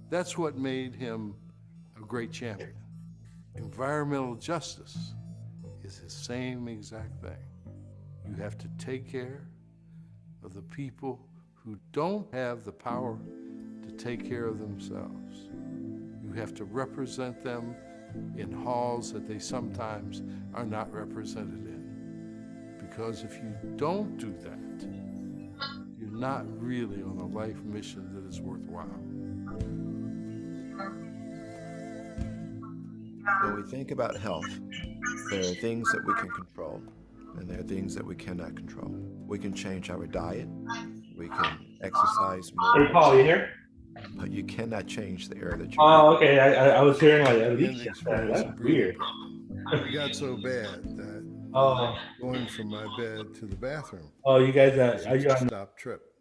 That's what made him a great champion. Environmental justice is the same exact thing. You have to take care of the people who don't have the power to take care of themselves. You have to represent them in halls that they sometimes are not represented in. Because if you don't do that, you're not really on a life mission that is worthwhile. When we think about health, there are things that we can control, and there are things that we cannot control. We can change our diet, we can exercise more. Hey, Paul, you here? But you cannot change the air that you Oh, okay. I was hearing like a leak. Experience That's of breathing weird. problem. It got so bad that going from my bed to the bathroom Oh, you guys, are was you a on? stop trip.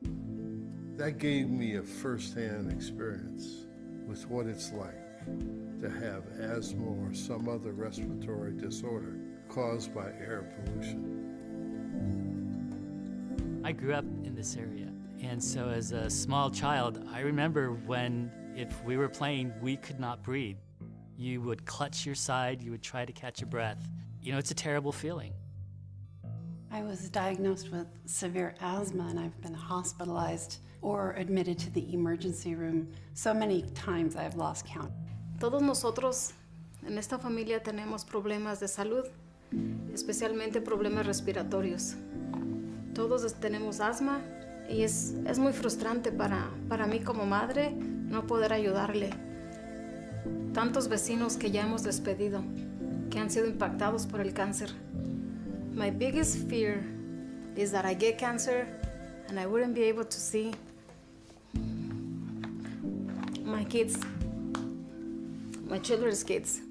That gave me a first-hand experience with what it's like to have asthma or some other respiratory disorder caused by air pollution. I grew up in this area, and so as a small child, I remember when, if we were playing, we could not breathe. You would clutch your side, you would try to catch your breath. You know, it's a terrible feeling. I was diagnosed with severe asthma, and I've been hospitalized or admitted to the emergency room so many times I've lost count. Todos nosotros en esta familia tenemos problemas de salud, especialmente problemas respiratorios. Todos tenemos asma y es muy frustrante para mí como madre no poder ayudarle. Tantos vecinos que ya hemos despedido, que han sido impactados por el cáncer. My biggest fear is that I get cancer and I wouldn't be able to see my kids, my children's kids.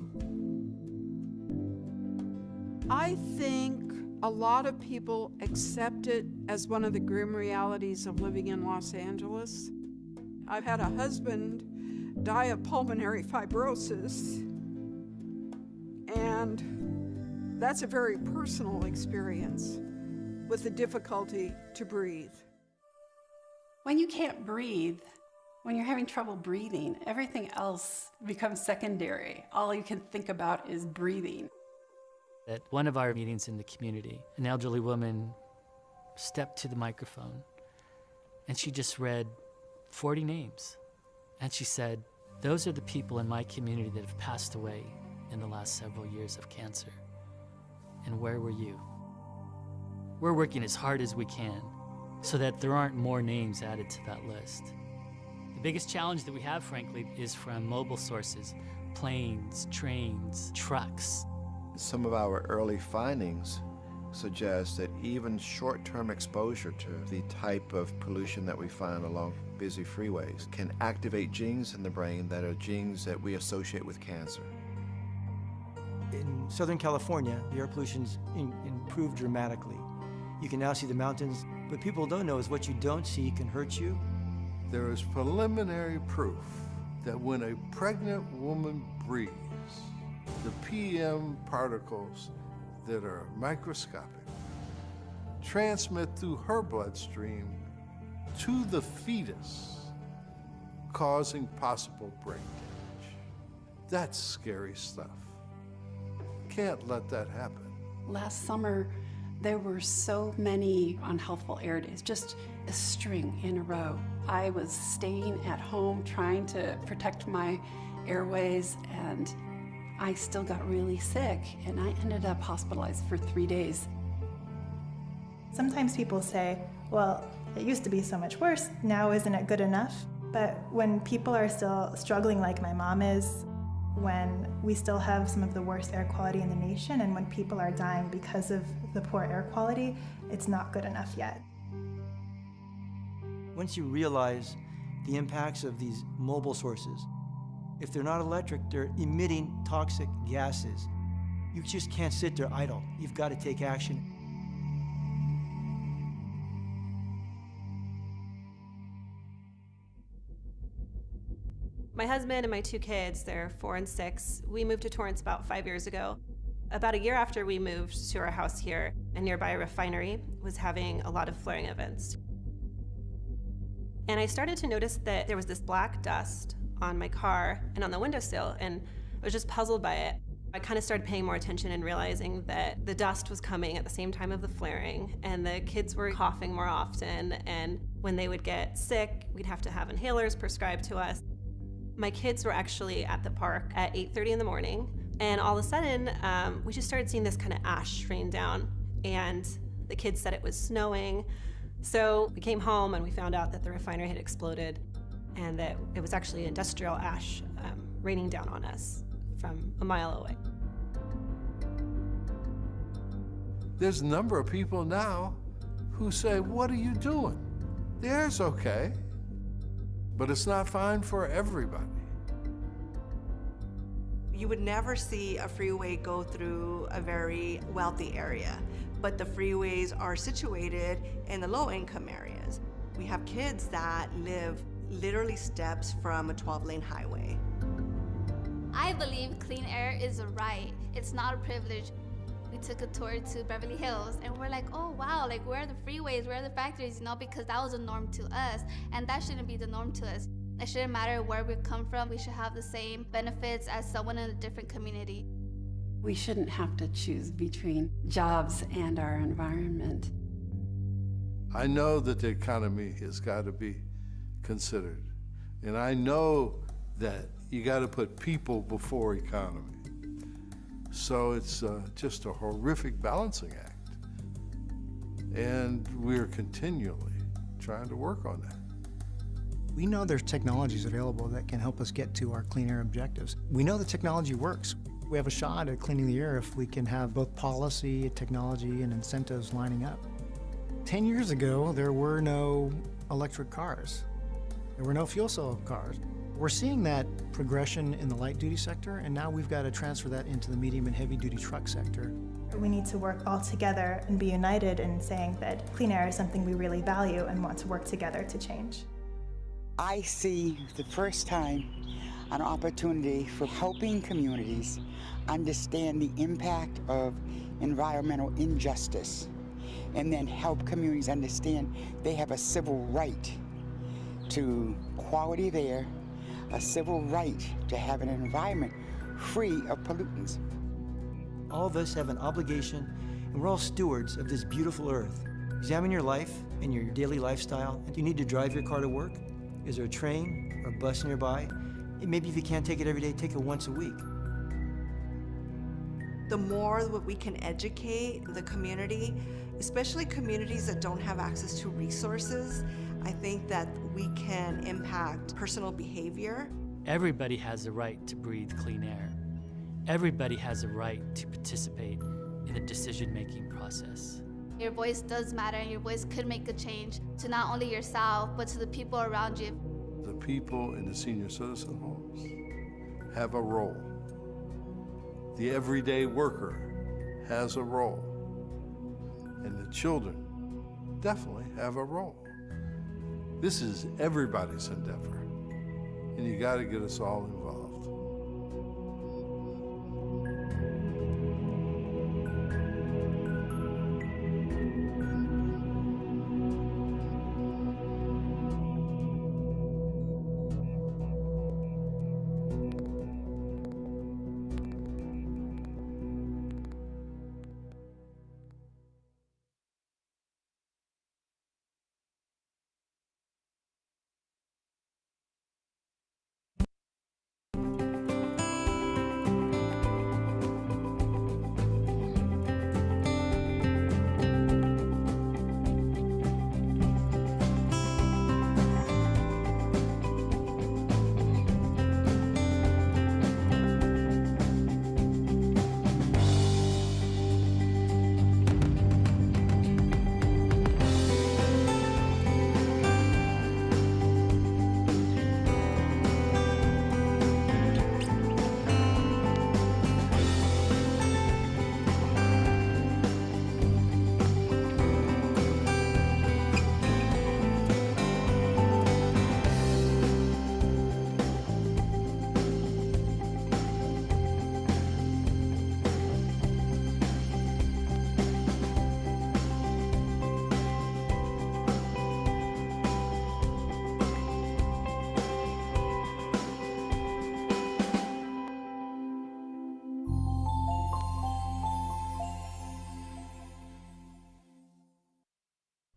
I think a lot of people accept it as one of the grim realities of living in Los Angeles. I've had a husband die of pulmonary fibrosis, and that's a very personal experience with the difficulty to breathe. When you can't breathe, when you're having trouble breathing, everything else becomes secondary. All you can think about is breathing. At one of our meetings in the community, an elderly woman stepped to the microphone and she just read 40 names. And she said, those are the people in my community that have passed away in the last several years of cancer. And where were you? We're working as hard as we can so that there aren't more names added to that list. The biggest challenge that we have, frankly, is from mobile sources, planes, trains, trucks. Some of our early findings suggest that even short-term exposure to the type of pollution that we find along busy freeways can activate genes in the brain that are genes that we associate with cancer. In Southern California, the air pollution's improved dramatically. You can now see the mountains. What people don't know is what you don't see can hurt you. There is preliminary proof that when a pregnant woman breathes, the PM particles that are microscopic transmit through her bloodstream to the fetus, causing possible brain damage. That's scary stuff. Can't let that happen. Last summer, there were so many unhealthful air days, just a string in a row. I was staying at home trying to protect my airways, and I still got really sick, and I ended up hospitalized for 3 days. Sometimes people say, well, it used to be so much worse, now isn't it good enough? But when people are still struggling like my mom is, when we still have some of the worst air quality in the nation, and when people are dying because of the poor air quality, it's not good enough yet. Once you realize the impacts of these mobile sources, if they're not electric, they're emitting toxic gases. You just can't sit there idle. You've got to take action. My husband and my 2 kids, they're 4 and 6, we moved to Torrance about 5 years ago. About a year after we moved to our house here, a nearby refinery was having a lot of flaring events. And I started to notice that there was this black dust on my car and on the windowsill, and I was just puzzled by it. I kind of started paying more attention and realizing that the dust was coming at the same time of the flaring, and the kids were coughing more often, and when they would get sick, we'd have to have inhalers prescribed to us. My kids were actually at the park at 8:30 in the morning, and all of a sudden, we just started seeing this kind of ash rain down, and the kids said it was snowing. So we came home and we found out that the refinery had exploded and that it was actually industrial ash raining down on us from a mile away. There's a number of people now who say, what are you doing? The air's okay, but it's not fine for everybody. You would never see a freeway go through a very wealthy area, but the freeways are situated in the low-income areas. We have kids that live literally steps from a 12-lane highway. I believe clean air is a right. It's not a privilege. We took a tour to Beverly Hills and we're like, oh wow, like where are the freeways, where are the factories, because that was a norm to us, and that shouldn't be the norm to us. It shouldn't matter where we come from, we should have the same benefits as someone in a different community. We shouldn't have to choose between jobs and our environment. I know that the economy has got to be considered, and I know that you got to put people before economy. So it's just a horrific balancing act, and we're continually trying to work on that. We know there's technologies available that can help us get to our clean air objectives. We know the technology works. We have a shot at cleaning the air if we can have both policy, technology, and incentives lining up. 10 years ago, there were no electric cars. There were no fuel cell cars. We're seeing that progression in the light-duty sector, and now we've got to transfer that into the medium and heavy-duty truck sector. We need to work all together and be united in saying that clean air is something we really value and want to work together to change. I see the first time an opportunity for helping communities understand the impact of environmental injustice, and then help communities understand they have a civil right to quality of air, a civil right to have an environment free of pollutants. All of us have an obligation, and we're all stewards of this beautiful earth. Examine your life and your daily lifestyle. Do you need to drive your car to work? Is there a train or a bus nearby? And maybe if you can't take it every day, take it once a week. The more that we can educate the community, especially communities that don't have access to resources, I think that we can impact personal behavior. Everybody has a right to breathe clean air. Everybody has a right to participate in the decision-making process. Your voice does matter, and your voice could make a change to not only yourself, but to the people around you. The people in the senior citizen homes have a role. The everyday worker has a role. And the children definitely have a role. This is everybody's endeavor, and you got to get us all involved.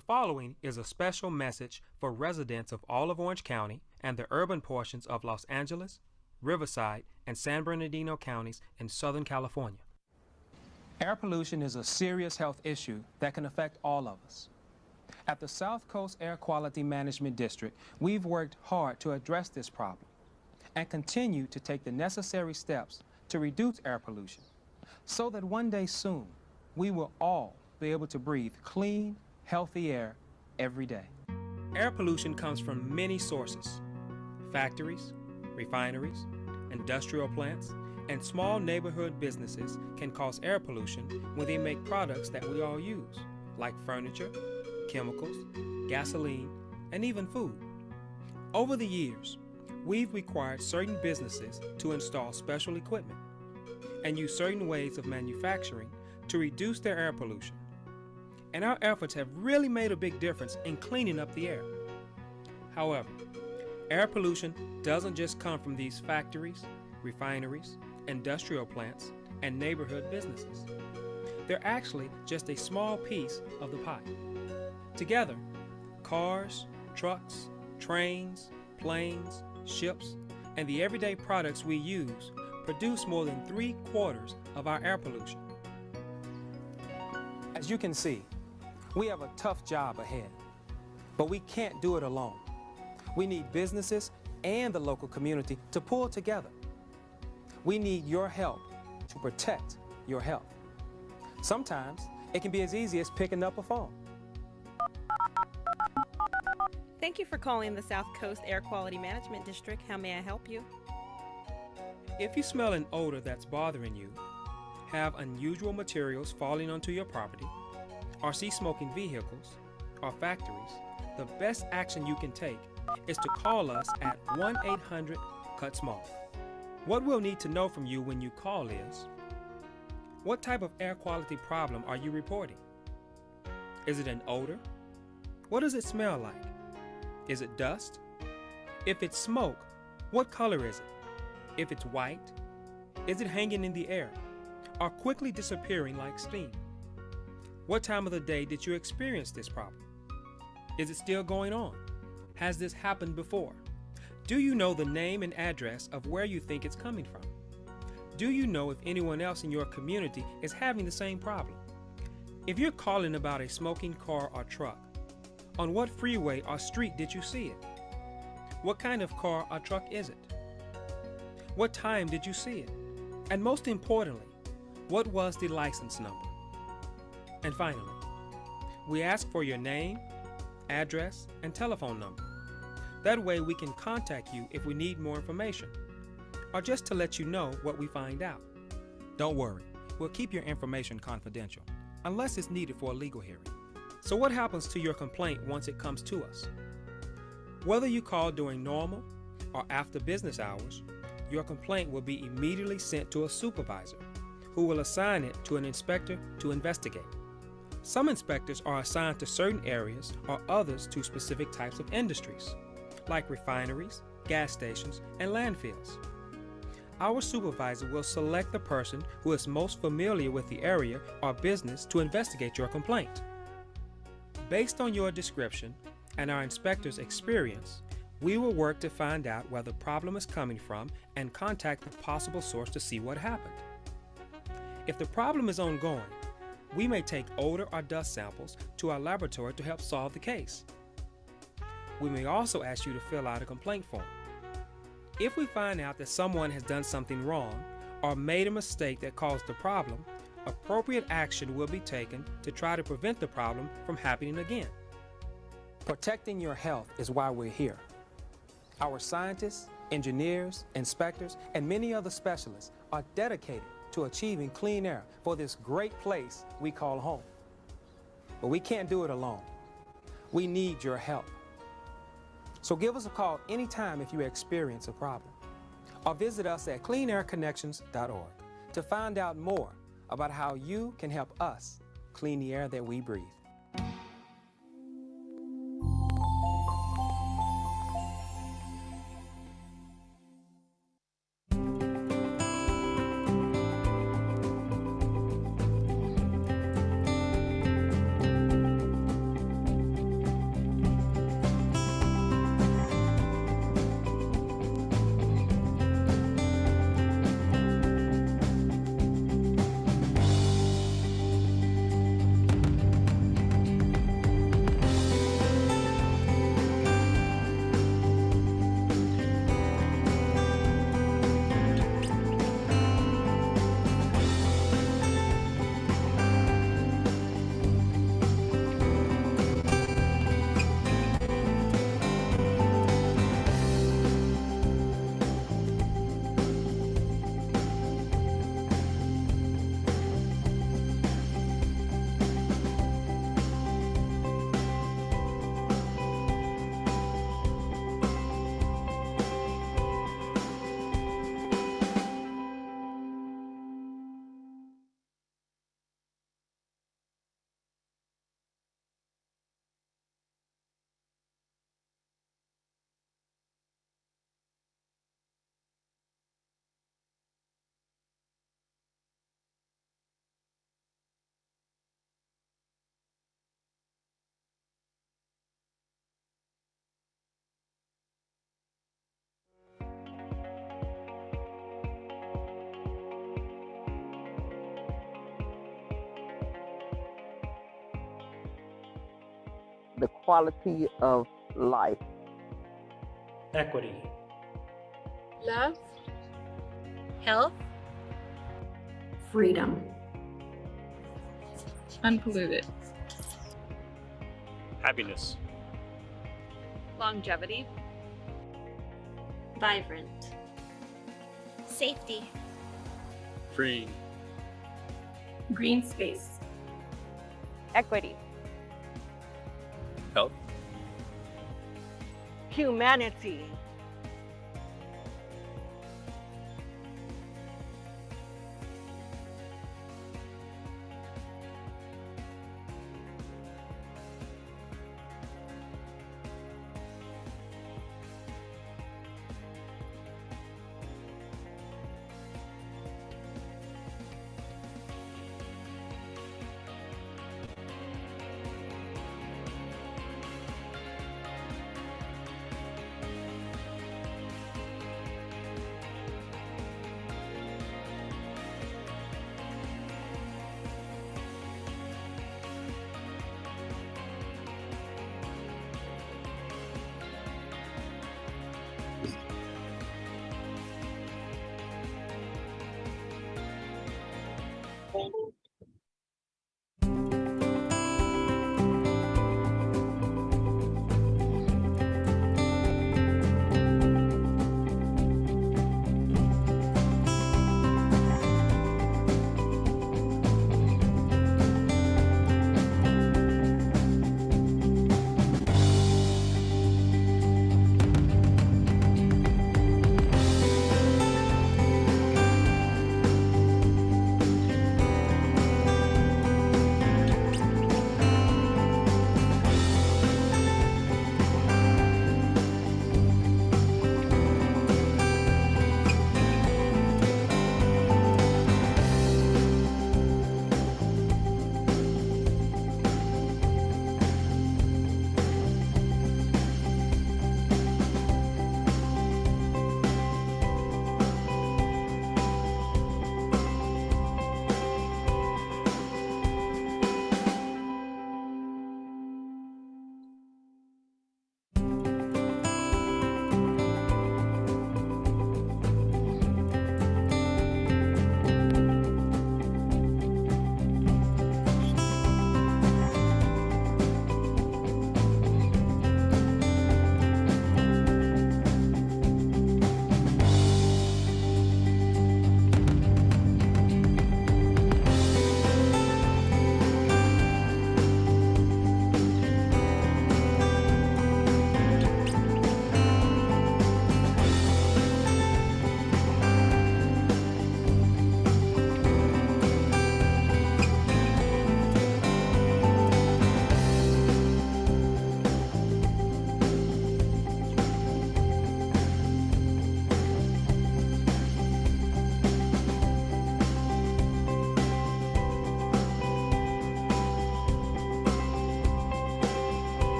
The following is a special message for residents of all of Orange County and the urban portions of Los Angeles, Riverside, and San Bernardino counties in Southern California. Air pollution is a serious health issue that can affect all of us. At the South Coast Air Quality Management District, we've worked hard to address this problem and continue to take the necessary steps to reduce air pollution so that one day soon we will all be able to breathe clean, healthy air every day. Air pollution comes from many sources: factories, refineries, industrial plants, and small neighborhood businesses can cause air pollution when they make products that we all use, like furniture, chemicals, gasoline, and even food. Over the years, we've required certain businesses to install special equipment and use certain ways of manufacturing to reduce their air pollution. And our efforts have really made a big difference in cleaning up the air. However, air pollution doesn't just come from these factories, refineries, industrial plants, and neighborhood businesses. They're actually just a small piece of the pie. Together, cars, trucks, trains, planes, ships, and the everyday products we use produce more than 3/4 of our air pollution. As you can see, we have a tough job ahead, but we can't do it alone. We need businesses and the local community to pull together. We need your help to protect your health. Sometimes it can be as easy as picking up a phone. Thank you for calling the South Coast Air Quality Management District. How may I help you? If you smell an odor that's bothering you, have unusual materials falling onto your property, or see smoking vehicles or factories, the best action you can take is to call us at 1-800-CUT-SMALL. What we'll need to know from you when you call is, what type of air quality problem are you reporting? Is it an odor? What does it smell like? Is it dust? If it's smoke, what color is it? If it's white, is it hanging in the air or quickly disappearing like steam? What time of the day did you experience this problem? Is it still going on? Has this happened before? Do you know the name and address of where you think it's coming from? Do you know if anyone else in your community is having the same problem? If you're calling about a smoking car or truck, on what freeway or street did you see it? What kind of car or truck is it? What time did you see it? And most importantly, what was the license number? And finally, we ask for your name, address, and telephone number. That way we can contact you if we need more information, or just to let you know what we find out. Don't worry, we'll keep your information confidential, unless it's needed for a legal hearing. So what happens to your complaint once it comes to us? Whether you call during normal or after business hours, your complaint will be immediately sent to a supervisor, who will assign it to an inspector to investigate. Some inspectors are assigned to certain areas or others to specific types of industries, like refineries, gas stations, and landfills. Our supervisor will select the person who is most familiar with the area or business to investigate your complaint. Based on your description and our inspector's experience, we will work to find out where the problem is coming from and contact the possible source to see what happened. If the problem is ongoing, we may take odor or dust samples to our laboratory to help solve the case. We may also ask you to fill out a complaint form. If we find out that someone has done something wrong or made a mistake that caused the problem, appropriate action will be taken to try to prevent the problem from happening again. Protecting your health is why we're here. Our scientists, engineers, inspectors, and many other specialists are dedicated to achieving clean air for this great place we call home. But we can't do it alone. We need your help. So give us a call anytime if you experience a problem, or visit us at cleanairconnections.org to find out more about how you can help us clean the air that we breathe. the quality of life. Equity. Love. Health. Freedom. Unpolluted. Happiness. Longevity. Vibrant. Safety. Free. Green space. Equity. Health. Humanity.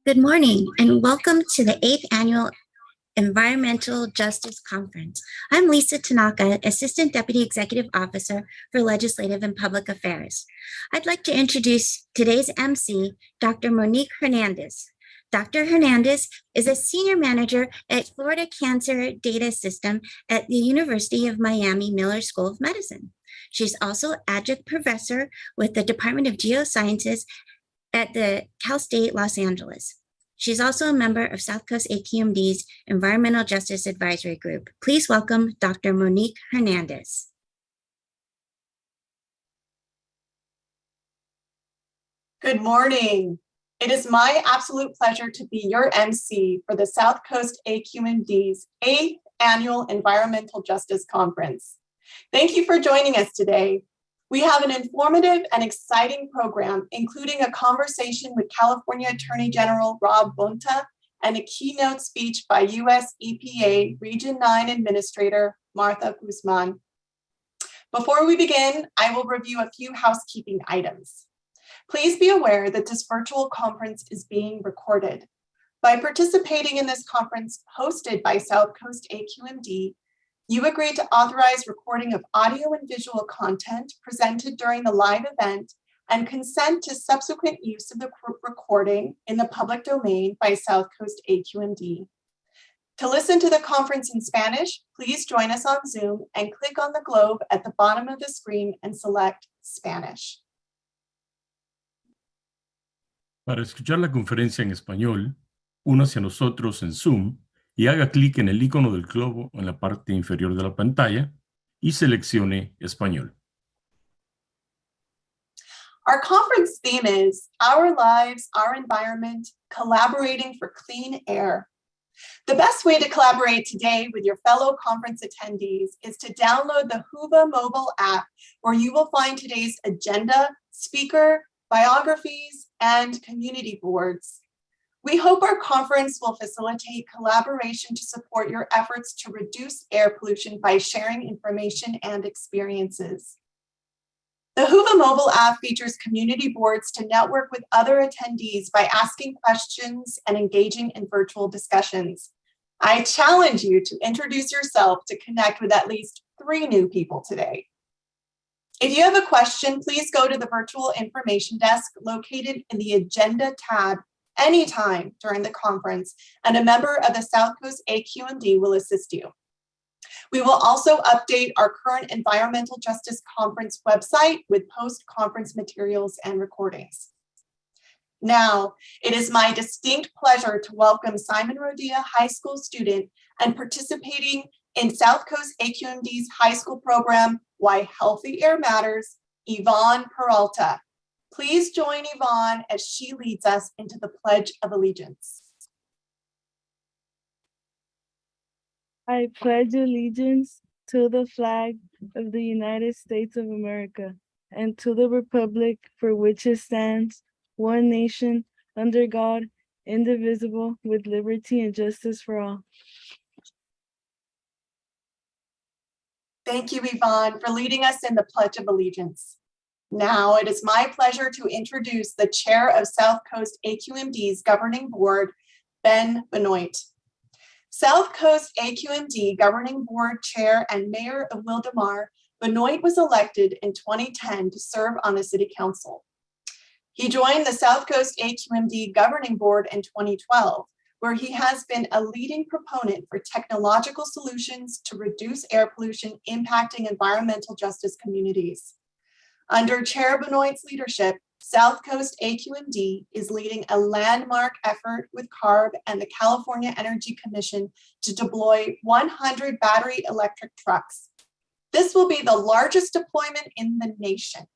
Good morning and welcome to the 8th Annual Environmental Justice Conference. I'm Lisa Tanaka, Assistant Deputy Executive Officer for Legislative and Public Affairs. I'd like to introduce today's MC, Dr. Monique Hernandez. Dr. Hernandez is a Senior Manager at Florida Cancer Data System at the University of Miami Miller School of Medicine. She's also Adjunct Professor with the Department of Geosciences at the Cal State Los Angeles. She's also a member of South Coast AQMD's Environmental Justice Advisory Group. Please welcome Dr. Monique Hernandez. Good morning. It is my absolute pleasure to be your MC for the South Coast AQMD's 8th Annual Environmental Justice Conference. Thank you for joining us today. We have an informative and exciting program, including a conversation with California Attorney General Rob Bonta and a keynote speech by US EPA Region 9 Administrator Martha Guzman. Before we begin, I will review a few housekeeping items. Please be aware that this virtual conference is being recorded. By participating in this conference hosted by South Coast AQMD, You agreed to authorize recording of audio and visual content presented during the live event and consent to subsequent use of the recording in the public domain by South Coast AQMD. To listen to the conference in Spanish, please join us on Zoom and click on the globe at the bottom of the screen and select Spanish. Para escuchar la conferencia en español, únase a nosotros en Zoom y haga clic en el icono del globo en la parte inferior de la pantalla y seleccione Español. Our conference theme is Our Lives, Our Environment, Collaborating for Clean Air. The best way to collaborate today with your fellow conference attendees is to download the Whova mobile app, where you will find today's agenda, speaker, biographies, and community boards. We hope our conference will facilitate collaboration to support your efforts to reduce air pollution by sharing information and experiences. The Whova mobile app features community boards to network with other attendees by asking questions and engaging in virtual discussions. I challenge you to introduce yourself to connect with at least 3 new people today. If you have a question, please go to the virtual information desk located in the Agenda tab anytime during the conference, and a member of the South Coast AQMD will assist you. We will also update our current Environmental Justice Conference website with post-conference materials and recordings. Now, it is my distinct pleasure to welcome Simon Rodia High School student and participating in South Coast AQMD's high school program, Why Healthy Air Matters, Yvonne Peralta. Please join Yvonne as she leads us into the Pledge of Allegiance. I pledge allegiance to the flag of the United States of America and to the republic for which it stands, one nation, under God, indivisible, with liberty and justice for all. Thank you, Yvonne, for leading us in the Pledge of Allegiance. Now it is my pleasure to introduce the chair of South Coast AQMD's governing board, Ben Benoit. South Coast AQMD Governing Board Chair and Mayor of Wildomar, Benoit was elected in 2010 to serve on the City Council. He joined the South Coast AQMD Governing Board in 2012, where he has been a leading proponent for technological solutions to reduce air pollution impacting environmental justice communities. Under Chair Benoit's leadership, South Coast AQMD is leading a landmark effort with CARB and the California Energy Commission to deploy 100 battery electric trucks. This will be the largest deployment in the nation.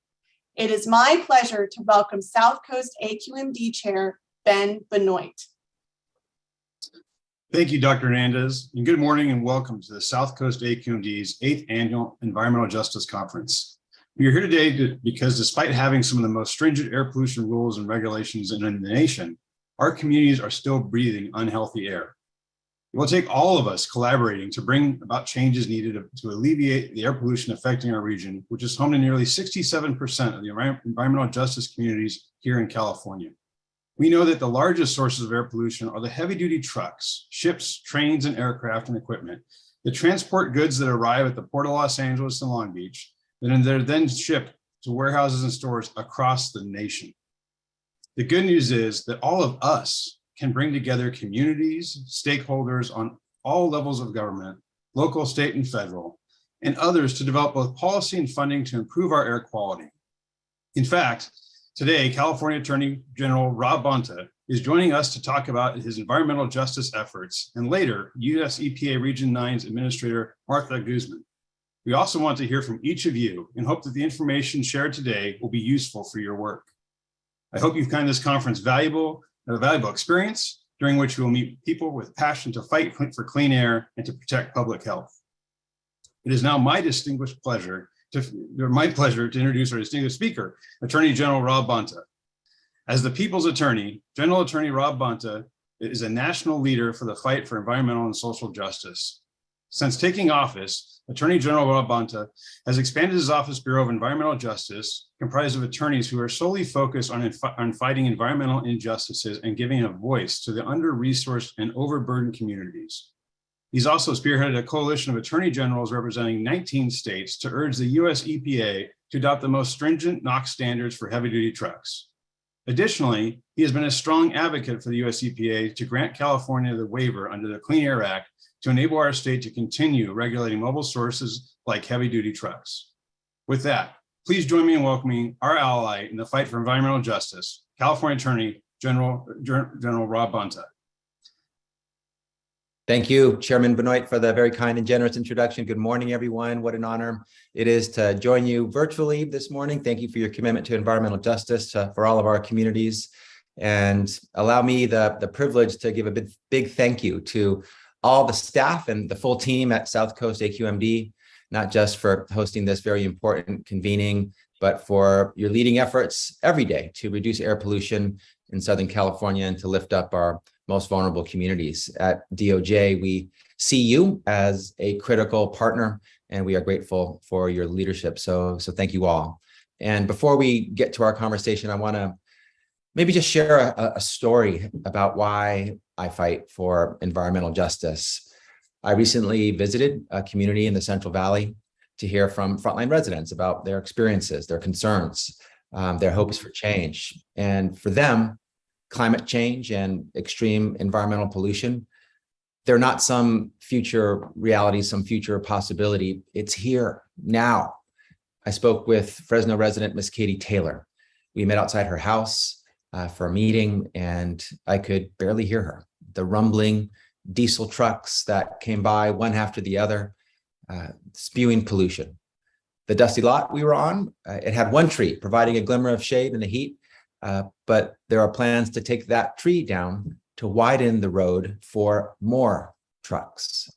It is my pleasure to welcome South Coast AQMD Chair Ben Benoit. Thank you, Dr. Hernandez, and good morning and welcome to the South Coast AQMD's 8th Annual Environmental Justice Conference. We are here today because despite having some of the most stringent air pollution rules and regulations in the nation, our communities are still breathing unhealthy air. It will take all of us collaborating to bring about changes needed to alleviate the air pollution affecting our region, which is home to nearly 67% of the environmental justice communities here in California. We know that the largest sources of air pollution are the heavy-duty trucks, ships, trains, and aircraft and equipment that transport goods that arrive at the Port of Los Angeles and Long Beach, and they're then shipped to warehouses and stores across the nation. The good news is that all of us can bring together communities, stakeholders on all levels of government, local, state, and federal, and others to develop both policy and funding to improve our air quality. In fact, today, California Attorney General Rob Bonta is joining us to talk about his environmental justice efforts, and later, US EPA Region 9's Administrator Martha Guzman. We also want to hear from each of you and hope that the information shared today will be useful for your work. I hope you find this conference a valuable experience during which you will meet people with passion to fight for clean air and to protect public health. It is now my pleasure to introduce our distinguished speaker, Attorney General Rob Bonta. As the People's Attorney, General Attorney Rob Bonta is a national leader for the fight for environmental and social justice. Since taking office, Attorney General Rob Bonta has expanded his Office Bureau of Environmental Justice, comprised of attorneys who are solely focused on fighting environmental injustices and giving a voice to the under-resourced and overburdened communities. He's also spearheaded a coalition of attorney generals representing 19 states to urge the US EPA to adopt the most stringent NOx standards for heavy-duty trucks. Additionally, he has been a strong advocate for the US EPA to grant California the waiver under the Clean Air Act to enable our state to continue regulating mobile sources like heavy-duty trucks. With that, please join me in welcoming our ally in the fight for environmental justice, California Attorney General Rob Bonta. Thank you, Chairman Benoit, for the very kind and generous introduction. Good morning, everyone. What an honor it is to join you virtually this morning. Thank you for your commitment to environmental justice for all of our communities. And allow me the privilege to give a big thank you to all the staff and the full team at South Coast AQMD, not just for hosting this very important convening, but for your leading efforts every day to reduce air pollution in Southern California and to lift up our most vulnerable communities. At DOJ, we see you as a critical partner, and we are grateful for your leadership. So thank you all. And before we get to our conversation, I want to maybe just share a story about why I fight for environmental justice. I recently visited a community in the Central Valley to hear from frontline residents about their experiences, their concerns, their hopes for change. And for them, climate change and extreme environmental pollution, they're not some future reality, some future possibility. It's here now. I spoke with Fresno resident Miss Katie Taylor. We met outside her house for a meeting, and I could barely hear her. The rumbling diesel trucks that came by one after the other, spewing pollution. The dusty lot we were on, it had one tree providing a glimmer of shade in the heat, but there are plans to take that tree down to widen the road for more trucks.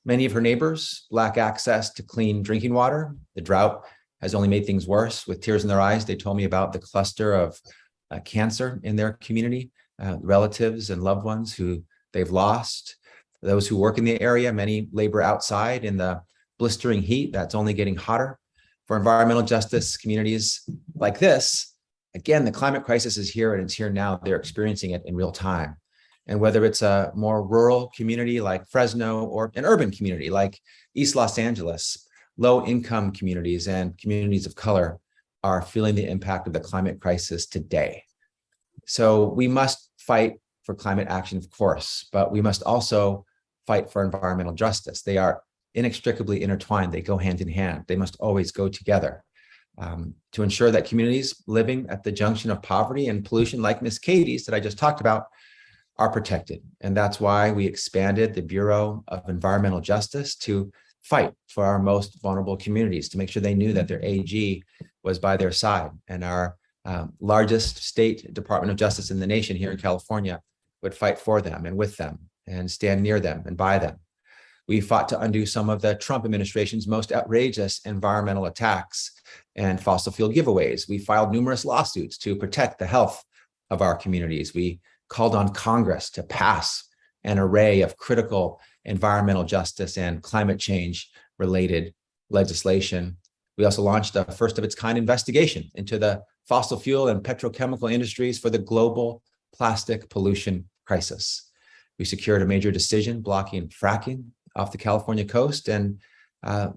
Many of her neighbors lack access to clean drinking water. The drought has only made things worse. With tears in their eyes, they told me about the cluster of cancer in their community, relatives and loved ones who they've lost. Those who work in the area, many labor outside in the blistering heat that's only getting hotter. For environmental justice communities like this, again, the climate crisis is here and it's here now. They're experiencing it in real time. And whether it's a more rural community like Fresno or an urban community like East Los Angeles, low-income communities and communities of color are feeling the impact of the climate crisis today. So we must fight for climate action, of course, but we must also fight for environmental justice. They are inextricably intertwined. They go hand in hand. They must always go together. To ensure that communities living at the junction of poverty and pollution like Miss Katie's that I just talked about are protected. And that's why we expanded the Bureau of Environmental Justice to fight for our most vulnerable communities, to make sure they knew that their AG was by their side. And our largest state Department of Justice in the nation here in California would fight for them and with them and stand near them and by them. We fought to undo some of the Trump administration's most outrageous environmental attacks and fossil fuel giveaways. We filed numerous lawsuits to protect the health of our communities. We called on Congress to pass an array of critical environmental justice and climate change related legislation. We also launched a first of its kind investigation into the fossil fuel and petrochemical industries for the global plastic pollution crisis. We secured a major decision blocking fracking off the California coast. And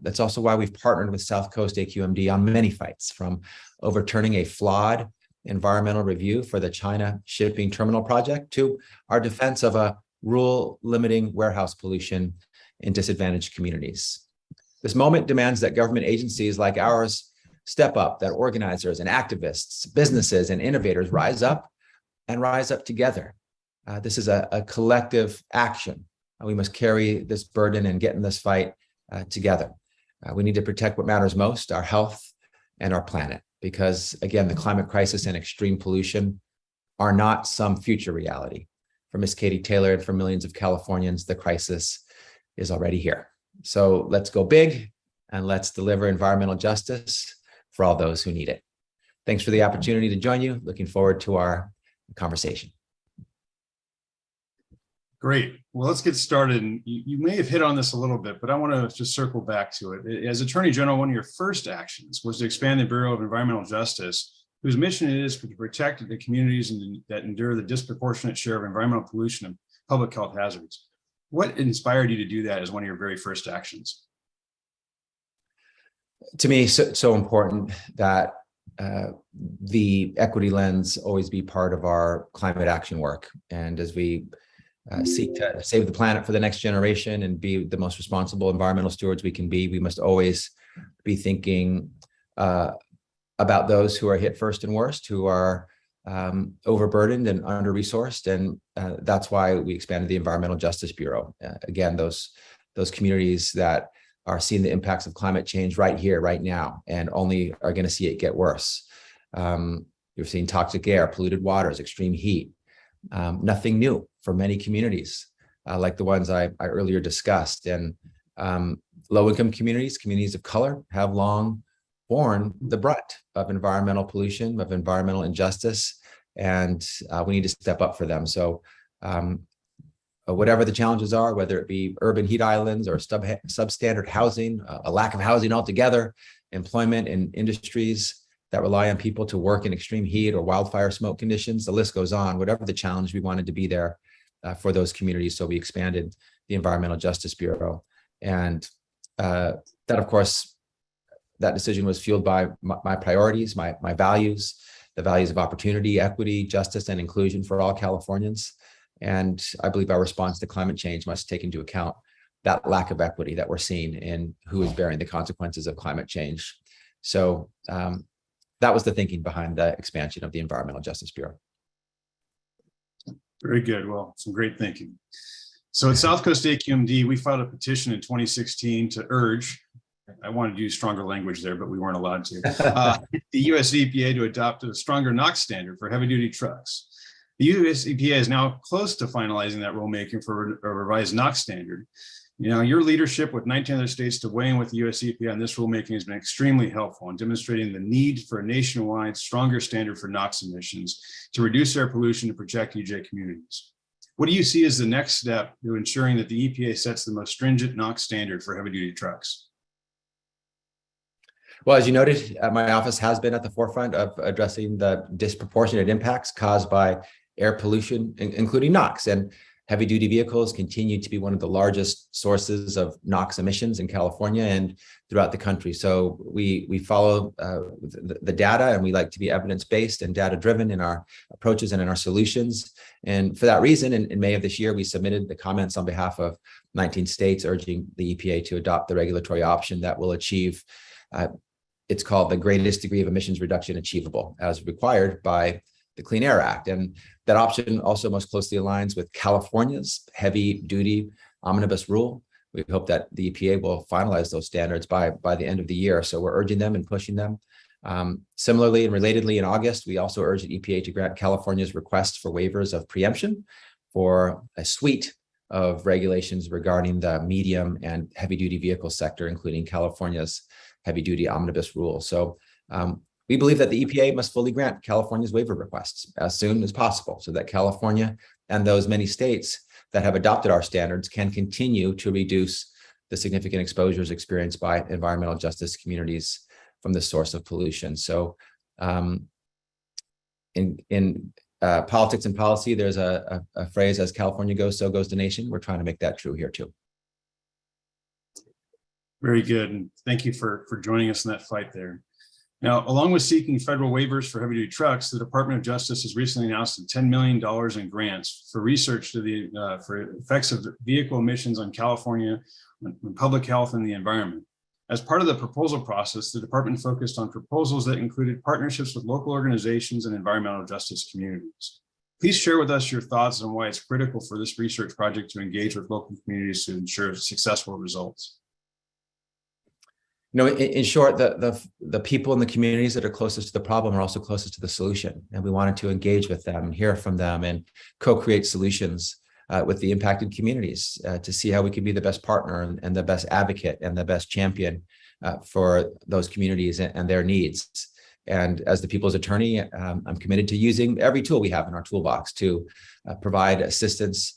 that's also why we've partnered with South Coast AQMD on many fights, from overturning a flawed environmental review for the China shipping terminal project to our defense of a rule limiting warehouse pollution in disadvantaged communities. This moment demands that government agencies like ours step up, that organizers and activists, businesses and innovators rise up and rise up together. This is a collective action. We must carry this burden and get in this fight together. We need to protect what matters most, our health and our planet, because again, the climate crisis and extreme pollution are not some future reality. For Ms. Katie Taylor and for millions of Californians, the crisis is already here. So let's go big and let's deliver environmental justice for all those who need it. Thanks for the opportunity to join you. Looking forward to our conversation. Great. Well, let's get started. And you may have hit on this a little bit, but I want to just circle back to it. As Attorney General, one of your first actions was to expand the Bureau of Environmental Justice, whose mission it is to protect the communities that endure the disproportionate share of environmental pollution and public health hazards. What inspired you to do that as one of your very first actions? To me, so important that the equity lens always be part of our climate action work. And as we seek to save the planet for the next generation and be the most responsible environmental stewards we can be, we must always be thinking about those who are hit first and worst, who are overburdened and under-resourced. And that's why we expanded the Environmental Justice Bureau. Again, those communities that are seeing the impacts of climate change right here, right now, and only are going to see it get worse. You're seeing toxic air, polluted waters, extreme heat. Nothing new for many communities, like the ones I earlier discussed. And low-income communities, communities of color, have long borne the brunt of environmental pollution, of environmental injustice, and we need to step up for them. So whatever the challenges are, whether it be urban heat islands or substandard housing, a lack of housing altogether, employment in industries that rely on people to work in extreme heat or wildfire smoke conditions, the list goes on. Whatever the challenge, we wanted to be there for those communities. So we expanded the Environmental Justice Bureau. And that, of course, that decision was fueled by my priorities, my values, the values of opportunity, equity, justice, and inclusion for all Californians. And I believe our response to climate change must take into account that lack of equity that we're seeing in who is bearing the consequences of climate change. So that was the thinking behind the expansion of the Environmental Justice Bureau. Very good. Well, some great thinking. So at South Coast AQMD, we filed a petition in 2016 to urge, I wanted to use stronger language there, but we weren't allowed to, the US EPA to adopt a stronger NOx standard for heavy-duty trucks. The US EPA is now close to finalizing that rulemaking for a revised NOx standard. You know, your leadership with 19 other states to weigh in with the US EPA on this rulemaking has been extremely helpful in demonstrating the need for a nationwide stronger standard for NOx emissions to reduce air pollution and protect EJ communities. What do you see as the next step to ensuring that the EPA sets the most stringent NOx standard for heavy-duty trucks? Well, as you noted, my office has been at the forefront of addressing the disproportionate impacts caused by air pollution, including NOx. And heavy-duty vehicles continue to be one of the largest sources of NOx emissions in California and throughout the country. So we follow the data, and we like to be evidence-based and data-driven in our approaches and in our solutions. And for that reason, in May of this year, we submitted the comments on behalf of 19 states urging the EPA to adopt the regulatory option that will achieve, it's called the greatest degree of emissions reduction achievable as required by the Clean Air Act. And that option also most closely aligns with California's heavy-duty omnibus rule. We hope that the EPA will finalize those standards by the end of the year. So we're urging them and pushing them. Similarly and relatedly, in August, we also urged the EPA to grant California's request for waivers of preemption for a suite of regulations regarding the medium and heavy-duty vehicle sector, including California's heavy-duty omnibus rule. So we believe that the EPA must fully grant California's waiver requests as soon as possible so that California and those many states that have adopted our standards can continue to reduce the significant exposures experienced by environmental justice communities from the source of pollution. So in politics and policy, there's a phrase, as California goes, so goes the nation. We're trying to make that true here too. Very good. And thank you for joining us in that fight there. Now, along with seeking federal waivers for heavy-duty trucks, the Department of Justice has recently announced $10 million in grants for research to the for effects of vehicle emissions on California, on public health, and the environment. As part of the proposal process, the department focused on proposals that included partnerships with local organizations and environmental justice communities. Please share with us your thoughts on why it's critical for this research project to engage with local communities to ensure successful results. You know, in short, the people in the communities that are closest to the problem are also closest to the solution. And we wanted to engage with them and hear from them and co-create solutions with the impacted communities to see how we can be the best partner and the best advocate and the best champion for those communities and their needs. And as the people's attorney, I'm committed to using every tool we have in our toolbox to provide assistance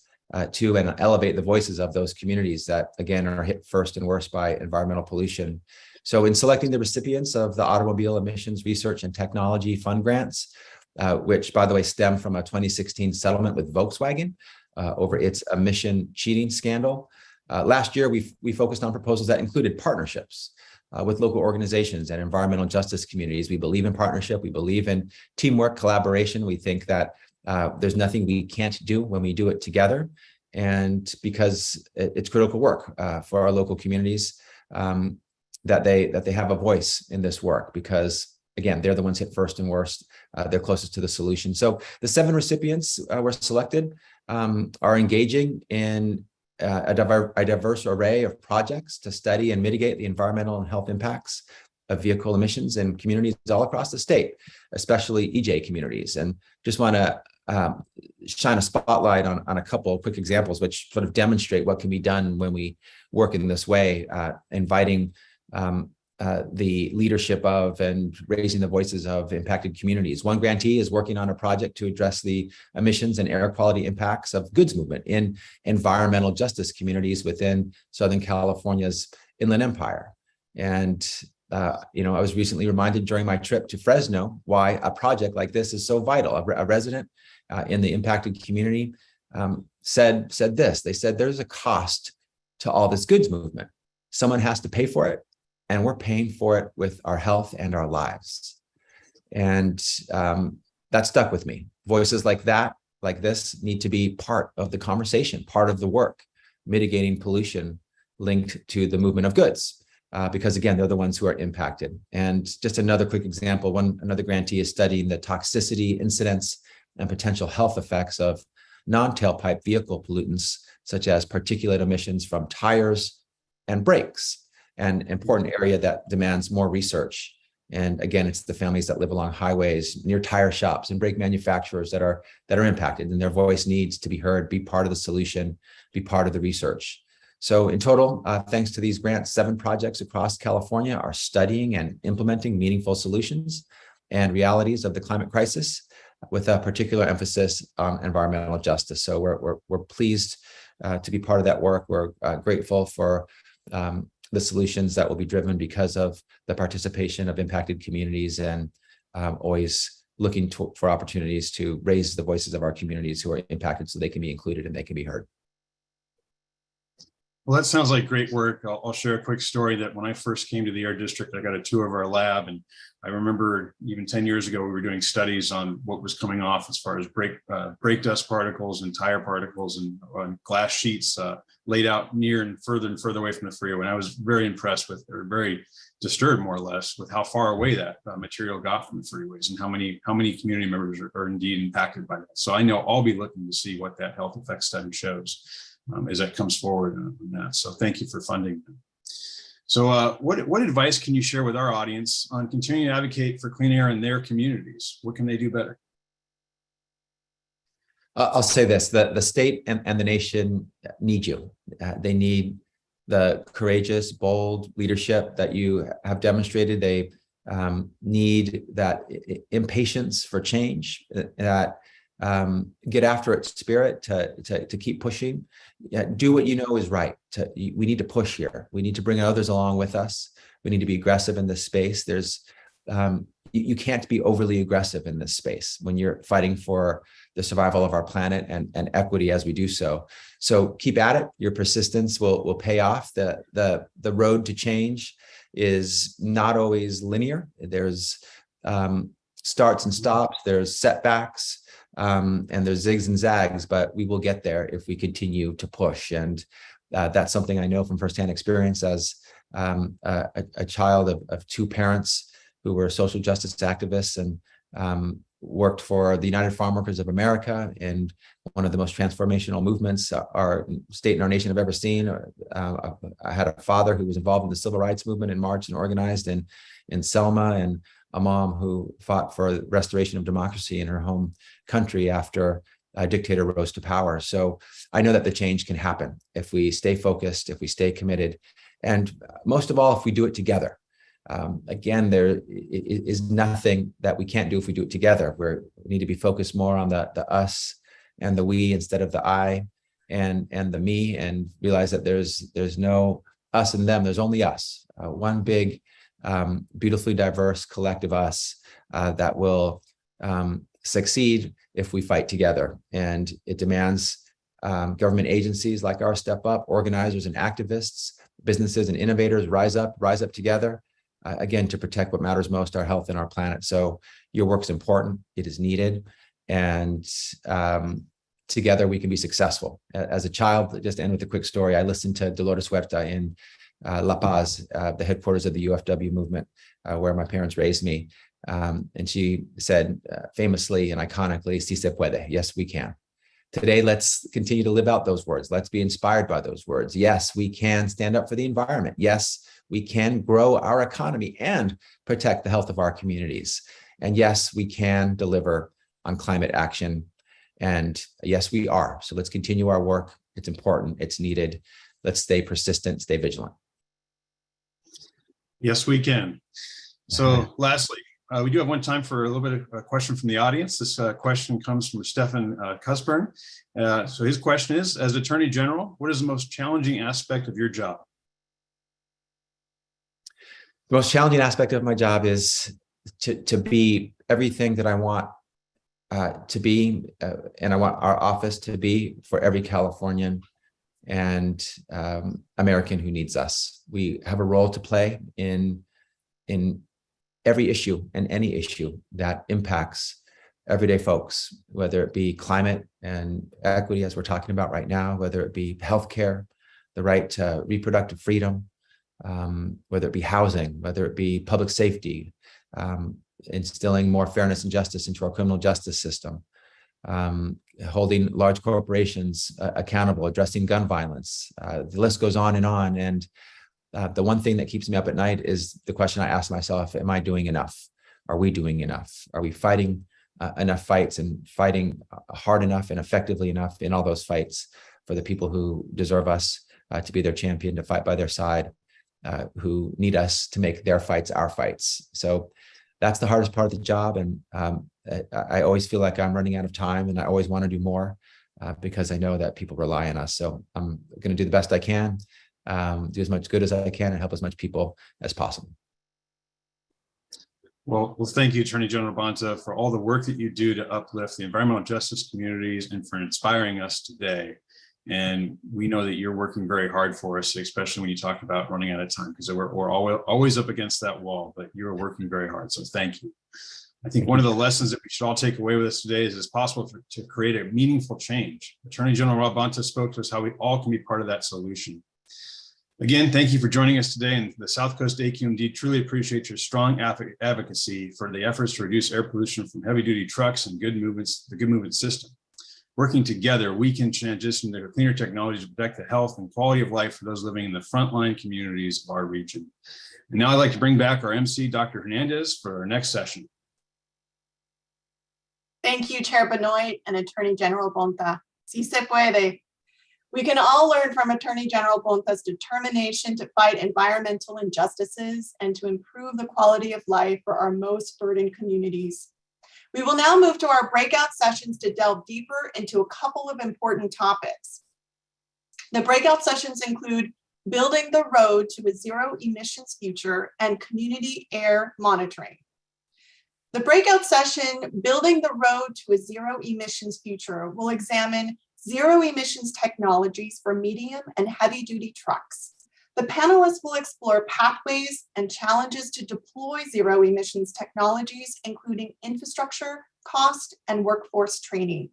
to and elevate the voices of those communities that, again, are hit first and worst by environmental pollution. So in selecting the recipients of the Automobile Emissions Research and Technology Fund grants, which, by the way, stemmed from a 2016 settlement with Volkswagen over its emission cheating scandal. Last year, we focused on proposals that included partnerships with local organizations and environmental justice communities. We believe in partnership. We believe in teamwork, collaboration. We think that there's nothing we can't do when we do it together. And because it's critical work for our local communities, that they have a voice in this work, because again, they're the ones hit first and worst. They're closest to the solution. So the 7 recipients were selected, are engaging in a diverse array of projects to study and mitigate the environmental and health impacts of vehicle emissions in communities all across the state, especially EJ communities. And just want to shine a spotlight on a couple of quick examples which sort of demonstrate what can be done when we work in this way, inviting the leadership of and raising the voices of impacted communities. One grantee is working on a project to address the emissions and air quality impacts of goods movement in environmental justice communities within Southern California's Inland Empire. And I was recently reminded during my trip to Fresno why a project like this is so vital. A resident in the impacted community said this. They said, there's a cost to all this goods movement. Someone has to pay for it, and we're paying for it with our health and our lives. And that stuck with me. Voices like this, need to be part of the conversation, part of the work, mitigating pollution linked to the movement of goods. Because again, they're the ones who are impacted. And just another quick example, another grantee is studying the toxicity, incidence, and potential health effects of non-tailpipe vehicle pollutants, such as particulate emissions from tires and brakes, an important area that demands more research. And again, it's the families that live along highways, near tire shops and brake manufacturers that are impacted, and their voice needs to be heard, be part of the solution, be part of the research. So in total, thanks to these grants, 7 projects across California are studying and implementing meaningful solutions and realities of the climate crisis, with a particular emphasis on environmental justice. So we're pleased to be part of that work. We're grateful for the solutions that will be driven because of the participation of impacted communities, and always looking for opportunities to raise the voices of our communities who are impacted so they can be included and they can be heard. Well, that sounds like great work. I'll share a quick story that when I first came to the Air District, I got a tour of our lab. And I remember even 10 years ago, we were doing studies on what was coming off as far as brake dust particles and tire particles and on glass sheets laid out near and further away from the freeway. And I was very impressed with, or very disturbed more or less, with how far away that material got from the freeways and how many community members are indeed impacted by that. So I know I'll be looking to see what that health effect study shows as that comes forward on that. So thank you for funding them. So what advice can you share with our audience on continuing to advocate for clean air in their communities? What can they do better? I'll say this, the state and the nation need you. They need the courageous, bold leadership that you have demonstrated. They need that impatience for change, that get after it spirit to keep pushing. Do what you know is right. We need to push here. We need to bring others along with us. We need to be aggressive in this space. You can't be overly aggressive in this space when you're fighting for the survival of our planet and equity as we do so. So keep at it. Your persistence will pay off. The road to change is not always linear. There's starts and stops. There's setbacks. And there's zigs and zags, but we will get there if we continue to push. And that's something I know from firsthand experience as a child of 2 parents who were social justice activists and worked for the United Farm Workers of America in one of the most transformational movements our state and our nation have ever seen. I had a father who was involved in the civil rights movement and marched and organized in Selma, and a mom who fought for the restoration of democracy in her home country after a dictator rose to power. So I know that the change can happen if we stay focused, if we stay committed, and most of all, if we do it together. Again, there is nothing that we can't do if we do it together. We need to be focused more on the us and the we instead of the I and the me, and realize that there's no us and them. There's only us. One big, beautifully diverse collective us that will succeed if we fight together. And it demands government agencies like ours step up, organizers and activists, businesses and innovators rise up together, again, to protect what matters most, our health and our planet. So your work is important, it is needed, and together we can be successful. As a child, just to end with a quick story, I listened to Dolores Huerta in La Paz, the headquarters of the UFW movement, where my parents raised me. And she said famously and iconically, "Si se puede," yes, we can. Today, let's continue to live out those words. Let's be inspired by those words. Yes, we can stand up for the environment. Yes, we can grow our economy and protect the health of our communities. And yes, we can deliver on climate action. And yes, we are. So let's continue our work. It's important. It's needed. Let's stay persistent, stay vigilant. Yes, we can. So lastly, we do have one time for a little bit of a question from the audience. This question comes from Stefan Cusburn. So his question is, as Attorney General, what is the most challenging aspect of your job? The most challenging aspect of my job is to be everything that I want to be, and I want our office to be for every Californian and American who needs us. We have a role to play in every issue and any issue that impacts everyday folks, whether it be climate and equity, as we're talking about right now, whether it be healthcare, the right to reproductive freedom, whether it be housing, whether it be public safety, instilling more fairness and justice into our criminal justice system, holding large corporations accountable, addressing gun violence. The list goes on. And the one thing that keeps me up at night is the question I ask myself, am I doing enough? Are we doing enough? Are we fighting enough fights and fighting hard enough and effectively enough in all those fights for the people who deserve us to be their champion, to fight by their side, who need us to make their fights our fights? So that's the hardest part of the job. And I always feel like I'm running out of time, and I always want to do more because I know that people rely on us. So I'm going to do the best I can, do as much good as I can, and help as much people as possible. Well, thank you, Attorney General Bonta, for all the work that you do to uplift the environmental justice communities and for inspiring us today. And we know that you're working very hard for us, especially when you talk about running out of time, because we're always up against that wall, but you're working very hard. So thank you. I think one of the lessons that we should all take away with us today is it's possible to create a meaningful change. Attorney General Rob Bonta spoke to us how we all can be part of that solution. Again, thank you for joining us today, and the South Coast AQMD truly appreciates your strong advocacy for the efforts to reduce air pollution from heavy-duty trucks and the good movement system. Working together, we can transition to cleaner technologies to protect the health and quality of life for those living in the frontline communities of our region. And now I'd like to bring back our MC, Dr. Hernandez, for our next session. Thank you, Chair Benoit and Attorney General Bonta. Si se puede. We can all learn from Attorney General Bonta's determination to fight environmental injustices and to improve the quality of life for our most burdened communities. We will now move to our breakout sessions to delve deeper into a couple of important topics. The breakout sessions include building the road to a zero emissions future and community air monitoring. The breakout session, Building the Road to a Zero Emissions Future, will examine zero emissions technologies for medium and heavy duty trucks. The panelists will explore pathways and challenges to deploy zero emissions technologies, including infrastructure, cost, and workforce training.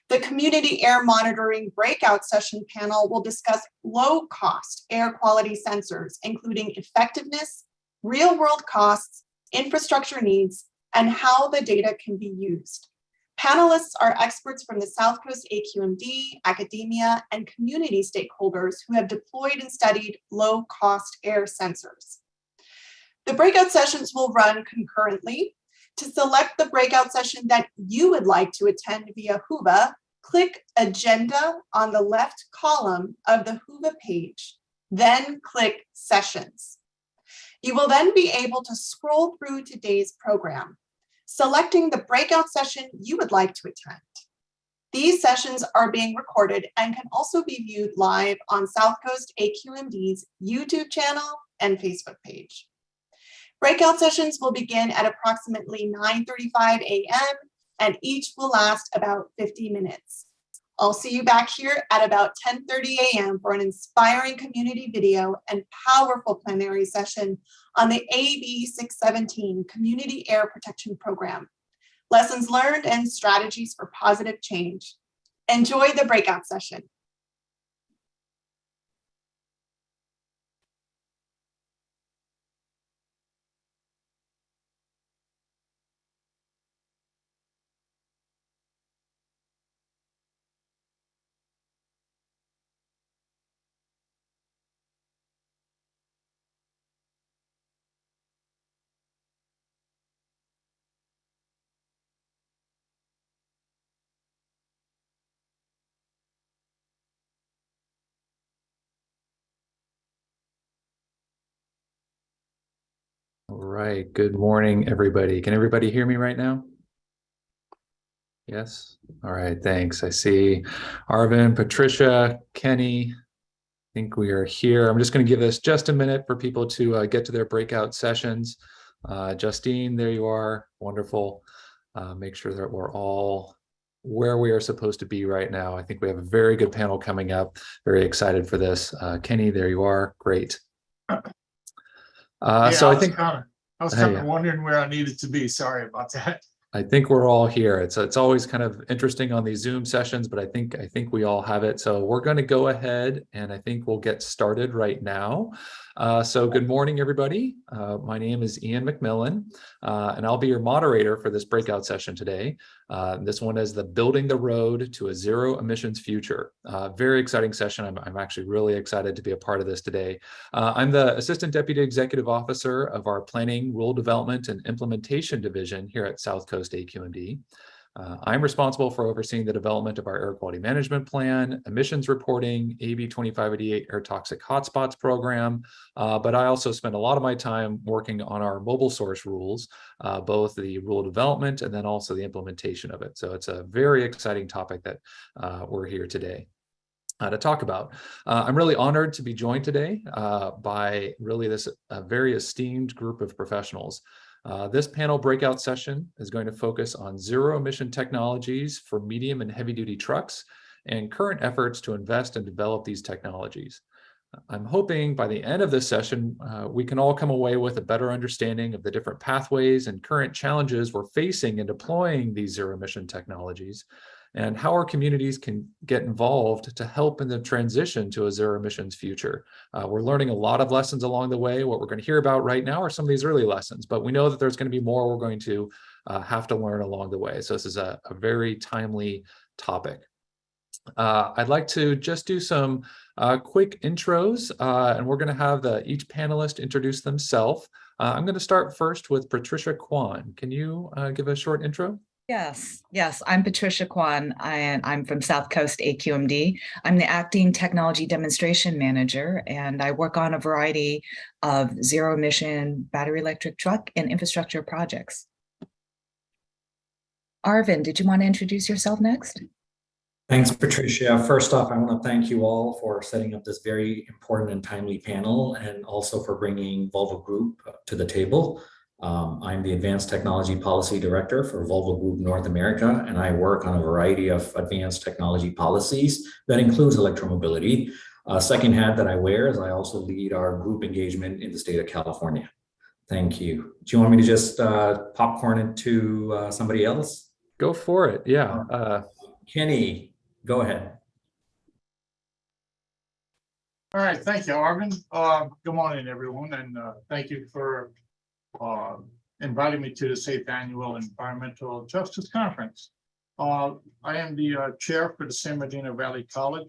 The Community Air Monitoring Breakout Session panel will discuss low-cost air quality sensors, including effectiveness, real-world costs, infrastructure needs, and how the data can be used. Panelists are experts from the South Coast AQMD, academia, and community stakeholders who have deployed and studied low-cost air sensors. The breakout sessions will run concurrently. To select the breakout session that you would like to attend via Whova, click Agenda on the left column of the Whova page, then click Sessions. You will then be able to scroll through today's program, selecting the breakout session you would like to attend. These sessions are being recorded and can also be viewed live on South Coast AQMD's YouTube channel and Facebook page. Breakout sessions will begin at approximately 9:35 a.m. and each will last about 50 minutes. I'll see you back here at about 10:30 a.m. for an inspiring community video and powerful plenary session on the AB 617 Community Air Protection Program. Lessons learned and strategies for positive change. Enjoy the breakout session. All right. Good morning, everybody. Can everybody hear me right now? Yes. All right. Thanks. I see Arvin, Patricia, Kenny. I think we are here. I'm just going to give this just a minute for people to get to their breakout sessions. Justine, there you are. Wonderful. Make sure that we're all where we are supposed to be right now. I think we have a very good panel coming up. Very excited for this. Kenny, there you are. Great. So I was kind of wondering where I needed to be. Sorry about that. I think we're all here. It's always kind of interesting on these Zoom sessions, but I think we all have it. So we're going to go ahead and I think we'll get started right now. So good morning, everybody. My name is Ian McMillan, and I'll be your moderator for this breakout session today. This one is the Building the Road to a Zero Emissions Future. Very exciting session. I'm actually really excited to be a part of this today. I'm the Assistant Deputy Executive Officer of our Planning, Rule Development, and Implementation Division here at South Coast AQMD. I'm responsible for overseeing the development of our air quality management plan, emissions reporting, AB 2588 air toxic hotspots program, but I also spend a lot of my time working on our mobile source rules, both the rule development and then also the implementation of it. So it's a very exciting topic that we're here today to talk about. I'm really honored to be joined today by really this very esteemed group of professionals. This panel breakout session is going to focus on zero emission technologies for medium and heavy duty trucks and current efforts to invest and develop these technologies. I'm hoping by the end of this session, we can all come away with a better understanding of the different pathways and current challenges we're facing in deploying these zero emission technologies, and how our communities can get involved to help in the transition to a zero emissions future. We're learning a lot of lessons along the way. What we're going to hear about right now are some of these early lessons, but we know that there's going to be more we're going to have to learn along the way. So this is a very timely topic. I'd like to just do some quick intros, and we're going to have each panelist introduce themselves. I'm going to start first with Patricia Kwan. Can you give a short intro? Yes, I'm Patricia Kwan, and I'm from South Coast AQMD. I'm the Acting Technology Demonstration Manager, and I work on a variety of zero-emission battery electric truck and infrastructure projects. Arvin, did you want to introduce yourself next? Thanks, Patricia. First off, I want to thank you all for setting up this very important and timely panel, and also for bringing Volvo Group to the table. I'm the Advanced Technology Policy Director for Volvo Group North America, and I work on a variety of advanced technology policies that includes electromobility. Second hat that I wear is I also lead our group engagement in the state of California. Thank you. Do you want me to just popcorn it to somebody else? Go for it, yeah. Kenny, go ahead. All right, thank you, Arvin. Good morning, everyone, and thank you for inviting me to the 8th Annual Environmental Justice Conference. I am the chair for the San Bernardino Valley College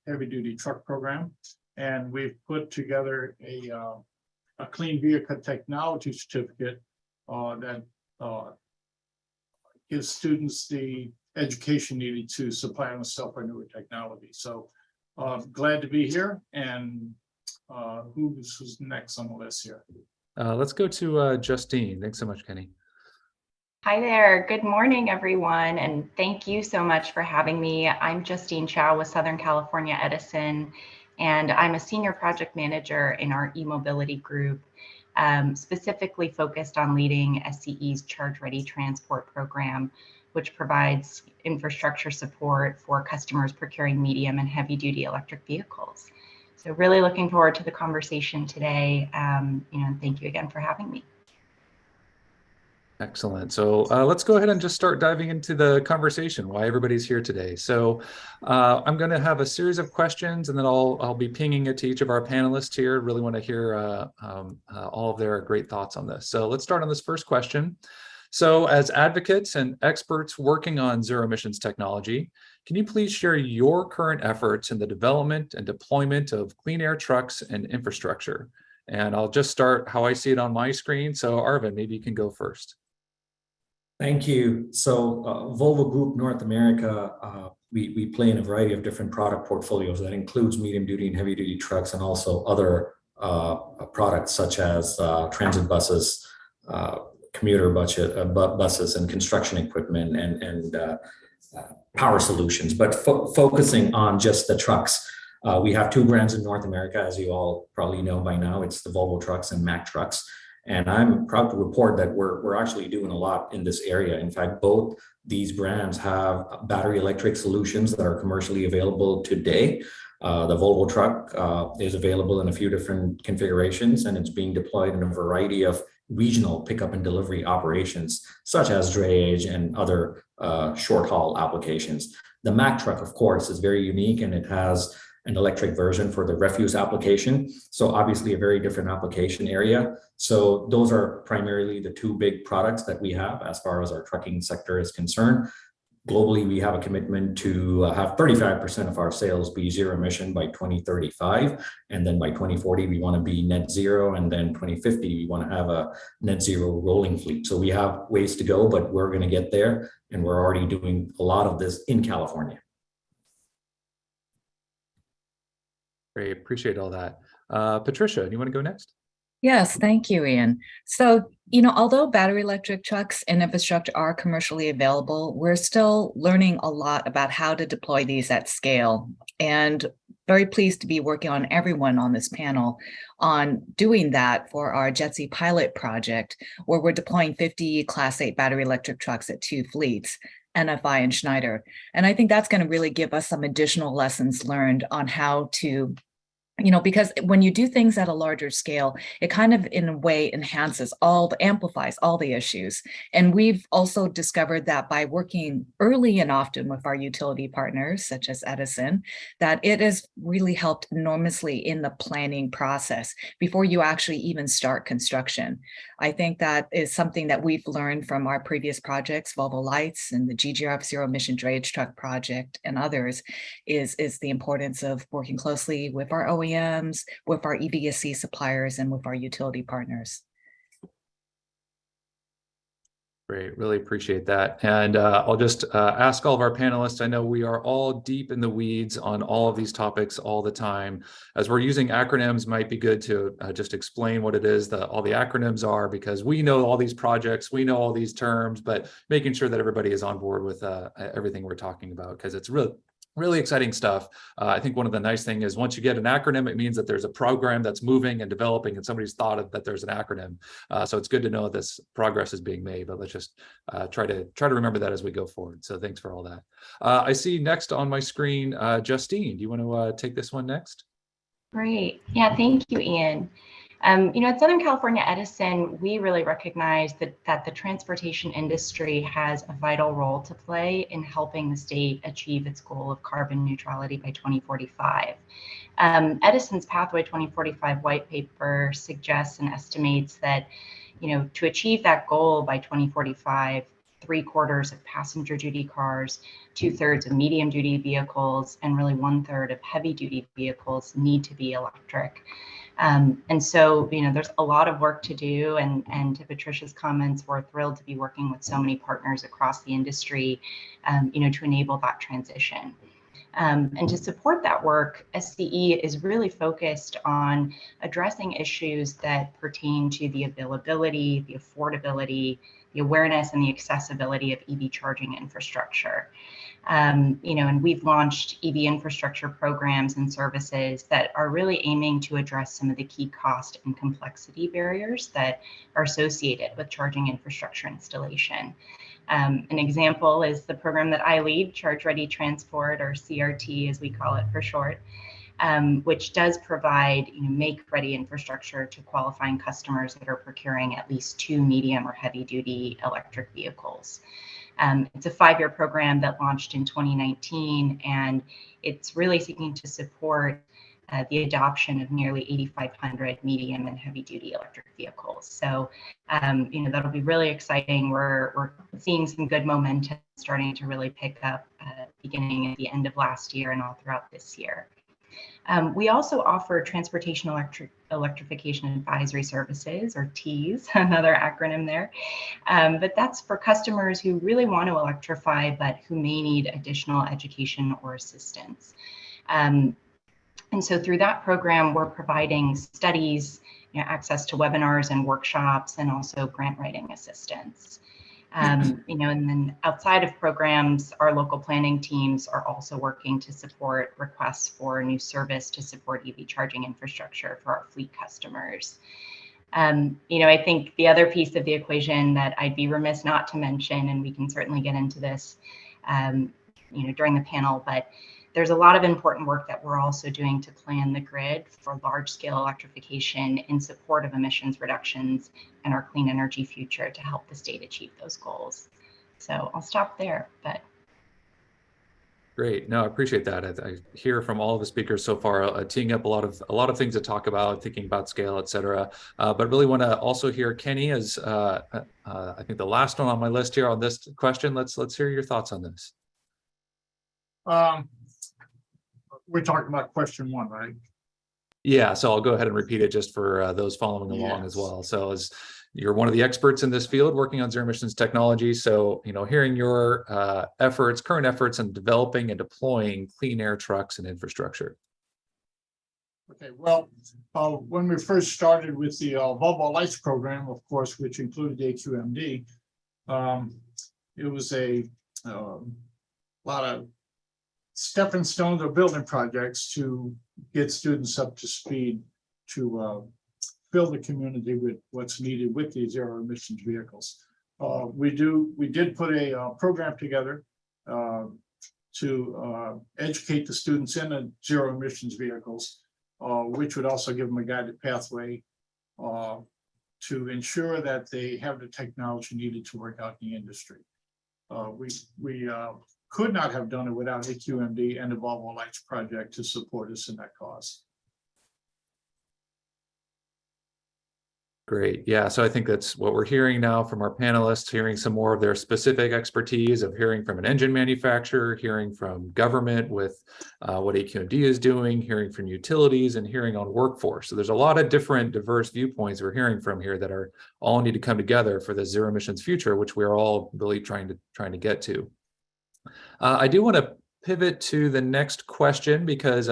Heavy Duty Truck Program, and we've put together a Clean Vehicle Technology Certificate that gives students the education needed to supply themselves for newer technology. So glad to be here, and who's next on the list here? Let's go to Justine. Thanks so much, Kenny. Hi there. Good morning, everyone, and thank you so much for having me. I'm Justine Chow with Southern California Edison, and I'm a senior project manager in our e-mobility group, specifically focused on leading SCE's Charge Ready Transport program, which provides infrastructure support for customers procuring medium and heavy duty electric vehicles. So really looking forward to the conversation today. And thank you again for having me. Excellent. So let's go ahead and just start diving into the conversation, why everybody's here today. So I'm going to have a series of questions, and then I'll be pinging it to each of our panelists here. Really want to hear all of their great thoughts on this. So let's start on this first question. So as advocates and experts working on zero emissions technology, can you please share your current efforts in the development and deployment of clean air trucks and infrastructure? And I'll just start how I see it on my screen. So Arvind, maybe you can go first. Thank you. So Volvo Group North America, we play in a variety of different product portfolios that includes medium duty and heavy duty trucks, and also other products such as transit buses, commuter buses, and construction equipment, and power solutions. But focusing on just the trucks, we have two brands in North America, as you all probably know by now. It's the Volvo trucks and Mack trucks. And I'm proud to report that we're actually doing a lot in this area. In fact, both these brands have battery electric solutions that are commercially available today. The Volvo truck is available in a few different configurations, and it's being deployed in a variety of regional pickup and delivery operations, such as drayage and other short haul applications. The Mack truck, of course, is very unique, and it has an electric version for the refuse application. So obviously a very different application area. So those are primarily the two big products that we have as far as our trucking sector is concerned. Globally, we have a commitment to have 35% of our sales be zero emission by 2035. And then by 2040, we want to be net zero. And then 2050, we want to have a net zero rolling fleet. So we have ways to go, but we're going to get there. And we're already doing a lot of this in California. Great, appreciate all that. Patricia, do you want to go next? Yes, thank you, Ian. So, although battery electric trucks and infrastructure are commercially available, we're still learning a lot about how to deploy these at scale. And very pleased to be working on everyone on this panel on doing that for our JETSI pilot project, where we're deploying 50 Class 8 battery electric trucks at 2 fleets, NFI and Schneider. And I think that's going to really give us some additional lessons learned on how to, because when you do things at a larger scale, it kind of in a way amplifies all the issues. And we've also discovered that by working early and often with our utility partners, such as Edison, that it has really helped enormously in the planning process before you actually even start construction. I think that is something that we've learned from our previous projects, Volvo Lights and the GGRF Zero Emission Drayage Truck Project and others, is the importance of working closely with our OEMs, with our EVSC suppliers, and with our utility partners. Great, really appreciate that. And I'll just ask all of our panelists, I know we are all deep in the weeds on all of these topics all the time. As we're using acronyms, might be good to just explain what it is that all the acronyms are, because we know all these projects, we know all these terms, but making sure that everybody is on board with everything we're talking about, because it's really exciting stuff. I think one of the nice things is once you get an acronym, it means that there's a program that's moving and developing, and somebody's thought of that there's an acronym. So it's good to know this progress is being made, but let's just try to remember that as we go forward. So thanks for all that. I see next on my screen, Justine, do you want to take this one next? Great. Yeah, thank you, Ian. At Southern California Edison, we really recognize that the transportation industry has a vital role to play in helping the state achieve its goal of carbon neutrality by 2045. Edison's Pathway 2045 white paper suggests and estimates that, to achieve that goal by 2045, 3/4 of passenger duty cars, 2/3 of medium duty vehicles, and really 1/3 of heavy duty vehicles need to be electric. And so, there's a lot of work to do. And to Patricia's comments, we're thrilled to be working with so many partners across the industry, to enable that transition. And to support that work, SCE is really focused on addressing issues that pertain to the availability, the affordability, the awareness, and the accessibility of EV charging infrastructure. And we've launched EV infrastructure programs and services that are really aiming to address some of the key cost and complexity barriers that are associated with charging infrastructure installation. An example is the program that I lead, Charge Ready Transport, or CRT as we call it for short, which does provide make-ready infrastructure to qualifying customers that are procuring at least 2 medium or heavy-duty electric vehicles. It's a 5-year program that launched in 2019, and it's really seeking to support the adoption of nearly 8,500 medium and heavy-duty electric vehicles. So, that'll be really exciting. We're seeing some good momentum starting to really pick up beginning at the end of last year and all throughout this year. We also offer Transportation Electrification Advisory Services, or TEAS, another acronym there. But that's for customers who really want to electrify, but who may need additional education or assistance. And so through that program, we're providing studies, access to webinars and workshops, and also grant writing assistance. And then outside of programs, our local planning teams are also working to support requests for new service to support EV charging infrastructure for our fleet customers. I think the other piece of the equation that I'd be remiss not to mention, and we can certainly get into this, during the panel, but there's a lot of important work that we're also doing to plan the grid for large-scale electrification in support of emissions reductions and our clean energy future to help the state achieve those goals. So I'll stop there, but. Great. No, I appreciate that. I hear from all of the speakers so far, teeing up a lot of things to talk about, thinking about scale, et cetera. But really want to also hear Kenny as I think the last one on my list here on this question. Let's hear your thoughts on this. We're talking about question 1, right? Yeah, so I'll go ahead and repeat it just for those following along as well. So as you're one of the experts in this field working on zero emissions technology, so hearing your current efforts in developing and deploying clean air trucks and infrastructure. Okay, well, when we first started with the Volvo Lights program, of course, which included AQMD, it was a lot of stepping stones or building projects to get students up to speed to fill the community with what's needed with these zero emissions vehicles. We did put a program together to educate the students in the zero emissions vehicles, which would also give them a guided pathway to ensure that they have the technology needed to work out in the industry. We could not have done it without AQMD and the Volvo Lights project to support us in that cause. Great. Yeah, so I think that's what we're hearing now from our panelists, hearing some more of their specific expertise, of hearing from an engine manufacturer, hearing from government with what AQMD is doing, hearing from utilities, and hearing on workforce. So there's a lot of different diverse viewpoints we're hearing from here that are all need to come together for the zero emissions future, which we're all really trying to get to. I do want to pivot to the next question, because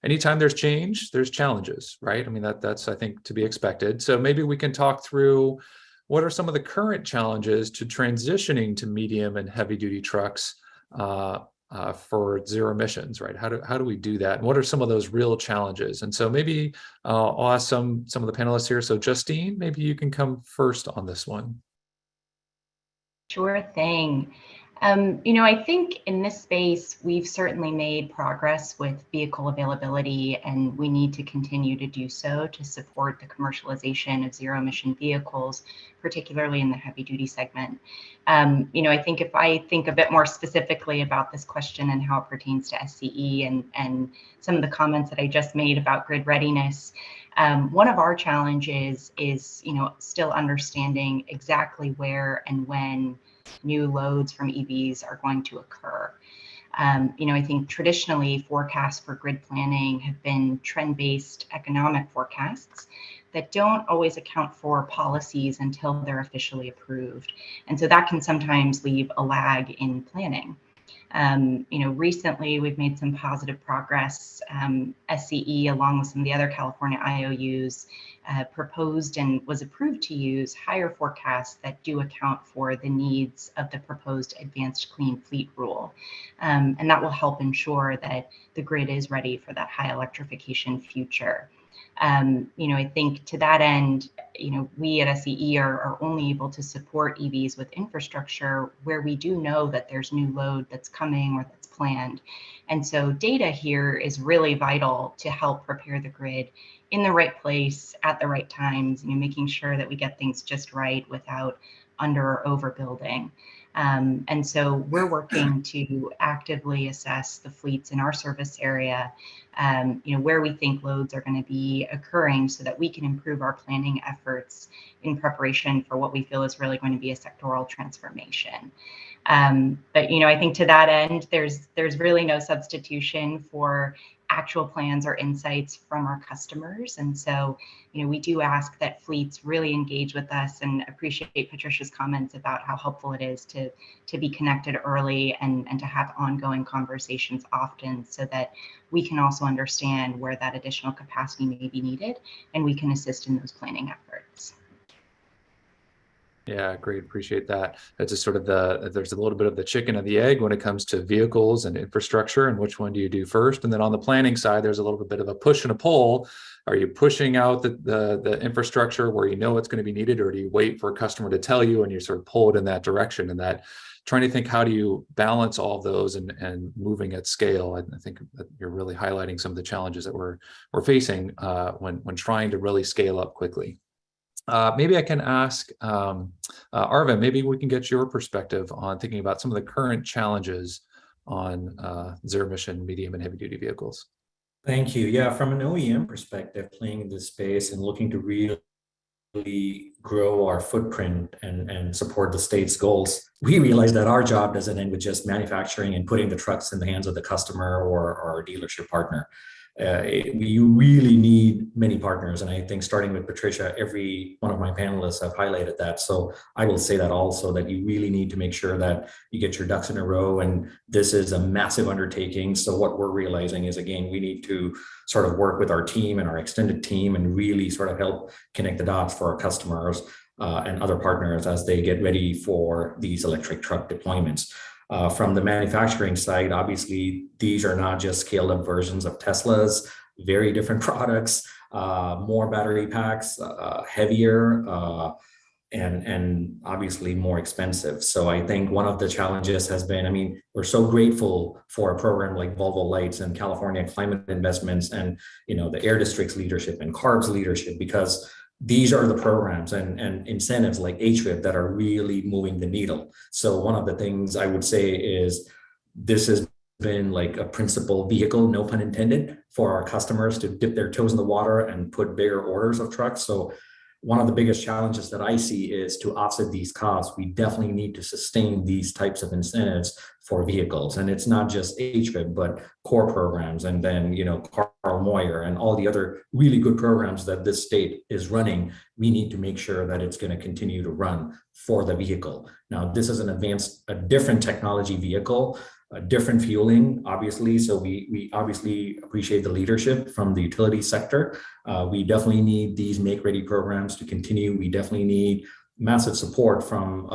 anytime there's change, there's challenges, right? I mean, that's, I think, to be expected. So maybe we can talk through what are some of the current challenges to transitioning to medium and heavy duty trucks for zero emissions, right? How do we do that? And what are some of those real challenges? And so maybe I'll ask some of the panelists here. So Justine, maybe you can come first on this one. Sure thing. I think in this space, we've certainly made progress with vehicle availability, and we need to continue to do so to support the commercialization of zero emission vehicles, particularly in the heavy duty segment. I think if I think a bit more specifically about this question and how it pertains to SCE and some of the comments that I just made about grid readiness, one of our challenges is, still understanding exactly where and when new loads from EVs are going to occur. I think traditionally forecasts for grid planning have been trend-based economic forecasts that don't always account for policies until they're officially approved. And so that can sometimes leave a lag in planning. Recently we've made some positive progress. SCE, along with some of the other California IOUs, proposed and was approved to use higher forecasts that do account for the needs of the proposed advanced clean fleet rule. And that will help ensure that the grid is ready for that high electrification future. I think to that end, we at SEE are only able to support EVs with infrastructure where we do know that there's new load that's coming or that's planned. And so data here is really vital to help prepare the grid in the right place at the right times, making sure that we get things just right without under or overbuilding. And so we're working to actively assess the fleets in our service area, where we think loads are going to be occurring so that we can improve our planning efforts in preparation for what we feel is really going to be a sectoral transformation. But I think to that end, there's really no substitution for actual plans or insights from our customers. And so, we do ask that fleets really engage with us, and appreciate Patricia's comments about how helpful it is to be connected early and to have ongoing conversations often, so that we can also understand where that additional capacity may be needed, and we can assist in those planning efforts. Yeah, great. Appreciate that. That's just sort of there's a little bit of the chicken and the egg when it comes to vehicles and infrastructure, and which one do you do first? And then on the planning side, there's a little bit of a push and a pull. Are you pushing out the infrastructure where you know it's going to be needed, or do you wait for a customer to tell you and you sort of pull it in that direction? And that trying to think, how do you balance all of those and moving at scale? I think that you're really highlighting some of the challenges that we're facing when trying to really scale up quickly. Maybe I can ask Arvin, maybe we can get your perspective on thinking about some of the current challenges on zero emission, medium and heavy duty vehicles. Thank you. Yeah, from an OEM perspective, playing in this space and looking to really grow our footprint and support the state's goals, we realize that our job doesn't end with just manufacturing and putting the trucks in the hands of the customer or our dealership partner. You really need many partners. And I think starting with Patricia, every one of my panelists have highlighted that. So I will say that also, that you really need to make sure that you get your ducks in a row. And this is a massive undertaking. So what we're realizing is, again, we need to sort of work with our team and our extended team and really sort of help connect the dots for our customers and other partners as they get ready for these electric truck deployments. From the manufacturing side, obviously, these are not just scaled up versions of Teslas, very different products, more battery packs, heavier, and obviously more expensive. So I think one of the challenges has been, we're so grateful for a program like Volvo Lights and California Climate Investments and, the Air District's leadership and CARB's leadership, because these are the programs and incentives like HVIP that are really moving the needle. So one of the things I would say is this has been like a principal vehicle, no pun intended, for our customers to dip their toes in the water and put bigger orders of trucks. So one of the biggest challenges that I see is to offset these costs. We definitely need to sustain these types of incentives for vehicles. And it's not just HVIP, but core programs. And then, Carl Moyer and all the other really good programs that this state is running, we need to make sure that it's going to continue to run for the vehicle. Now, this is a different technology vehicle, a different fueling, obviously. So we obviously appreciate the leadership from the utility sector. We definitely need these make-ready programs to continue. We definitely need massive support from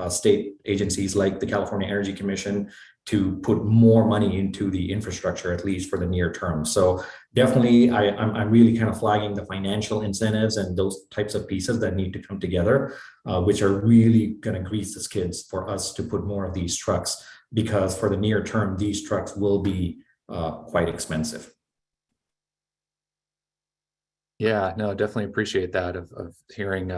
state agencies like the California Energy Commission to put more money into the infrastructure, at least for the near term. So definitely, I'm really kind of flagging the financial incentives and those types of pieces that need to come together, which are really going to grease the skids for us to put more of these trucks, because for the near term, these trucks will be quite expensive. Yeah, no, definitely appreciate that of hearing,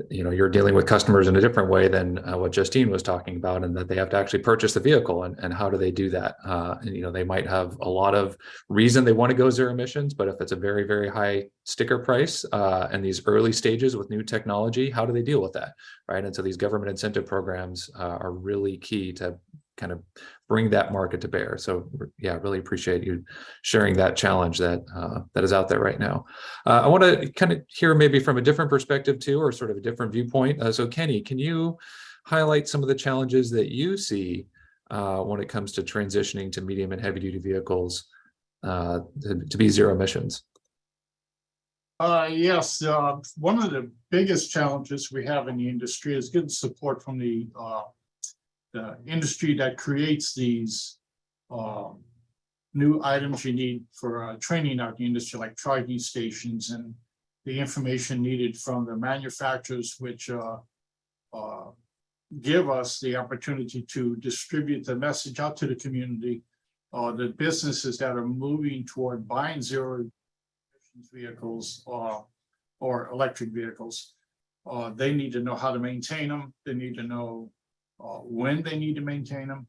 you're dealing with customers in a different way than what Justine was talking about, and that they have to actually purchase the vehicle, and how do they do that? And, they might have a lot of reason they want to go zero emissions, but if it's a very, very high sticker price and these early stages with new technology, how do they deal with that, right? And so these government incentive programs are really key to kind of bring that market to bear. So yeah, really appreciate you sharing that challenge that is out there right now. I want to kind of hear maybe from a different perspective too, or sort of a different viewpoint. So Kenny, can you highlight some of the challenges that you see when it comes to transitioning to medium and heavy duty vehicles to be zero emissions? Yes, one of the biggest challenges we have in the industry is getting support from the industry that creates these new items you need for training out the industry, like charging stations and the information needed from the manufacturers, which give us the opportunity to distribute the message out to the community. The businesses that are moving toward buying zero emissions vehicles or electric vehicles, they need to know how to maintain them. They need to know when they need to maintain them.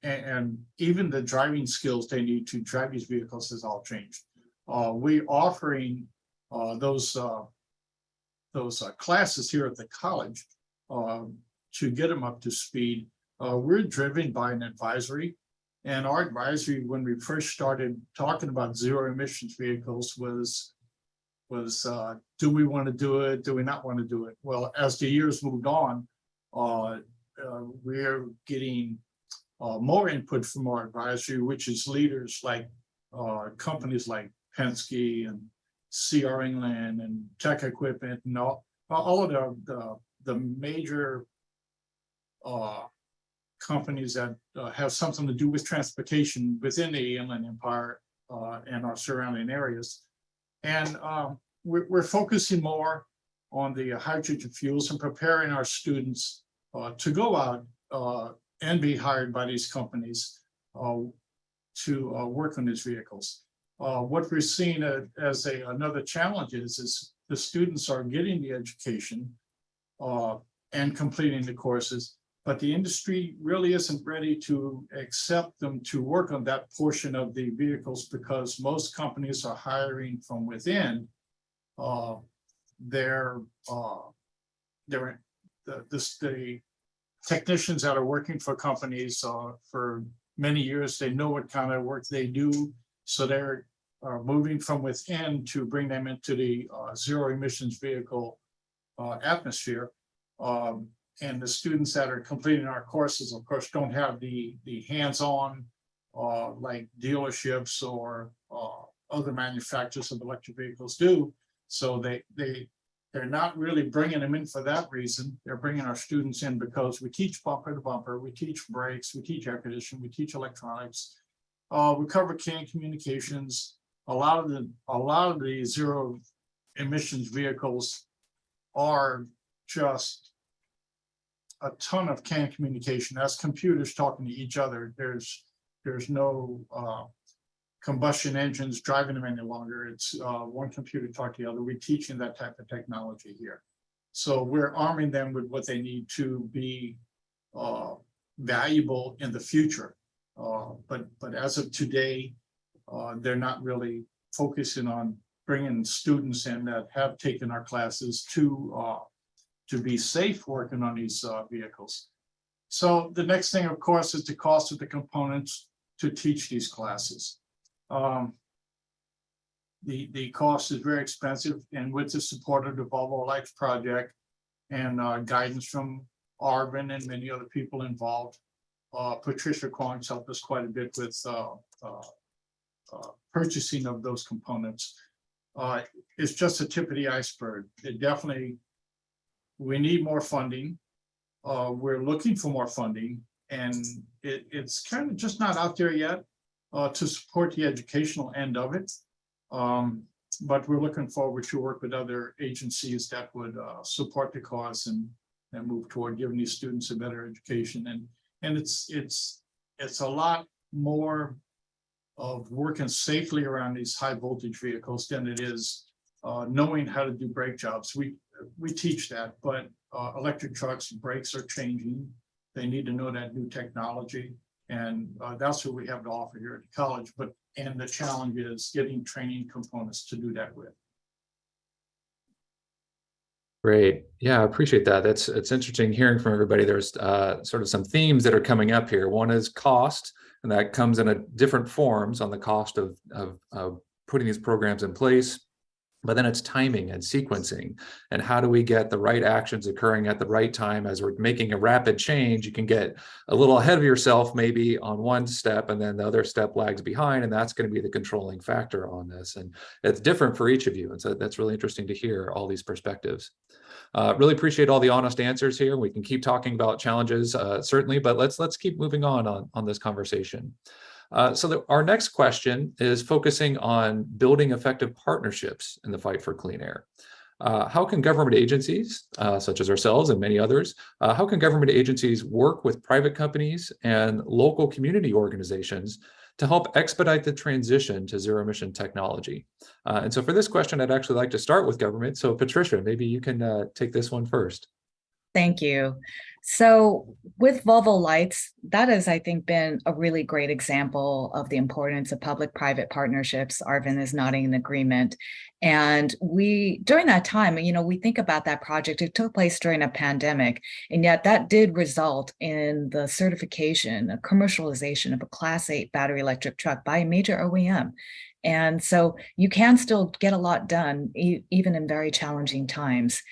And even the driving skills they need to drive these vehicles has all changed. We're offering those classes here at the college to get them up to speed. We're driven by an advisory, and our advisory, when we first started talking about zero emissions vehicles, was do we want to do it? Do we not want to do it? Well, as the years moved on, we're getting more input from our advisory, which is leaders like companies like Penske and C.R. England and Tech Equipment and all of the major companies that have something to do with transportation within the Inland Empire and our surrounding areas. And we're focusing more on the hydrogen fuels and preparing our students to go out and be hired by these companies to work on these vehicles. What we're seeing as another challenge is the students are getting the education and completing the courses, but the industry really isn't ready to accept them to work on that portion of the vehicles, because most companies are hiring from within. The technicians that are working for companies for many years, they know what kind of work they do, so they're moving from within to bring them into the zero emissions vehicle atmosphere. And the students that are completing our courses, of course, don't have the hands-on like dealerships or other manufacturers of electric vehicles do. So they're not really bringing them in for that reason. They're bringing our students in because we teach bumper to bumper, we teach brakes, we teach air conditioning, we teach electronics, we cover CAN communications. A lot of the zero emissions vehicles are just a ton of CAN communication. That's computers talking to each other. There's no combustion engines driving them any longer. It's one computer talk to the other. We're teaching that type of technology here. So we're arming them with what they need to be valuable in the future. But as of today, they're not really focusing on bringing students in that have taken our classes to be safe working on these vehicles. So the next thing, of course, is the cost of the components to teach these classes. The cost is very expensive, and with the support of the Volvo Life Project and guidance from Arvin and many other people involved, Patricia Kwong's helped us quite a bit with purchasing of those components. It's just a tip of the iceberg. It definitely, we need more funding. We're looking for more funding, and it's kind of just not out there yet to support the educational end of it. But we're looking forward to work with other agencies that would support the cause and move toward giving these students a better education. And it's a lot more of working safely around these high voltage vehicles than it is knowing how to do brake jobs. We teach that, but electric trucks, brakes are changing. They need to know that new technology, and that's what we have to offer here at the college. And the challenge is getting training components to do that with. Great. Yeah, I appreciate that. It's interesting hearing from everybody. There's sort of some themes that are coming up here. One is cost, and that comes in a different forms on the cost of putting these programs in place. But then it's timing and sequencing, and how do we get the right actions occurring at the right time? As we're making a rapid change, you can get a little ahead of yourself maybe on one step, and then the other step lags behind, and that's going to be the controlling factor on this. And it's different for each of you. And so that's really interesting to hear all these perspectives. Really appreciate all the honest answers here. We can keep talking about challenges, certainly, but let's keep moving on this conversation. Our next question is focusing on building effective partnerships in the fight for clean air. How can government agencies, such as ourselves and many others, how can government agencies work with private companies and local community organizations to help expedite the transition to zero-emission technology? And so for this question, I'd actually like to start with government. So Patricia, maybe you can take this one first. Thank you. So with Volvo Lights, that has, I think, been a really great example of the importance of public-private partnerships. Arvin is nodding in agreement. And during that time, we think about that project, it took place during a pandemic, and yet that did result in the certification, a commercialization of a Class 8 battery electric truck by a major OEM. And so you can still get a lot done, even in very challenging times.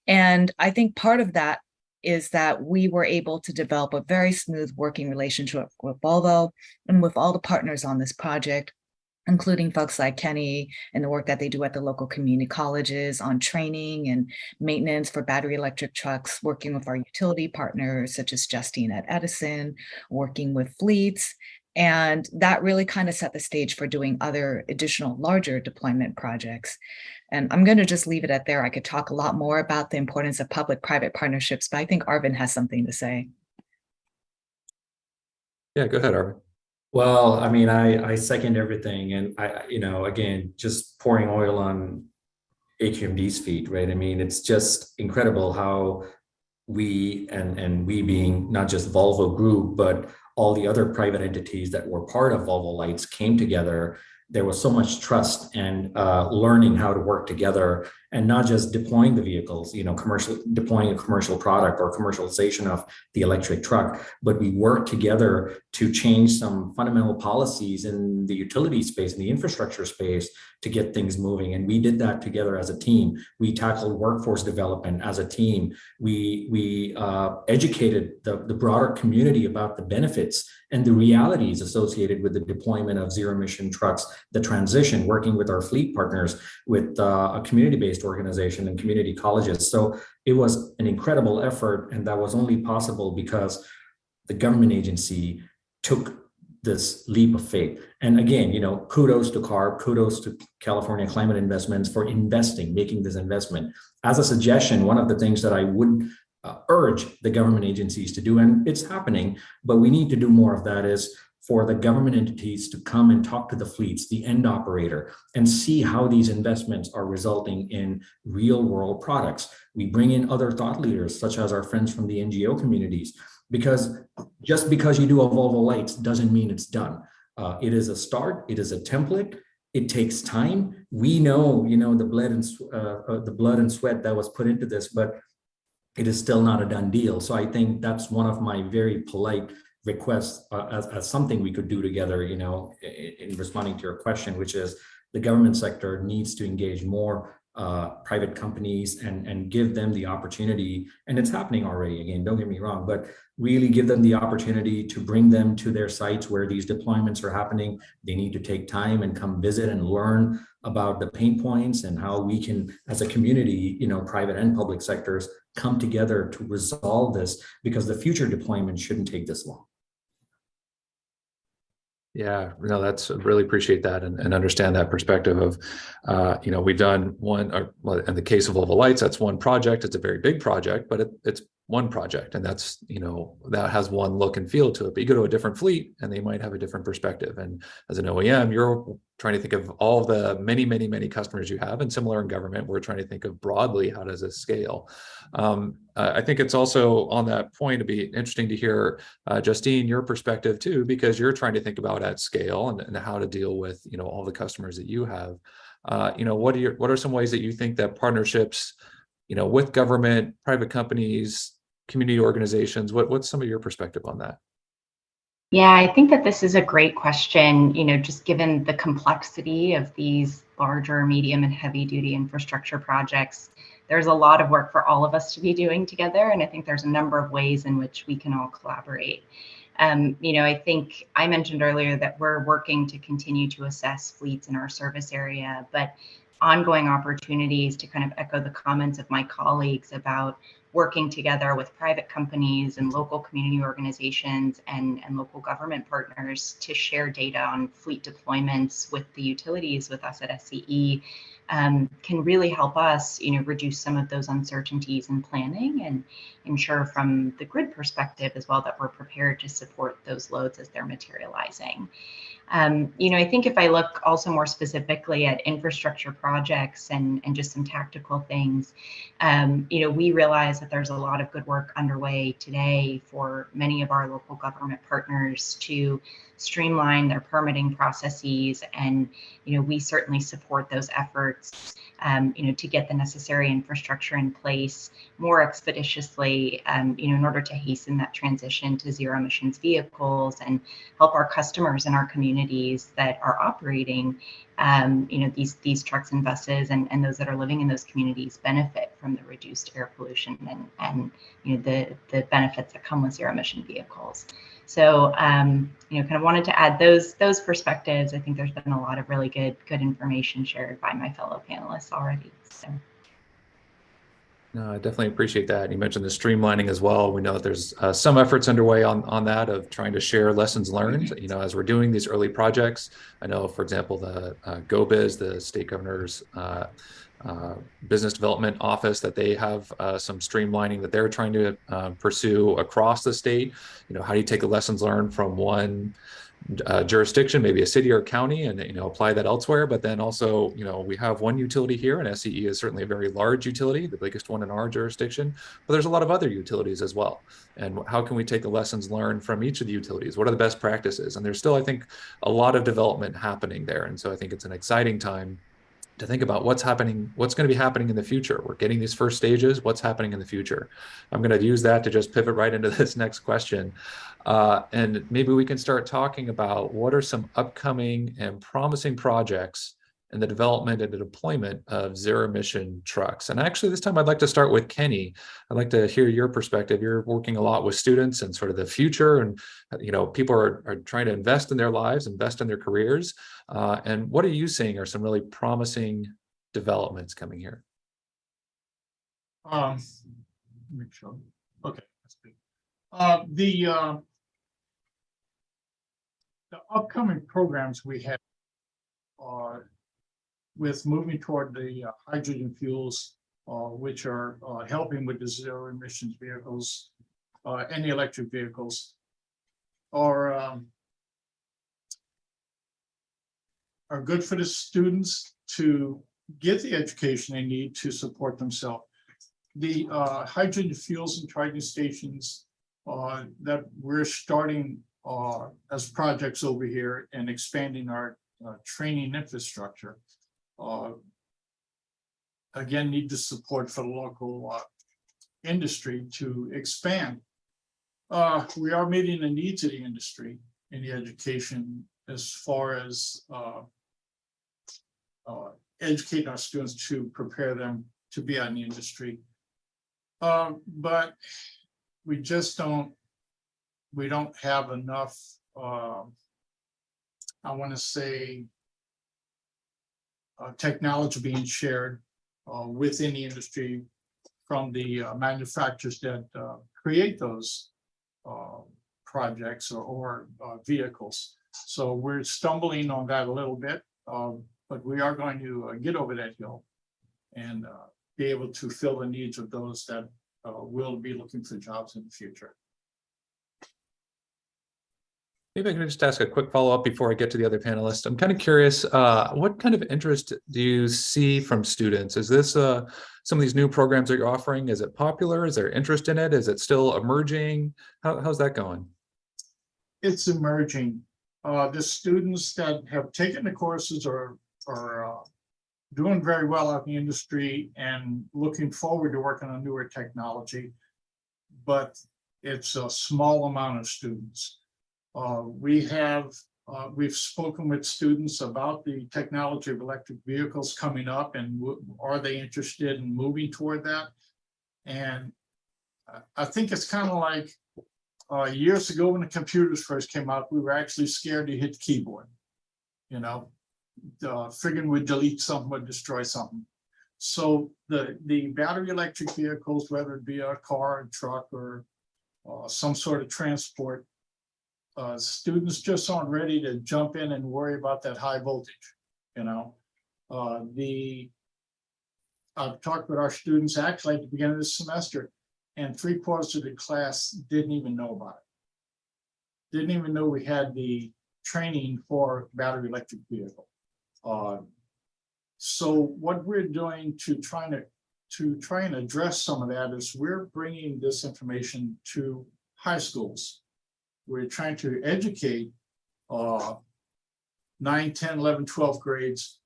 And I think part of that is that we were able to develop a very smooth working relationship with Volvo and with all the partners on this project, including folks like Kenny and the work that they do at the local community colleges on training and maintenance for battery electric trucks, working with our utility partners such as Justine at Edison, working with fleets. And that really kind of set the stage for doing other additional larger deployment projects. And I'm going to just leave it at there. I could talk a lot more about the importance of public-private partnerships, but I think Arvin has something to say. Yeah, go ahead, Arvin. Well, I mean, I second everything. And again, just pouring oil on AQMD's feet, right? I mean, it's just incredible how we, and we being not just Volvo Group, but all the other private entities that were part of Volvo Lights came together. There was so much trust and learning how to work together, and not just deploying the vehicles, deploying a commercial product or commercialization of the electric truck, but we worked together to change some fundamental policies in the utility space, in the infrastructure space, to get things moving. And we did that together as a team. We tackled workforce development as a team. We educated the broader community about the benefits and the realities associated with the deployment of zero-emission trucks, the transition, working with our fleet partners, with a community-based organization and community colleges. So it was an incredible effort, and that was only possible because the government agency took this leap of faith. And again, kudos to CARB, kudos to California Climate Investments for making this investment. As a suggestion, one of the things that I would urge the government agencies to do, and it's happening, but we need to do more of that, is for the government entities to come and talk to the fleets, the end operator, and see how these investments are resulting in real world products. We bring in other thought leaders, such as our friends from the NGO communities, because just because you do a Volvo Lights doesn't mean it's done. It is a start, it is a template, it takes time. We know, the blood and sweat that was put into this, but it is still not a done deal. So I think that's one of my very polite requests as something we could do together, in responding to your question, which is the government sector needs to engage more private companies and give them the opportunity. And it's happening already, again, don't get me wrong, but really give them the opportunity to bring them to their sites where these deployments are happening. They need to take time and come visit and learn about the pain points and how we can, as a community, private and public sectors, come together to resolve this, because the future deployment shouldn't take this long. Yeah, no, that's really appreciate that and understand that perspective of, we've done one, in the case of Volvo Lights, that's one project. It's a very big project, but it's one project, and that's, that has one look and feel to it. But you go to a different fleet and they might have a different perspective. And as an OEM, you're trying to think of all the many, many, many customers you have, and similar in government, we're trying to think of broadly, how does this scale? I think it's also on that point to be interesting to hear, Justine, your perspective too, because you're trying to think about at scale and how to deal with, all the customers that you have. What are some ways that you think that partnerships, with government, private companies, community organizations, what's some of your perspective on that? Yeah, I think that this is a great question, just given the complexity of these larger, medium, and heavy duty infrastructure projects. There's a lot of work for all of us to be doing together, and I think there's a number of ways in which we can all collaborate. I think I mentioned earlier that we're working to continue to assess fleets in our service area, but ongoing opportunities to kind of echo the comments of my colleagues about working together with private companies and local community organizations and local government partners to share data on fleet deployments with the utilities, with us at SCE, can really help us, reduce some of those uncertainties in planning and ensure from the grid perspective as well that we're prepared to support those loads as they're materializing. I think if I look also more specifically at infrastructure projects and just some tactical things, we realize that there's a lot of good work underway today for many of our local government partners to streamline their permitting processes. And, we certainly support those efforts, to get the necessary infrastructure in place more expeditiously, in order to hasten that transition to zero emissions vehicles and help our customers and our communities that are operating, these trucks and buses and those that are living in those communities benefit from the reduced air pollution and the benefits that come with zero emission vehicles. So, kind of wanted to add those perspectives. I think there's been a lot of really good information shared by my fellow panelists already. So. No, I definitely appreciate that. You mentioned the streamlining as well. We know that there's some efforts underway on that of trying to share lessons learned, as we're doing these early projects. I know, for example, the GoBiz, the state governor's business development office, that they have some streamlining that they're trying to pursue across the state. How do you take the lessons learned from one jurisdiction, maybe a city or county, and apply that elsewhere? But then also, we have one utility here, and SCE is certainly a very large utility, the biggest one in our jurisdiction, but there's a lot of other utilities as well. And how can we take the lessons learned from each of the utilities? What are the best practices? And there's still, I think, a lot of development happening there. And so I think it's an exciting time to think about what's happening, what's going to be happening in the future. We're getting these first stages. What's happening in the future? I'm going to use that to just pivot right into this next question. And maybe we can start talking about what are some upcoming and promising projects in the development and the deployment of zero emission trucks. And actually this time I'd like to start with Kenny. I'd like to hear your perspective. You're working a lot with students and sort of the future, and people are trying to invest in their lives, invest in their careers. And what are you seeing are some really promising developments coming here? Make sure. Okay, that's good. The upcoming programs we have are with moving toward the hydrogen fuels, which are helping with the zero emissions vehicles and the electric vehicles, are good for the students to get the education they need to support themselves. The hydrogen fuels and charging stations that we're starting as projects over here and expanding our training infrastructure, again, need the support for the local industry to expand. We are meeting the needs of the industry in the education as far as educating our students to prepare them to be out in the industry. But we just don't have enough, I want to say, technology being shared within the industry from the manufacturers that create those projects or vehicles. So we're stumbling on that a little bit, but we are going to get over that hill and be able to fill the needs of those that will be looking for jobs in the future. Maybe I can just ask a quick follow-up before I get to the other panelists. I'm kind of curious, what kind of interest do you see from students? Is this some of these new programs that you're offering? Is it popular? Is there interest in it? Is it still emerging? How's that going? It's emerging. The students that have taken the courses are doing very well out in the industry and looking forward to working on newer technology, but it's a small amount of students. We've spoken with students about the technology of electric vehicles coming up and are they interested in moving toward that? And I think it's kind of like years ago when the computers first came out, we were actually scared to hit the keyboard, figuring we'd delete something or destroy something. So the battery electric vehicles, whether it be a car, a truck, or some sort of transport, students just aren't ready to jump in and worry about that high voltage. You know, I've talked with our students actually at the beginning of the semester, and 3/4 of the class didn't even know about it. Didn't even know we had the training for battery electric vehicle. So what we're doing to try and address some of that is we're bringing this information to high schools. We're trying to educate 9, 10, 11, 12 grades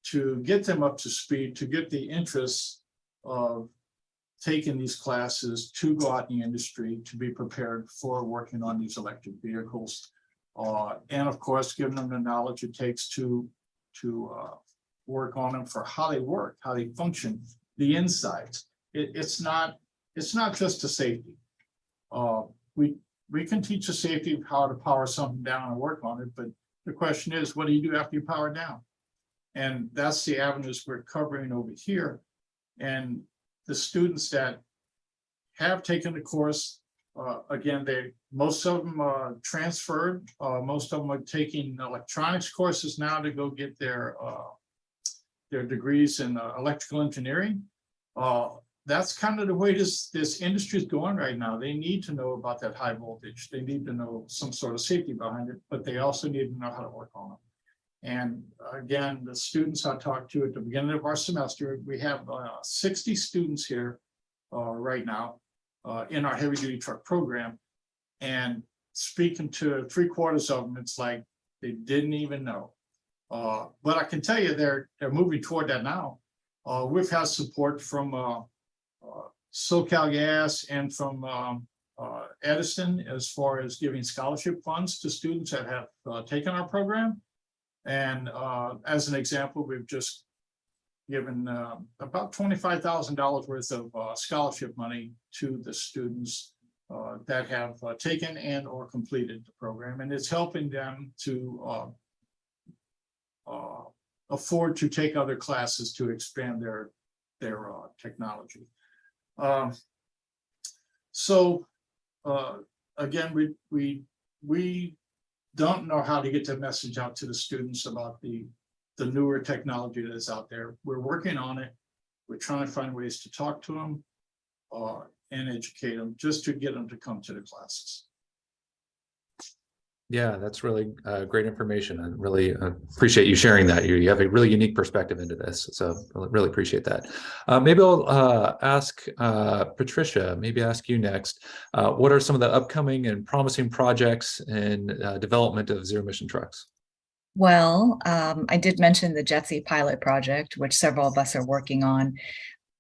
to get them up to speed, to get the interest of taking these classes to go out in the industry, to be prepared for working on these electric vehicles. And of course, giving them the knowledge it takes to work on them for how they work, how they function, the insides. It's not just the safety. We can teach the safety of how to power something down and work on it, but the question is, what do you do after you power it down? And that's the avenues we're covering over here. And the students that have taken the course, again, most of them are transferred. Most of them are taking electronics courses now to go get their degrees in electrical engineering. That's kind of the way this industry is going right now. They need to know about that high voltage. They need to know some sort of safety behind it, but they also need to know how to work on them. And again, the students I talked to at the beginning of our semester, we have 60 students here right now in our heavy duty truck program. And speaking to 3/4 of them, it's like they didn't even know. But I can tell you they're moving toward that now. We've had support from SoCal Gas and from Edison as far as giving scholarship funds to students that have taken our program. And as an example, we've just given about $25,000 worth of scholarship money to the students that have taken and or completed the program. And it's helping them to afford to take other classes to expand their technology. So again, we don't know how to get the message out to the students about the newer technology that is out there. We're working on it. We're trying to find ways to talk to them and educate them just to get them to come to the classes. Yeah, that's really great information. I really appreciate you sharing that. You have a really unique perspective into this, so really appreciate that. Maybe I'll ask Patricia, maybe ask you next. What are some of the upcoming and promising projects in development of zero-emission trucks? Well, I did mention the JETSI pilot project, which several of us are working on.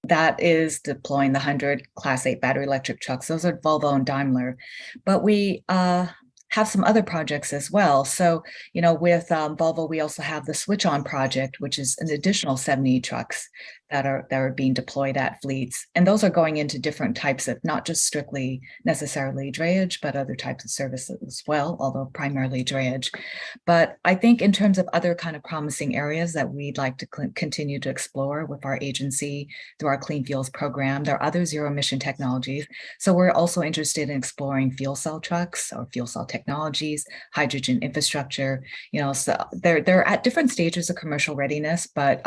That is deploying the 100 Class 8 battery electric trucks. Those are Volvo and Daimler. But we have some other projects as well. So, you know, with Volvo, we also have the Switch On project, which is an additional 70 trucks that are being deployed at fleets. And those are going into different types of, not just strictly necessarily drayage, but other types of services as well, although primarily drayage. But I think in terms of other kind of promising areas that we'd like to continue to explore with our agency through our Clean Fuels program, there are other zero emission technologies. So we're also interested in exploring fuel cell trucks or fuel cell technologies, hydrogen infrastructure, you know, so they're at different stages of commercial readiness, but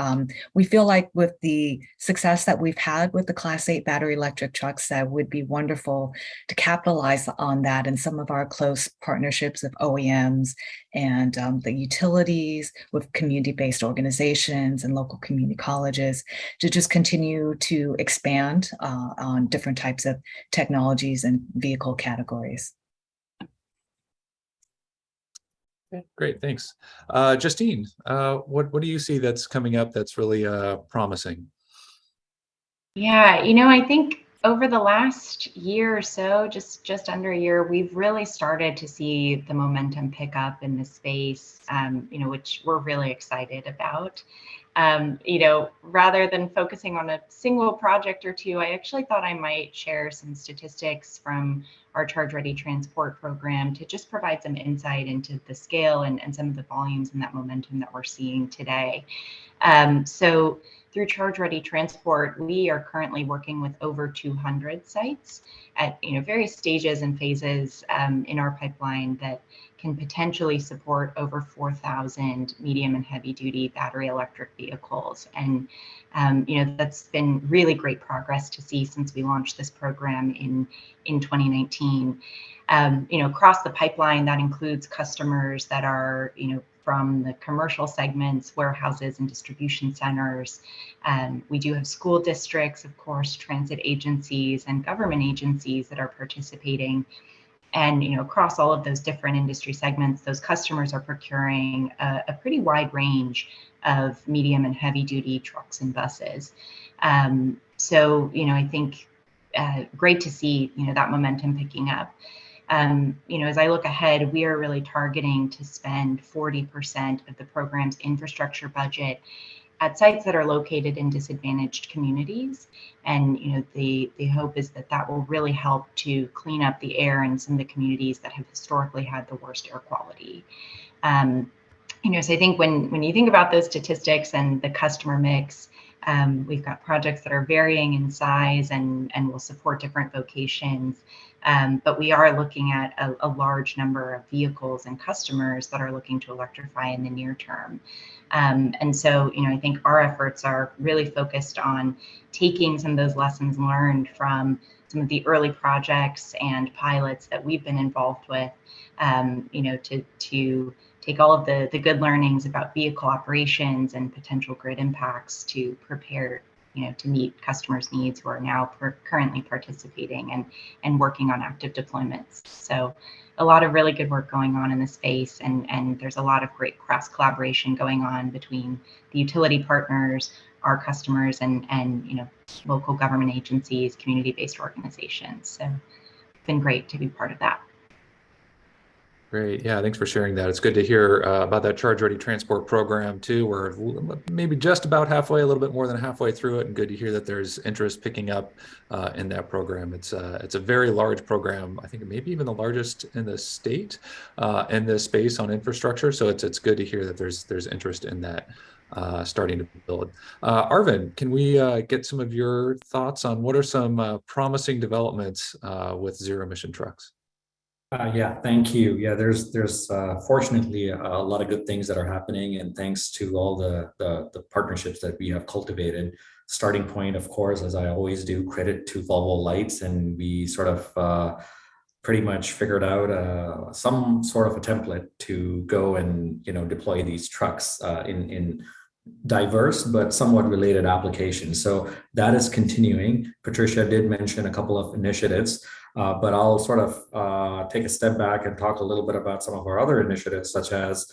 we feel like with the success that we've had with the Class 8 battery electric trucks, that would be wonderful to capitalize on that in some of our close partnerships with OEMs and the utilities, with community-based organizations and local community colleges, to just continue to expand on different types of technologies and vehicle categories. Great, thanks. Justine, what do you see that's coming up that's really promising? Yeah, you know, I think over the last year or so, just under a year, we've really started to see the momentum pick up in this space, you know, which we're really excited about. You know, rather than focusing on a single project or two, I actually thought I might share some statistics from our Charge Ready Transport program to just provide some insight into the scale and some of the volumes and that momentum that we're seeing today. So through Charge Ready Transport, we are currently working with over 200 sites at various stages and phases in our pipeline that can potentially support over 4,000 medium and heavy duty battery electric vehicles. And that's been really great progress to see since we launched this program in 2019. Across the pipeline, that includes customers that are, from the commercial segments, warehouses and distribution centers. We do have school districts, of course, transit agencies and government agencies that are participating. And across all of those different industry segments, those customers are procuring a pretty wide range of medium and heavy duty trucks and buses. So I think great to see that momentum picking up. As I look ahead, we are really targeting to spend 40% of the program's infrastructure budget at sites that are located in disadvantaged communities. And the hope is that will really help to clean up the air in some of the communities that have historically had the worst air quality. So I think when you think about those statistics and the customer mix, we've got projects that are varying in size and will support different vocations. But we are looking at a large number of vehicles and customers that are looking to electrify in the near term. And so, I think our efforts are really focused on taking some of those lessons learned from some of the early projects and pilots that we've been involved with, to take all of the good learnings about vehicle operations and potential grid impacts to prepare to meet customers' needs who are now currently participating and working on active deployments. So a lot of really good work going on in the space, and there's a lot of great cross collaboration going on between the utility partners, our customers, and local government agencies, community-based organizations. So it's been great to be part of that. Great. Yeah, thanks for sharing that. It's good to hear about that Charge Ready Transport program too. We're maybe just about halfway, a little bit more than halfway through it, and good to hear that there's interest picking up in that program. It's a very large program. I think maybe even the largest in the state in this space on infrastructure. So it's good to hear that there's interest in that starting to build. Arvind, can we get some of your thoughts on what are some promising developments with zero-emission trucks? Yeah, thank you. Yeah, there's fortunately a lot of good things that are happening, and thanks to all the partnerships that we have cultivated. Starting point, of course, as I always do, credit to Volvo Lights, and we sort of pretty much figured out some sort of a template to go and deploy these trucks in diverse but somewhat related applications. So that is continuing. Patricia did mention a couple of initiatives. But I'll sort of take a step back and talk a little bit about some of our other initiatives, such as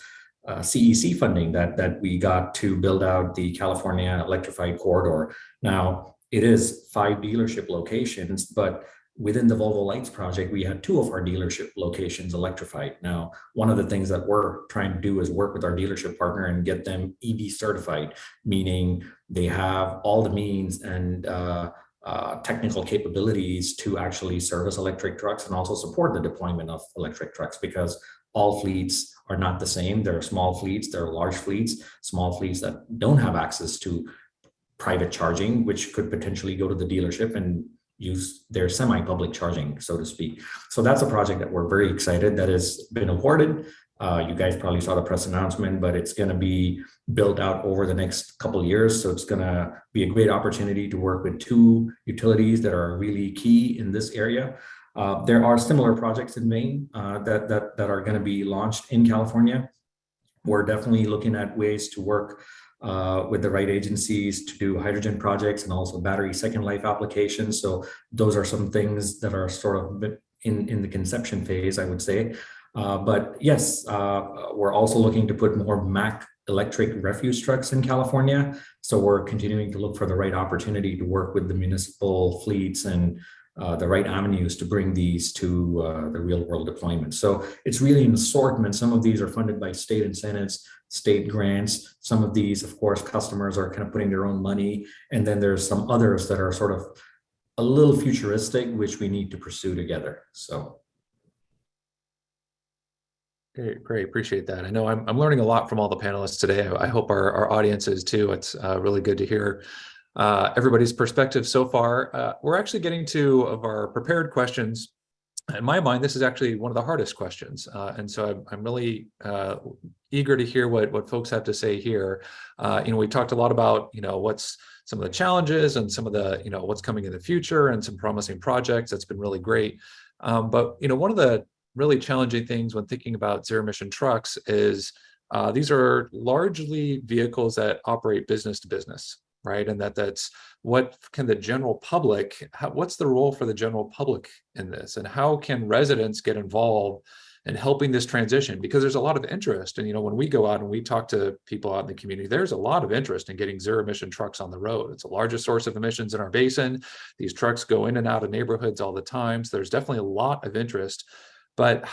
CEC funding that we got to build out the California Electrified Corridor. Now, it is 5 dealership locations, but within the Volvo Lights project, we had 2 of our dealership locations electrified. Now, one of the things that we're trying to do is work with our dealership partner and get them EV certified, meaning they have all the means and technical capabilities to actually service electric trucks and also support the deployment of electric trucks, because all fleets are not the same. There are small fleets, there are large fleets, small fleets that don't have access to private charging, which could potentially go to the dealership and use their semi-public charging, so to speak. So that's a project that we're very excited that has been awarded. You guys probably saw the press announcement, but it's going to be built out over the next couple of years. So it's going to be a great opportunity to work with 2 utilities that are really key in this area. There are similar projects in Maine that are going to be launched in California. We're definitely looking at ways to work with the right agencies to do hydrogen projects and also battery second life applications. So those are some things that are sort of in the conception phase, I would say. But yes, we're also looking to put more MAC electric refuse trucks in California. So we're continuing to look for the right opportunity to work with the municipal fleets and the right avenues to bring these to the real world deployment. So it's really an assortment. Some of these are funded by state incentives, state grants. Some of these, of course, customers are kind of putting their own money. And then there's some others that are sort of a little futuristic, which we need to pursue together. So. Great. Appreciate that. I know I'm learning a lot from all the panelists today. I hope our audience is too. It's really good to hear everybody's perspective so far. We're actually getting to of our prepared questions. In my mind, this is actually one of the hardest questions. And so I'm really eager to hear what folks have to say here. We talked a lot about, what's some of the challenges and some of the, what's coming in the future and some promising projects. That's been really great. But, one of the really challenging things when thinking about zero emission trucks is these are largely vehicles that operate business to business, right? And that's what can the general public, what's the role for the general public in this? And how can residents get involved in helping this transition? Because there's a lot of interest. And, when we go out and we talk to people out in the community, there's a lot of interest in getting zero emission trucks on the road. It's the largest source of emissions in our basin. These trucks go in and out of neighborhoods all the time. So there's definitely a lot of interest. But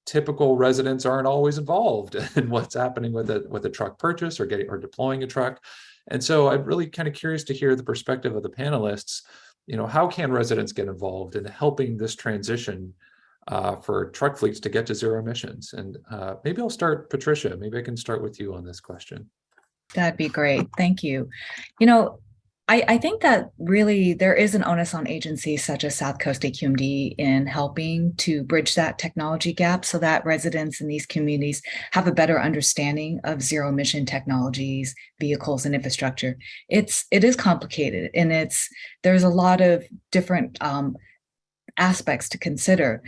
typical residents aren't always involved in what's happening with a truck purchase or deploying a truck. And so I'm really kind of curious to hear the perspective of the panelists. How can residents get involved in helping this transition for truck fleets to get to zero emissions? And maybe I'll start, Patricia, maybe I can start with you on this question. That'd be great. Thank you. I think that really there is an onus on agencies such as South Coast AQMD in helping to bridge that technology gap so that residents in these communities have a better understanding of zero emission technologies, vehicles, and infrastructure. It is complicated, and there's a lot of different aspects to consider.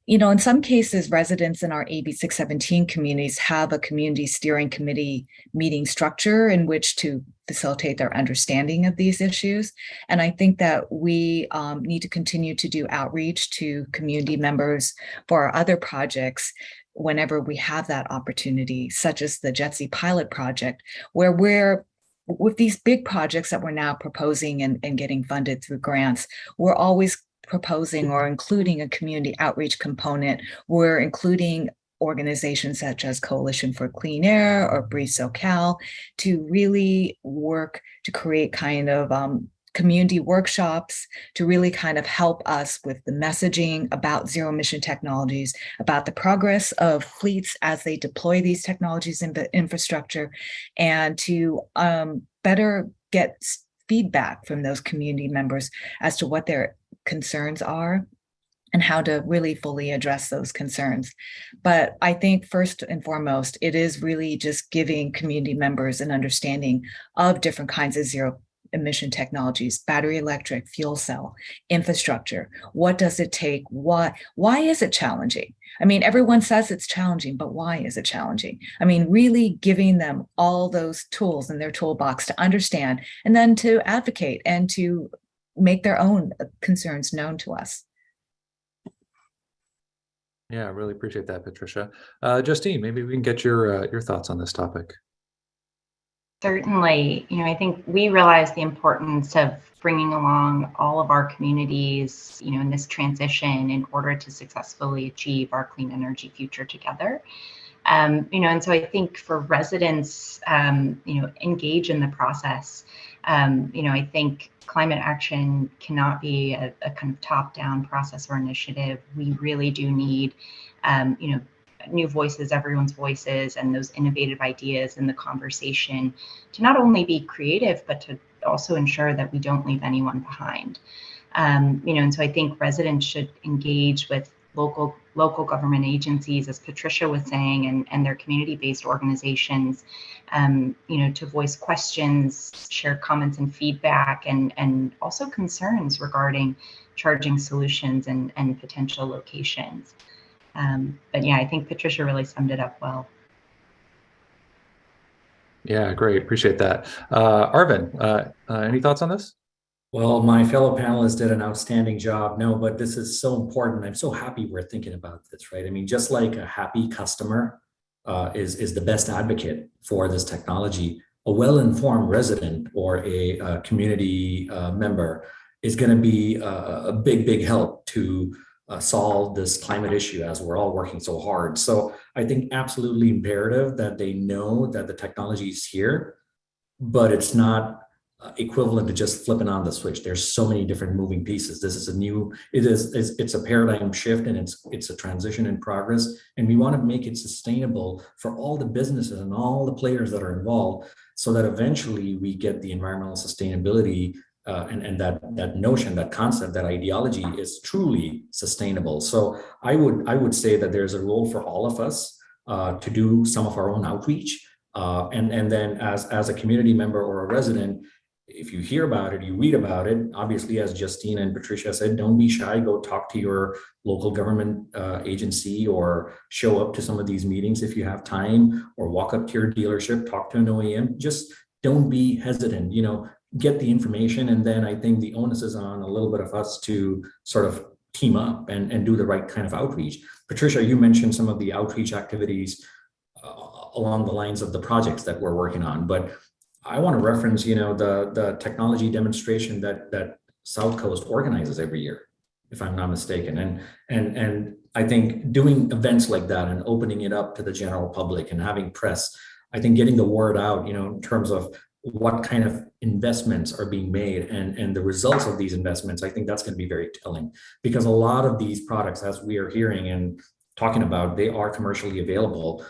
In some cases, residents in our AB 617 communities have a community steering committee meeting structure in which to facilitate their understanding of these issues. And I think that we need to continue to do outreach to community members for our other projects whenever we have that opportunity, such as the JETSI pilot project, where we're with these big projects that we're now proposing and getting funded through grants, we're always proposing or including a community outreach component. We're including organizations such as Coalition for Clean Air or Breathe SoCal to really work to create kind of community workshops to really kind of help us with the messaging about zero emission technologies, about the progress of fleets as they deploy these technologies in the infrastructure, and to better get feedback from those community members as to what their concerns are and how to really fully address those concerns. But I think first and foremost, it is really just giving community members an understanding of different kinds of zero emission technologies, battery electric, fuel cell, infrastructure. What does it take? Why is it challenging? Everyone says it's challenging, but why is it challenging? Really giving them all those tools in their toolbox to understand and then to advocate and to make their own concerns known to us. Yeah, I really appreciate that, Patricia. Justine, maybe we can get your thoughts on this topic. Certainly, I think we realize the importance of bringing along all of our communities, in this transition in order to successfully achieve our clean energy future together. And so I think for residents, engage in the process. I think climate action cannot be a kind of top-down process or initiative. We really do need, new voices, everyone's voices, and those innovative ideas in the conversation to not only be creative, but to also ensure that we don't leave anyone behind. And so I think residents should engage with local government agencies, as Patricia was saying, and their community-based organizations, to voice questions, share comments and feedback, and also concerns regarding charging solutions and potential locations. But yeah, I think Patricia really summed it up well. Yeah, great. Appreciate that. Arvin, any thoughts on this? Well, my fellow panelists did an outstanding job. No, but this is so important. I'm so happy we're thinking about this, right? Just like a happy customer is the best advocate for this technology, a well-informed resident or a community member is going to be a big help to solve this climate issue as we're all working so hard. So I think absolutely imperative that they know that the technology is here, but it's not equivalent to just flipping on the switch. There's so many different moving pieces. This is it's a paradigm shift, and it's a transition in progress. And we want to make it sustainable for all the businesses and all the players that are involved, so that eventually we get the environmental sustainability and that notion, that concept, that ideology is truly sustainable. So I would say that there's a role for all of us to do some of our own outreach. And then as a community member or a resident, if you hear about it, you read about it, obviously, as Justine and Patricia said, don't be shy, go talk to your local government agency, or show up to some of these meetings if you have time, or walk up to your dealership, talk to an OEM. Just don't be hesitant, get the information. And then I think the onus is on a little bit of us to sort of team up and do the right kind of outreach. Patricia, you mentioned some of the outreach activities along the lines of the projects that we're working on, but I want to reference, the technology demonstration that South Coast organizes every year, if I'm not mistaken. And I think doing events like that and opening it up to the general public and having press, I think getting the word out, in terms of what kind of investments are being made and the results of these investments, I think that's going to be very telling, because a lot of these products, as we are hearing and talking about, they are commercially available.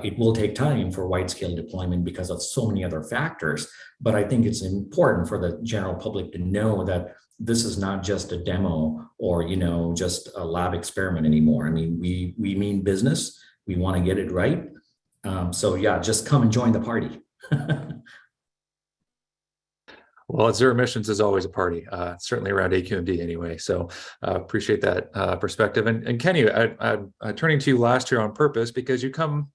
It will take time for wide-scale deployment because of so many other factors, but I think it's important for the general public to know that this is not just a demo or just a lab experiment anymore. I mean, we mean business. We want to get it right. So yeah, just come and join the party. Well, Zero Emissions is always a party, certainly around AQMD anyway. So appreciate that perspective. And Kenny, I'm turning to you last year on purpose, because you come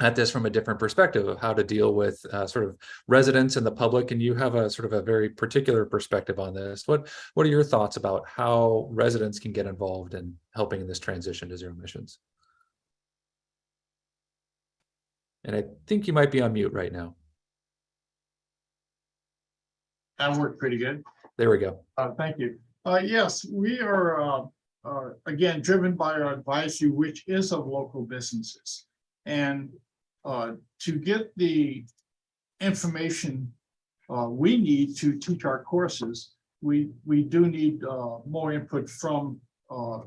at this from a different perspective of how to deal with sort of residents and the public, and you have a sort of a very particular perspective on this. What are your thoughts about how residents can get involved in helping in this transition to zero emissions? And I think you might be on mute right now. That worked pretty good. There we go. Thank you. Yes, we are again driven by our advisory, which is of local businesses. And to get the information we need to teach our courses, we do need more input from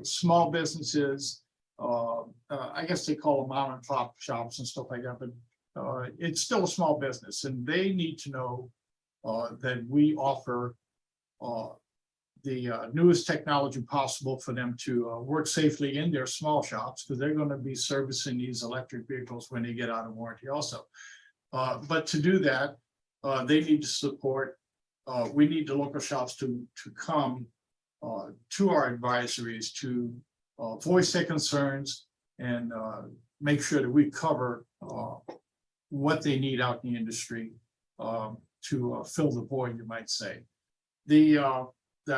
small businesses. I guess they call them mom and pop shops and stuff like that, but it's still a small business, and they need to know that we offer the newest technology possible for them to work safely in their small shops, because they're going to be servicing these electric vehicles when they get out of warranty also. But to do that, they need to support, we need the local shops to come to our advisories to voice their concerns and make sure that we cover what they need out in the industry to fill the void, you might say. The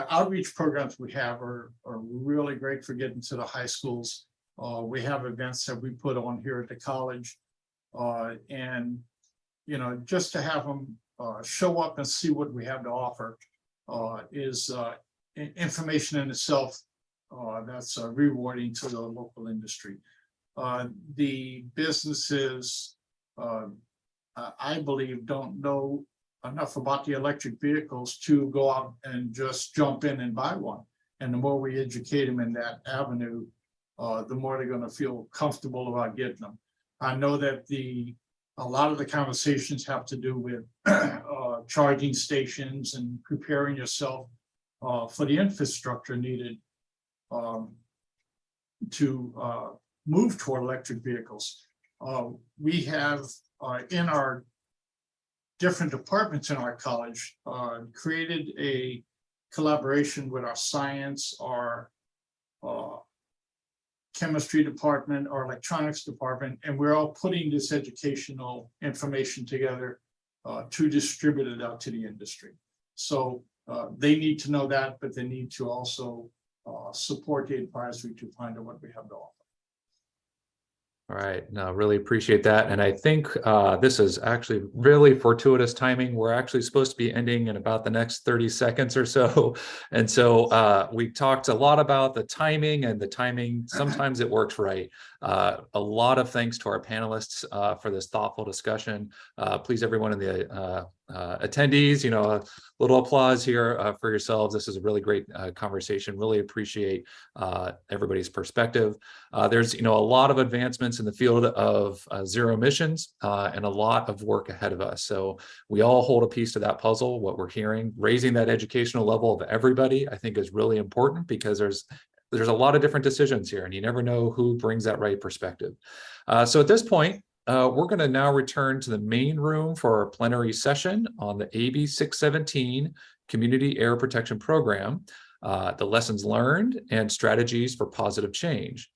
outreach programs we have are really great for getting to the high schools. We have events that we put on here at the college, and just to have them show up and see what we have to offer is information in itself that's rewarding to the local industry. The businesses, I believe, don't know enough about the electric vehicles to go out and just jump in and buy one. And the more we educate them in that avenue, the more they're going to feel comfortable about getting them. I know that a lot of the conversations have to do with charging stations and preparing yourself for the infrastructure needed to move toward electric vehicles. We have in our different departments in our college created a collaboration with our science, our chemistry department, our electronics department, and we're all putting this educational information together to distribute it out to the industry. So they need to know that, but they need to also support the advisory to find out what we have to offer. All right, no, really appreciate that. And I think this is actually really fortuitous timing. We're actually supposed to be ending in about the next 30 seconds or so. And so we talked a lot about the timing, and the timing, sometimes it works right. A lot of thanks to our panelists for this thoughtful discussion. Please, everyone in the Attendees, a little applause here for yourselves. This is a really great conversation. Really appreciate everybody's perspective. There's a lot of advancements in the field of zero emissions and a lot of work ahead of us. So we all hold a piece to that puzzle. What we're hearing, raising that educational level of everybody, I think is really important, because there's a lot of different decisions here, and you never know who brings that right perspective. So at this point, we're going to now return to the main room for our plenary session on the AB 617 Community Air Protection Program, the lessons learned and strategies for positive change.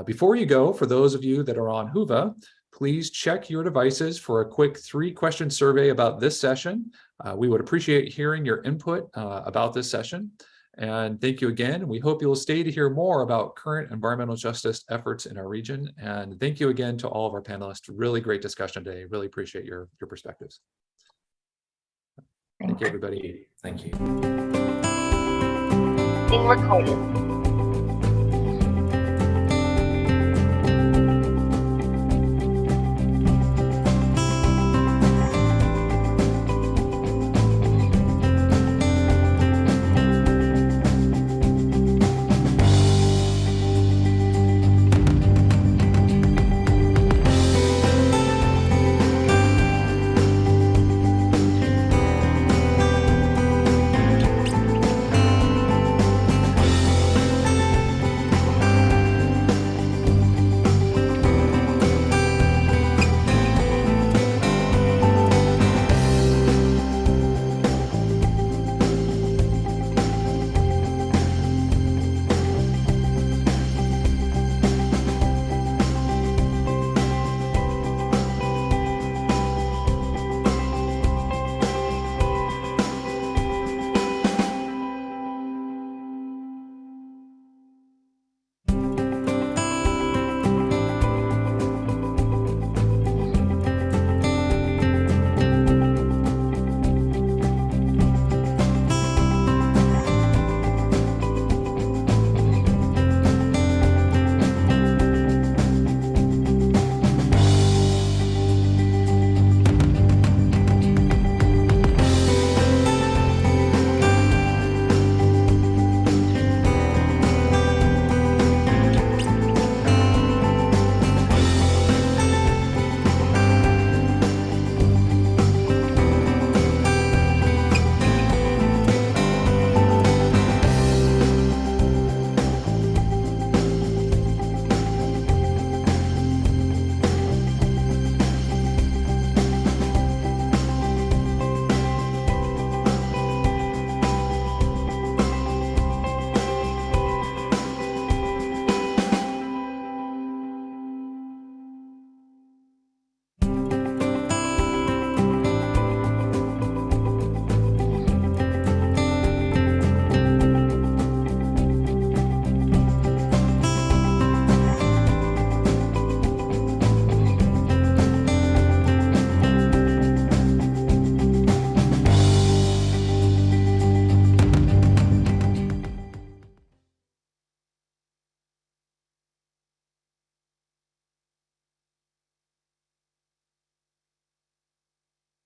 Before you go, for those of you that are on Whova, please check your devices for a quick 3-question survey about this session. We would appreciate hearing your input about this session. And thank you again. We hope you'll stay to hear more about current environmental justice efforts in our region. And thank you again to all of our panelists. Really great discussion today. Really appreciate your perspectives. Thank you, everybody. Thank you. Being recorded.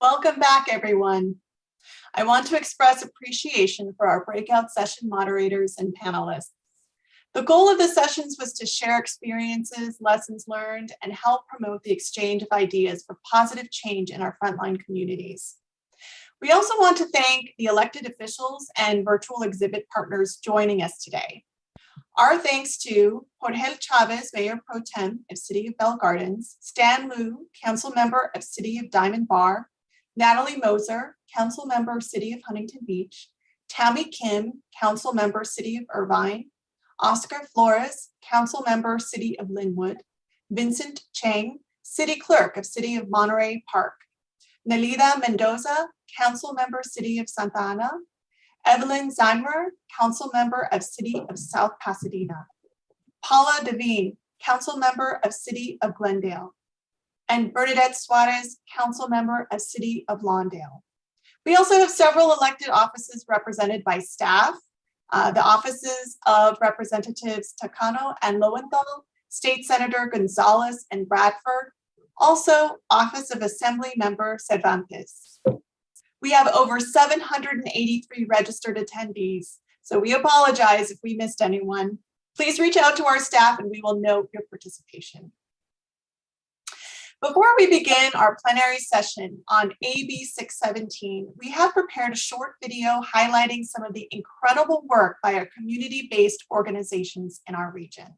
Welcome back, everyone. I want to express appreciation for our breakout session moderators and panelists. The goal of the sessions was to share experiences, lessons learned, and help promote the exchange of ideas for positive change in our frontline communities. We also want to thank the elected officials and virtual exhibit partners joining us today. Our thanks to Jorge Chavez, Mayor Pro Tem of City of Bell Gardens, Stan Liu, Council Member of City of Diamond Bar, Natalie Moser, Council Member City of Huntington Beach, Tammy Kim, Council Member City of Irvine, Oscar Flores, Council Member City of Linwood, Vincent Chang, City Clerk of City of Monterey Park, Nelida Mendoza, Council Member City of Santa Ana, Evelyn Zimmer, Council Member of City of South Pasadena, Paula Devine, Council Member of City of Glendale, and Bernadette Suarez, Council Member of City of Lawndale. We also have several elected offices represented by staff, the offices of Representatives Takano and Lowenthal, State Senator Gonzalez and Bradford, also Office of Assembly Member Cervantes. We have over 783 registered attendees, so we apologize if we missed anyone. Please reach out to our staff and we will note your participation. Before we begin our plenary session on AB 617, we have prepared a short video highlighting some of the incredible work by our community-based organizations in our region.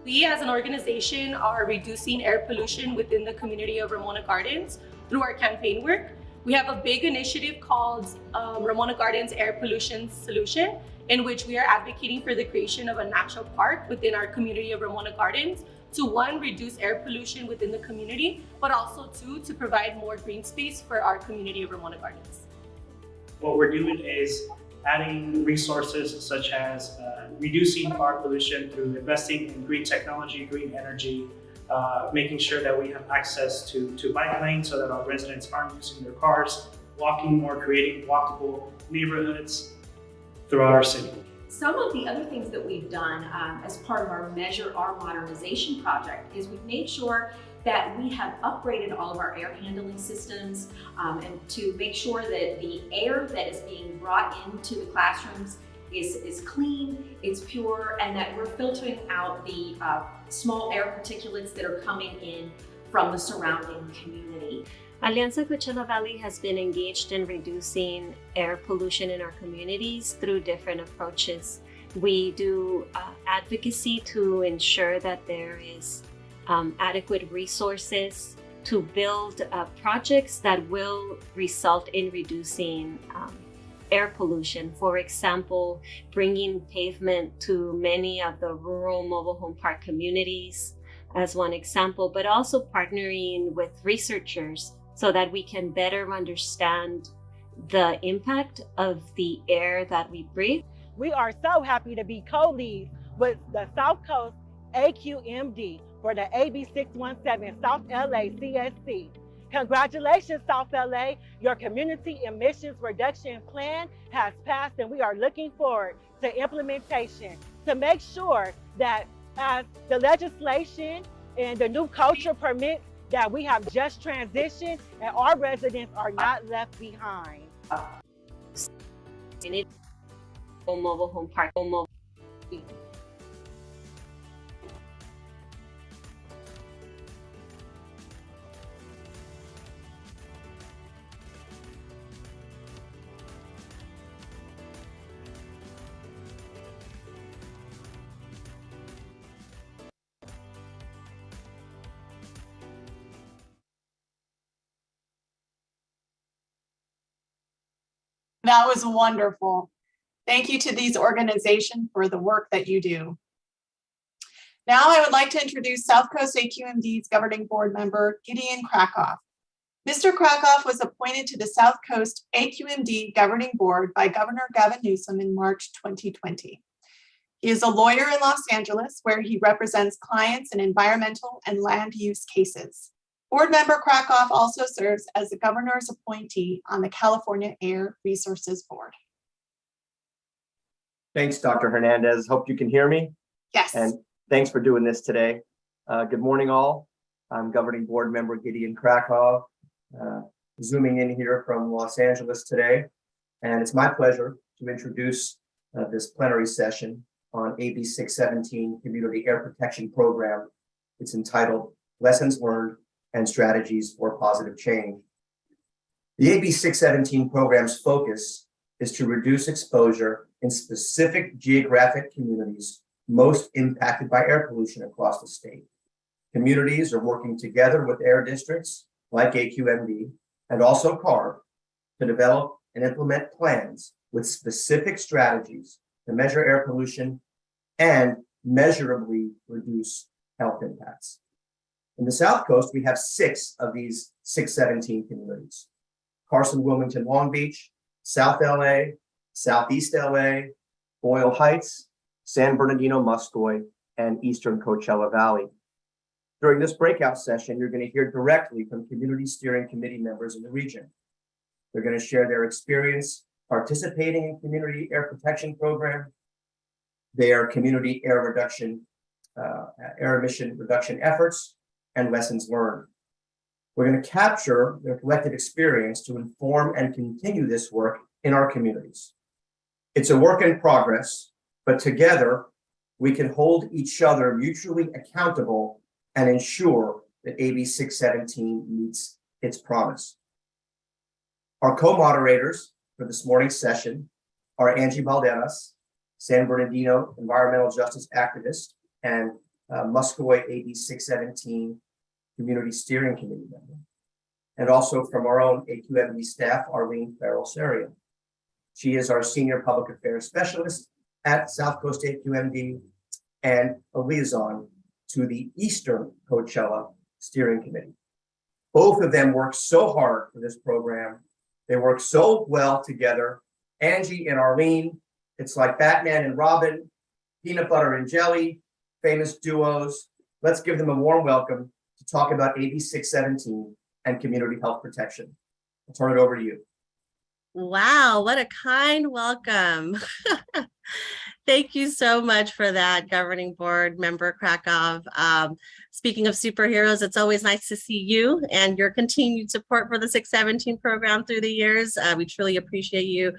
We as an organization are reducing air pollution within the community of Ramona Gardens through our campaign work. We have a big initiative called Ramona Gardens Air Pollution Solution, in which we are advocating for the creation of a natural park within our community of Ramona Gardens to, one, reduce air pollution within the community, but also two, to provide more green space for our community of Ramona Gardens. What we're doing is adding resources such as reducing our pollution through investing in green technology, green energy, making sure that we have access to bike lanes so that our residents aren't using their cars, walking more, creating walkable neighborhoods throughout our city. Some of the other things that we've done as part of our Measure Our Modernization project is we've made sure that we have upgraded all of our air handling systems and to make sure that the air that is being brought into the classrooms is clean, it's pure, and that we're filtering out the small air particulates that are coming in from the surrounding community. Alianza Coachella Valley has been engaged in reducing air pollution in our communities through different approaches. We do advocacy to ensure that there is adequate resources to build projects that will result in reducing air pollution. For example, bringing pavement to many of the rural mobile home park communities as one example, but also partnering with researchers so that we can better understand the impact of the air that we breathe. We are so happy to be co-leads with the South Coast AQMD for the AB 617 South LA CSC. Congratulations, South LA. Your community emissions reduction plan has passed and we are looking forward to implementation to make sure that as the legislation and the new culture permits that we have just transitioned and our residents are not left behind. Mobile home park. That was wonderful. Thank you to these organizations for the work that you do. Now I would like to introduce South Coast AQMD's governing board member, Gideon Krakoff. Mr. Krakoff was appointed to the South Coast AQMD governing board by Governor Gavin Newsom in March 2020. He is a lawyer in Los Angeles where he represents clients in environmental and land use cases. Board member Krakoff also serves as the governor's appointee on the California Air Resources Board. Thanks, Dr. Hernandez. Hope you can hear me. Yes. And thanks for doing this today. Good morning, all. I'm governing board member Gideon Krakoff, zooming in here from Los Angeles today. And it's my pleasure to introduce this plenary session on AB 617 Community Air Protection Program. It's entitled Lessons Learned and Strategies for Positive Change. The AB 617 program's focus is to reduce exposure in specific geographic communities most impacted by air pollution across the state. Communities are working together with air districts like AQMD and also CARB to develop and implement plans with specific strategies to measure air pollution and measurably reduce health impacts. In the South Coast, we have 6 of these 617 communities: Carson, Wilmington, Long Beach, South LA, Southeast LA, Boyle Heights, San Bernardino, Muscoy, and Eastern Coachella Valley. During this breakout session, you're going to hear directly from community steering committee members in the region. They're going to share their experience participating in community air protection program, their community air emission reduction efforts and lessons learned. We're going to capture their collective experience to inform and continue this work in our communities. It's a work in progress, but together we can hold each other mutually accountable and ensure that AB 617 meets its promise. Our co-moderators for this morning's session are Angie Balderas, San Bernardino environmental justice activist and Muscoy AB 617 Community Steering Committee member, and also from our own AQMD staff, Arlene Farrell-Serio. She is our Senior Public Affairs Specialist at South Coast AQMD and a liaison to the Eastern Coachella Steering Committee. Both of them work so hard for this program. They work so well together. Angie and Arlene, it's like Batman and Robin, peanut butter and jelly, famous duos. Let's give them a warm welcome to talk about AB 617 and community health protection. I'll turn it over to you. Wow, what a kind welcome. Thank you so much for that, Governing Board Member Krakow. Speaking of superheroes, it's always nice to see you and your continued support for the 617 program through the years. We truly appreciate you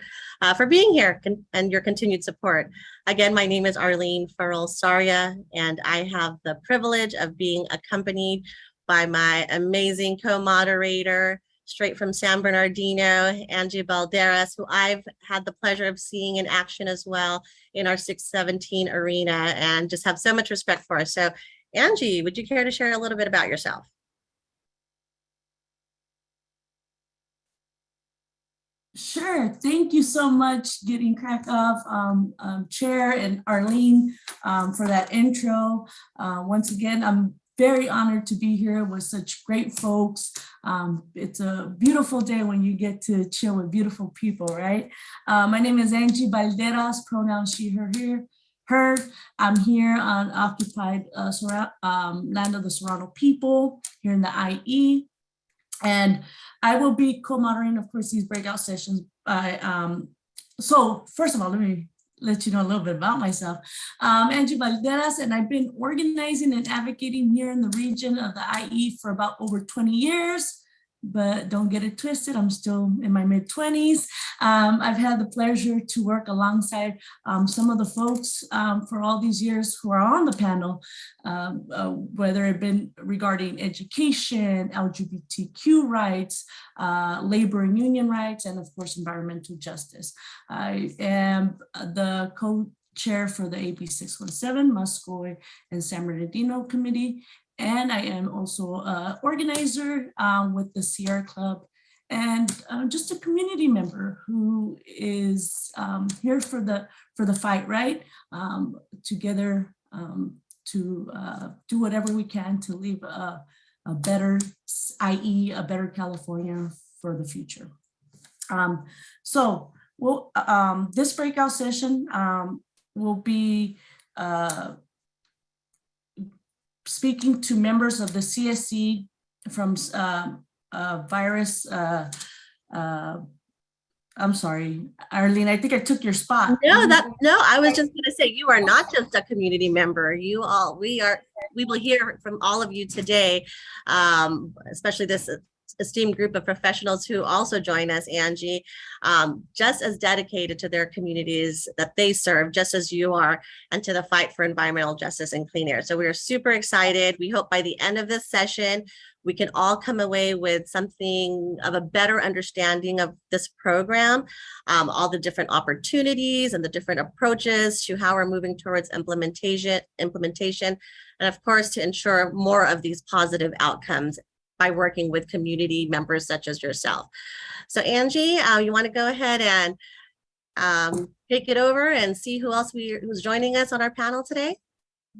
for being here and your continued support. Again, my name is Arlene Farrell-Serio, and I have the privilege of being accompanied by my amazing co-moderator, straight from San Bernardino, Angie Balderas, who I've had the pleasure of seeing in action as well in our 617 arena, and just have so much respect for us. So Angie, would you care to share a little bit about yourself? Sure. Thank you so much, Gideon Krakow, Chair, and Arlene for that intro. Once again, I'm very honored to be here with such great folks. It's a beautiful day when you get to chill with beautiful people, right? My name is Angie Balderas, pronouns she, her. I'm here on occupied land of the Serrano people here in the IE. And I will be co-moderating, of course, these breakout sessions. So first of all, let me let you know a little bit about myself. Angie Balderas, and I've been organizing and advocating here in the region of the IE for about over 20 years, but don't get it twisted, I'm still in my mid-20s. I've had the pleasure to work alongside some of the folks for all these years who are on the panel, whether it been regarding education, LGBTQ rights, labor and union rights, and of course, environmental justice. I am the co-chair for the AB 617 Muscoy and San Bernardino Committee. And I am also an organizer with the Sierra Club, and just a community member who is here for the fight, right? Together to do whatever we can to leave a better IE, a better California for the future. This breakout session will be speaking to members of the CSC from virus. I'm sorry, Arlene, I think I took your spot. No, I was just gonna say, you are not just a community member. We will hear from all of you today, especially this esteemed group of professionals who also join us, Angie, just as dedicated to their communities that they serve, just as you are, and to the fight for environmental justice and clean air. So we are super excited. We hope by the end of this session, we can all come away with something of a better understanding of this program, all the different opportunities and the different approaches to how we're moving towards implementation, and of course, to ensure more of these positive outcomes by working with community members such as yourself. So Angie, you want to go ahead and take it over and see who else who's joining us on our panel today?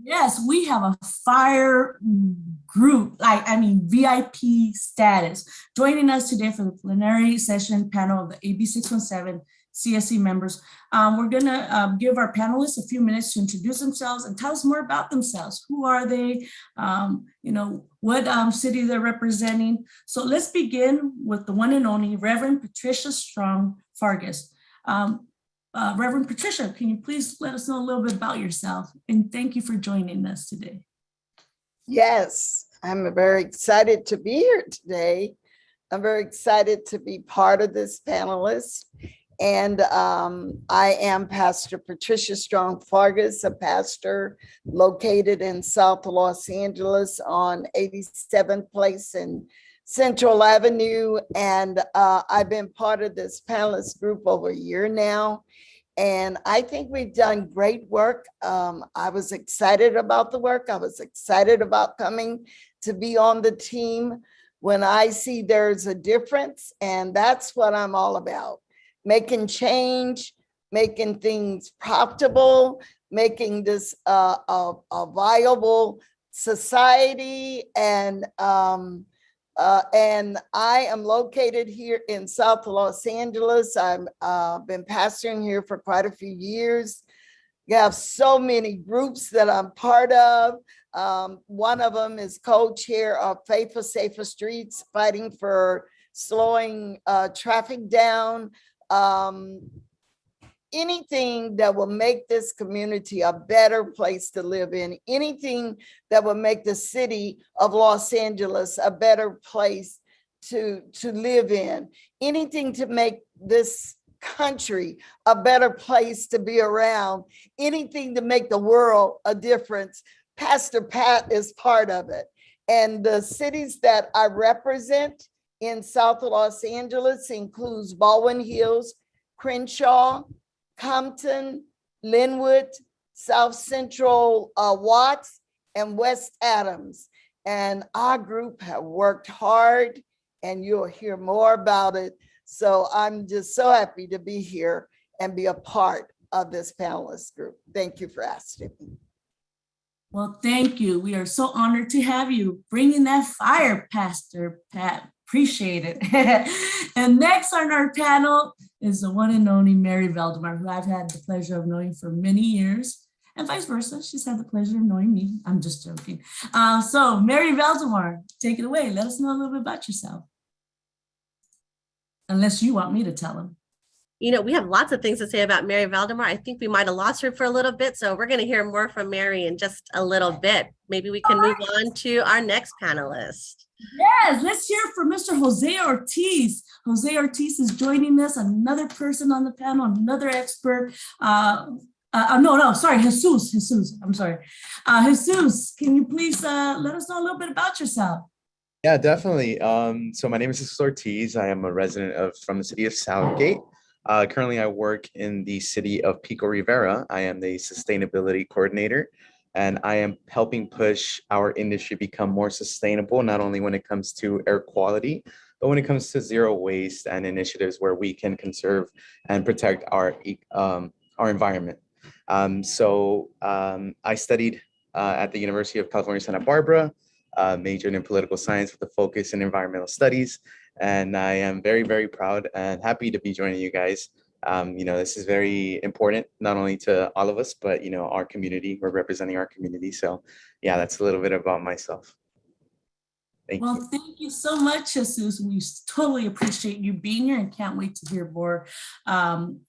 Yes, we have a fire group, I mean VIP status, joining us today for the plenary session panel of the AB 617 CSC members. We're gonna give our panelists a few minutes to introduce themselves and tell us more about themselves. Who are they? What city they're representing. So let's begin with the one and only Reverend Patricia Strong Fargas. Reverend Patricia, can you please let us know a little bit about yourself? And thank you for joining us today. Yes, I'm very excited to be here today. I'm very excited to be part of this panelist. And I am Pastor Patricia Strong Fargas, a pastor located in South Los Angeles on 87th Place and Central Avenue. And I've been part of this panelist group over a year now. And I think we've done great work. I was excited about the work. I was excited about coming to be on the team when I see there's a difference. And that's what I'm all about. Making change, making things profitable, making this a viable society. And I am located here in South Los Angeles. I've been pastoring here for quite a few years. We have so many groups that I'm part of. One of them is co-chair of Faith for Safer Streets, fighting for slowing traffic down. Anything that will make this community a better place to live in, anything that will make the city of Los Angeles a better place to live in, anything to make this country a better place to be around, anything to make the world a difference. Pastor Pat is part of it. And the cities that I represent in South Los Angeles includes Baldwin Hills, Crenshaw, Compton, Linwood, South Central Watts, and West Adams. And our group have worked hard, and you'll hear more about it. So I'm just so happy to be here and be a part of this panelist group. Thank you for asking me. Well, thank you. We are so honored to have you bringing that fire, Pastor Pat. Appreciate it. And next on our panel is the one and only Mary Valdemar, who I've had the pleasure of knowing for many years, and vice versa. She's had the pleasure of knowing me. I'm just joking. So Mary Valdemar, take it away. Let us know a little bit about yourself. Unless you want me to tell them. You know, we have lots of things to say about Mary Valdemar. I think we might have lost her for a little bit, so we're going to hear more from Mary in just a little bit. Maybe we can move on to our next panelist. Yes, let's hear from Mr. Jose Ortiz. Jose Ortiz is joining us, another person on the panel, another expert. Sorry, Jesus, I'm sorry. Jesus, can you please let us know a little bit about yourself? Yeah, definitely. So my name is Jesus Ortiz. I am a resident from the city of Southgate. Currently, I work in the city of Pico Rivera. I am the sustainability coordinator, and I am helping push our industry become more sustainable, not only when it comes to air quality, but when it comes to zero waste and initiatives where we can conserve and protect our environment. I studied at the University of California, Santa Barbara, majored in political science with a focus in environmental studies. And I am very, very proud and happy to be joining you guys. This is very important, not only to all of us, but, our community. We're representing our community. So yeah, that's a little bit about myself. Thank you. Thank you so much, Jesus. We totally appreciate you being here and can't wait to hear more. And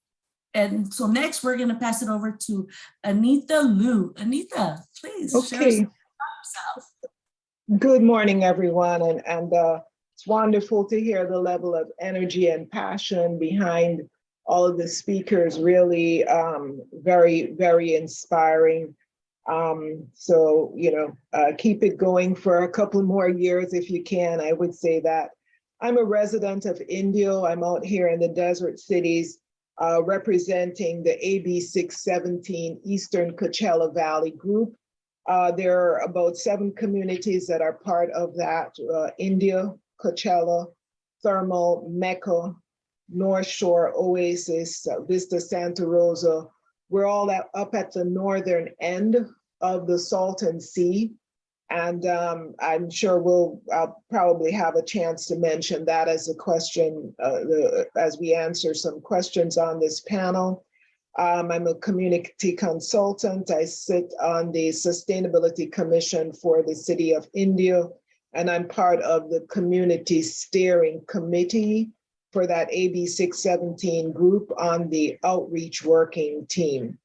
so next we're going to pass it over to Anita Liu. Anita, please share us about yourself. Good morning, everyone. And it's wonderful to hear the level of energy and passion behind all of the speakers, really very, very inspiring. Keep it going for a couple more years if you can. I would say that. I'm a resident of Indio. I'm out here in the desert cities representing the AB 617 Eastern Coachella Valley group. There are about 7 communities that are part of that: Indio, Coachella, Thermal, Mecca, North Shore, Oasis, Vista Santa Rosa. We're all up at the northern end of the Salton Sea. And I'm sure I'll probably have a chance to mention that as a question as we answer some questions on this panel. I'm a community consultant. I sit on the Sustainability Commission for the City of Indio, and I'm part of the Community Steering Committee for that AB 617 group on the outreach working team.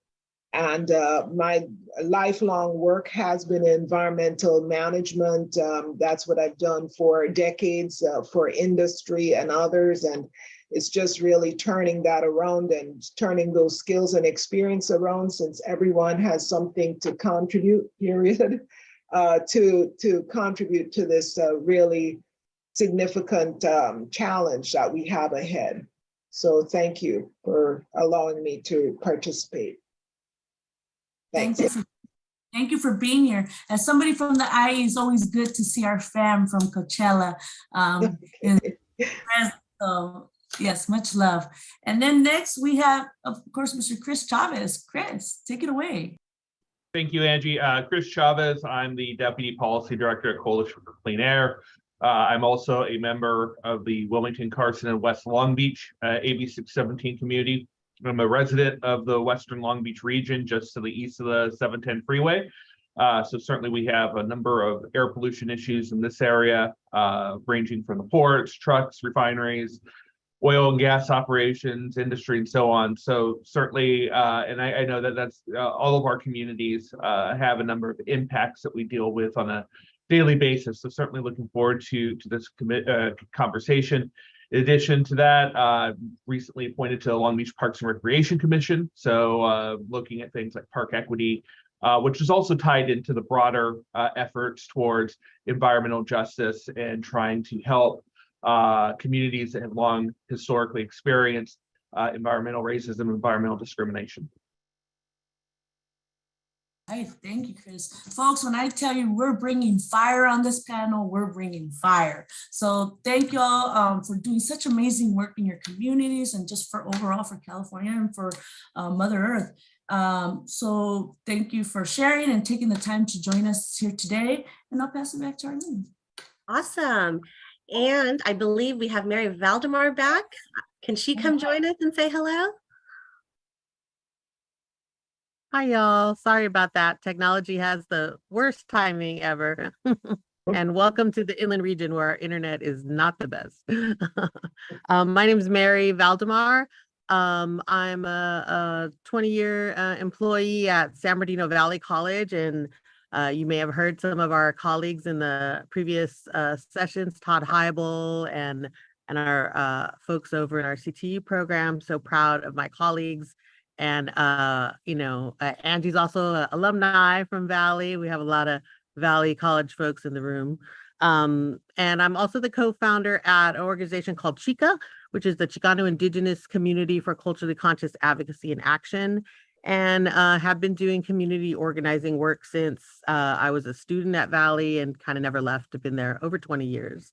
And my lifelong work has been environmental management. That's what I've done for decades for industry and others. And it's just really turning that around and turning those skills and experience around, since everyone has something to contribute, period, to contribute to this really significant challenge that we have ahead. So thank you for allowing me to participate. Thank you for being here. As somebody from the IE, it's always good to see our fam from Coachella. So yes, much love. And then next we have, of course, Mr. Chris Chavez. Chris, take it away. Thank you, Angie. Chris Chavez, I'm the Deputy Policy Director at Coalition for Clean Air. I'm also a member of the Wilmington, Carson, and West Long Beach AB 617 community. I'm a resident of the Western Long Beach region, just to the east of the 710 freeway. So certainly we have a number of air pollution issues in this area, ranging from the ports, trucks, refineries, oil and gas operations, industry, and so on. So certainly, and I know that that's all of our communities have a number of impacts that we deal with on a daily basis. So certainly looking forward to this conversation. In addition to that, recently appointed to the Long Beach Parks and Recreation Commission. So looking at things like park equity, which is also tied into the broader efforts towards environmental justice and trying to help communities that have long historically experienced environmental racism, environmental discrimination. Hey, thank you, Chris. Folks, when I tell you we're bringing fire on this panel, we're bringing fire. So thank you all for doing such amazing work in your communities and just for overall for California and for Mother Earth. So thank you for sharing and taking the time to join us here today. And I'll pass it back to Arlene. Awesome. And I believe we have Mary Valdemar back. Can she come join us and say hello? Hi, y'all. Sorry about that. Technology has the worst timing ever. And welcome to the inland region where our internet is not the best. My name is Mary Valdemar. I'm a 20-year employee at San Bernardino Valley College, and you may have heard some of our colleagues in the previous sessions, Todd Heibel and our folks over in our CTU program. So proud of my colleagues. And, Angie's also an alumni from Valley. We have a lot of Valley College folks in the room. And I'm also the co-founder at an organization called CHICA, which is the Chicano Indigenous Community for Culturally Conscious Advocacy and Action, and have been doing community organizing work since I was a student at Valley and kind of never left. I've been there over 20 years.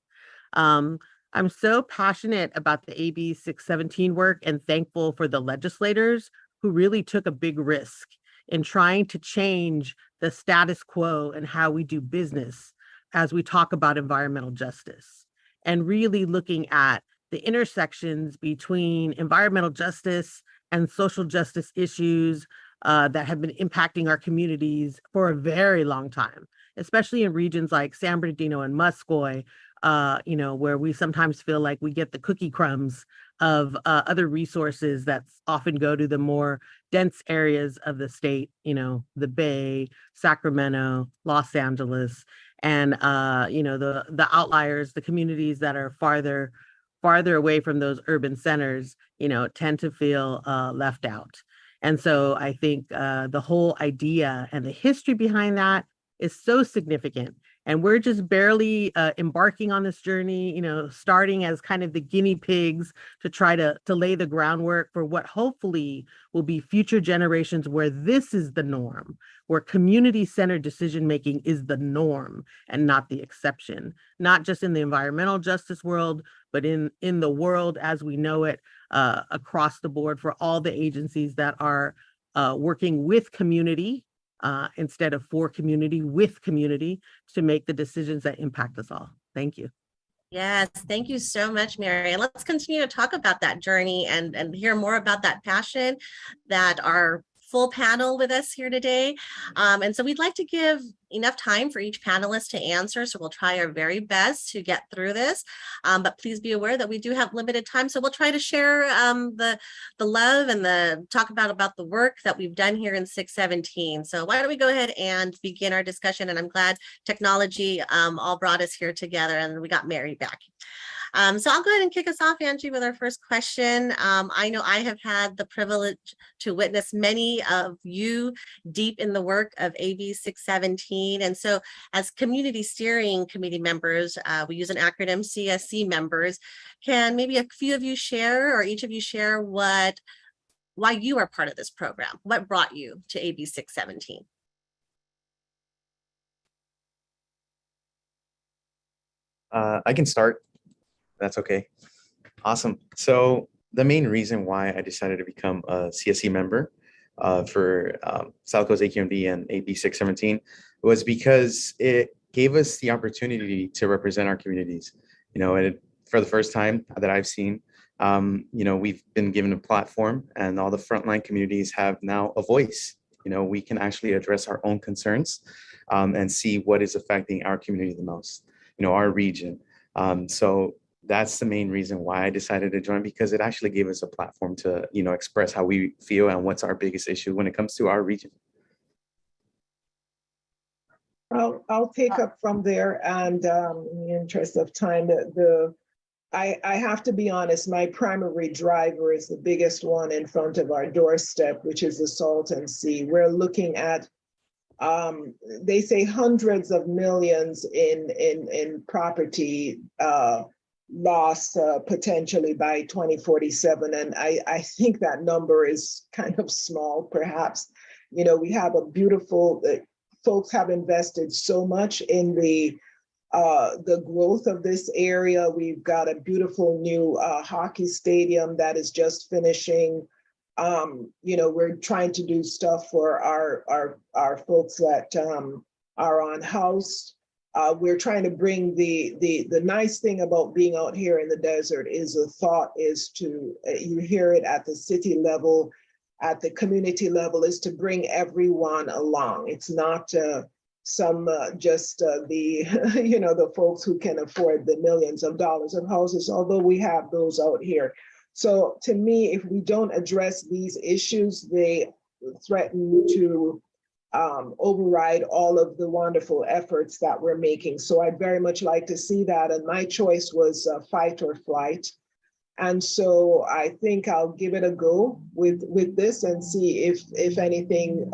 I'm so passionate about the AB 617 work and thankful for the legislators who really took a big risk in trying to change the status quo and how we do business as we talk about environmental justice, and really looking at the intersections between environmental justice and social justice issues that have been impacting our communities for a very long time, especially in regions like San Bernardino and Muscoy, where we sometimes feel like we get the cookie crumbs of other resources that often go to the more dense areas of the state, the Bay, Sacramento, Los Angeles, and the outliers, the communities that are farther away from those urban centers, tend to feel left out. And so I think the whole idea and the history behind that is so significant. And we're just barely embarking on this journey, starting as kind of the guinea pigs to try to lay the groundwork for what hopefully will be future generations where this is the norm, where community-centered decision-making is the norm and not the exception, not just in the environmental justice world, but in the world as we know it across the board for all the agencies that are working with community instead of for community, with community, to make the decisions that impact us all. Thank you. Yes, thank you so much, Mary. And let's continue to talk about that journey and hear more about that passion that our full panel with us here today. And so we'd like to give enough time for each panelist to answer. So we'll try our very best to get through this. But please be aware that we do have limited time. So we'll try to share the love and talk about the work that we've done here in 617. So why don't we go ahead and begin our discussion? And I'm glad technology all brought us here together, and we got Mary back. So I'll go ahead and kick us off, Angie, with our first question. I know I have had the privilege to witness many of you deep in the work of AB 617. And so as community steering committee members, we use an acronym, CSC members. Can maybe a few of you share, or each of you share why you are part of this program? What brought you to AB 617? I can start. That's okay. Awesome. So the main reason why I decided to become a CSC member for South Coast AQMD and AB 617 was because it gave us the opportunity to represent our communities. And for the first time that I've seen, we've been given a platform, and all the frontline communities have now a voice. We can actually address our own concerns and see what is affecting our community the most, our region. So that's the main reason why I decided to join, because it actually gave us a platform to, express how we feel and what's our biggest issue when it comes to our region. I'll take up from there, and in the interest of time, I have to be honest, my primary driver is the biggest one in front of our doorstep, which is the Salton Sea. We're looking at, they say, hundreds of millions in property loss potentially by 2047. And I think that number is kind of small, perhaps. We have a beautiful, folks have invested so much in the growth of this area. We've got a beautiful new hockey stadium that is just finishing. We're trying to do stuff for our folks that are on house. We're trying to bring the nice thing about being out here in the desert is the thought is to, you hear it at the city level, at the community level, is to bring everyone along. It's not just the folks who can afford the millions of dollars of houses, although we have those out here. So to me, if we don't address these issues, they threaten to override all of the wonderful efforts that we're making. So I'd very much like to see that. And my choice was fight or flight. And so I think I'll give it a go with this and see if anything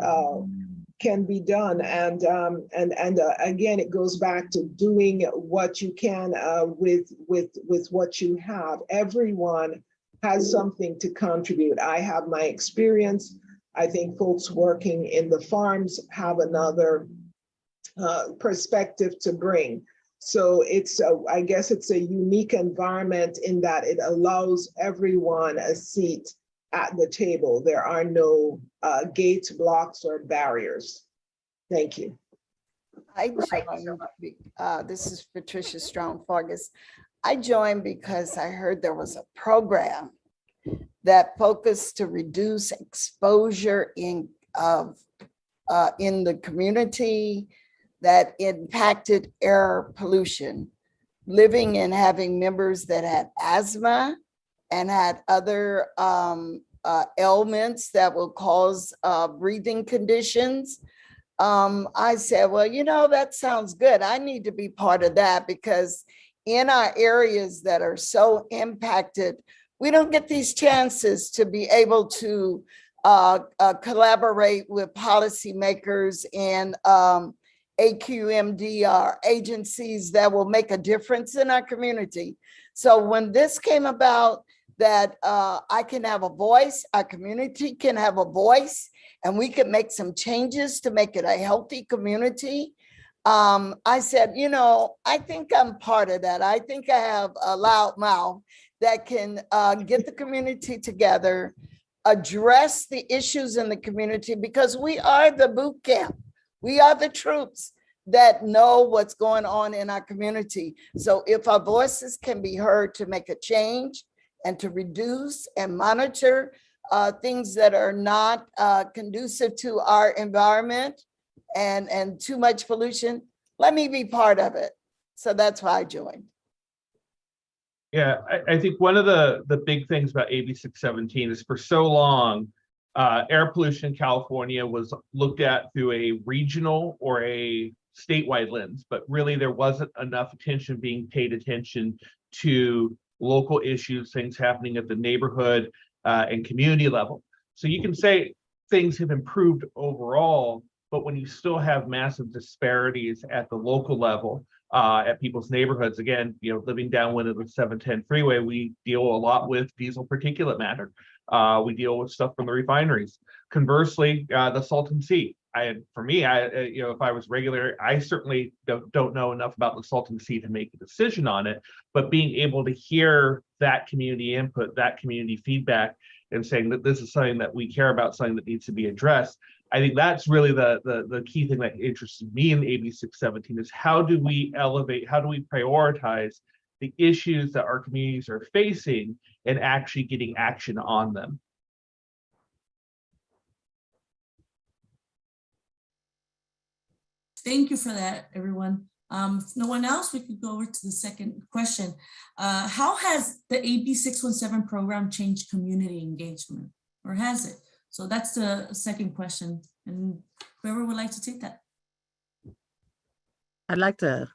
can be done. And again, it goes back to doing what you can with what you have. Everyone has something to contribute. I have my experience. I think folks working in the farms have another perspective to bring. So I guess it's a unique environment in that it allows everyone a seat at the table. There are no gates, blocks, or barriers. Thank you. This is Patricia Strong-Fargus. I joined because I heard there was a program that focused to reduce exposure in the community that impacted air pollution. Living and having members that had asthma and had other ailments that will cause breathing conditions. I said, well, that sounds good. I need to be part of that, because in our areas that are so impacted, we don't get these chances to be able to collaborate with policymakers and AQMD or agencies that will make a difference in our community. So when this came about, that I can have a voice, our community can have a voice, and we can make some changes to make it a healthy community. I said, I think I'm part of that. I think I have a loud mouth that can get the community together, address the issues in the community, because we are the boot camp. We are the troops that know what's going on in our community. So if our voices can be heard to make a change and to reduce and monitor things that are not conducive to our environment and too much pollution, let me be part of it. So that's why I joined. Yeah, I think one of the big things about AB 617 is for so long, air pollution in California was looked at through a regional or a statewide lens, but really there wasn't enough attention being paid attention to local issues, things happening at the neighborhood and community level. So you can say things have improved overall, but when you still have massive disparities at the local level, at people's neighborhoods, again, living downwind of the 710 freeway, we deal a lot with diesel particulate matter. We deal with stuff from the refineries. Conversely, the Salton Sea. For me, if I was regular, I certainly don't know enough about the Salton Sea to make a decision on it. But being able to hear that community input, that community feedback, and saying that this is something that we care about, something that needs to be addressed, I think that's really the key thing that interested me in AB 617 is how do we elevate, how do we prioritize the issues that our communities are facing and actually getting action on them. Thank you for that, everyone. If no one else, we could go over to the second question. How has the AB 617 program changed community engagement, or has it? So that's the second question, and whoever would like to take that. I'd like to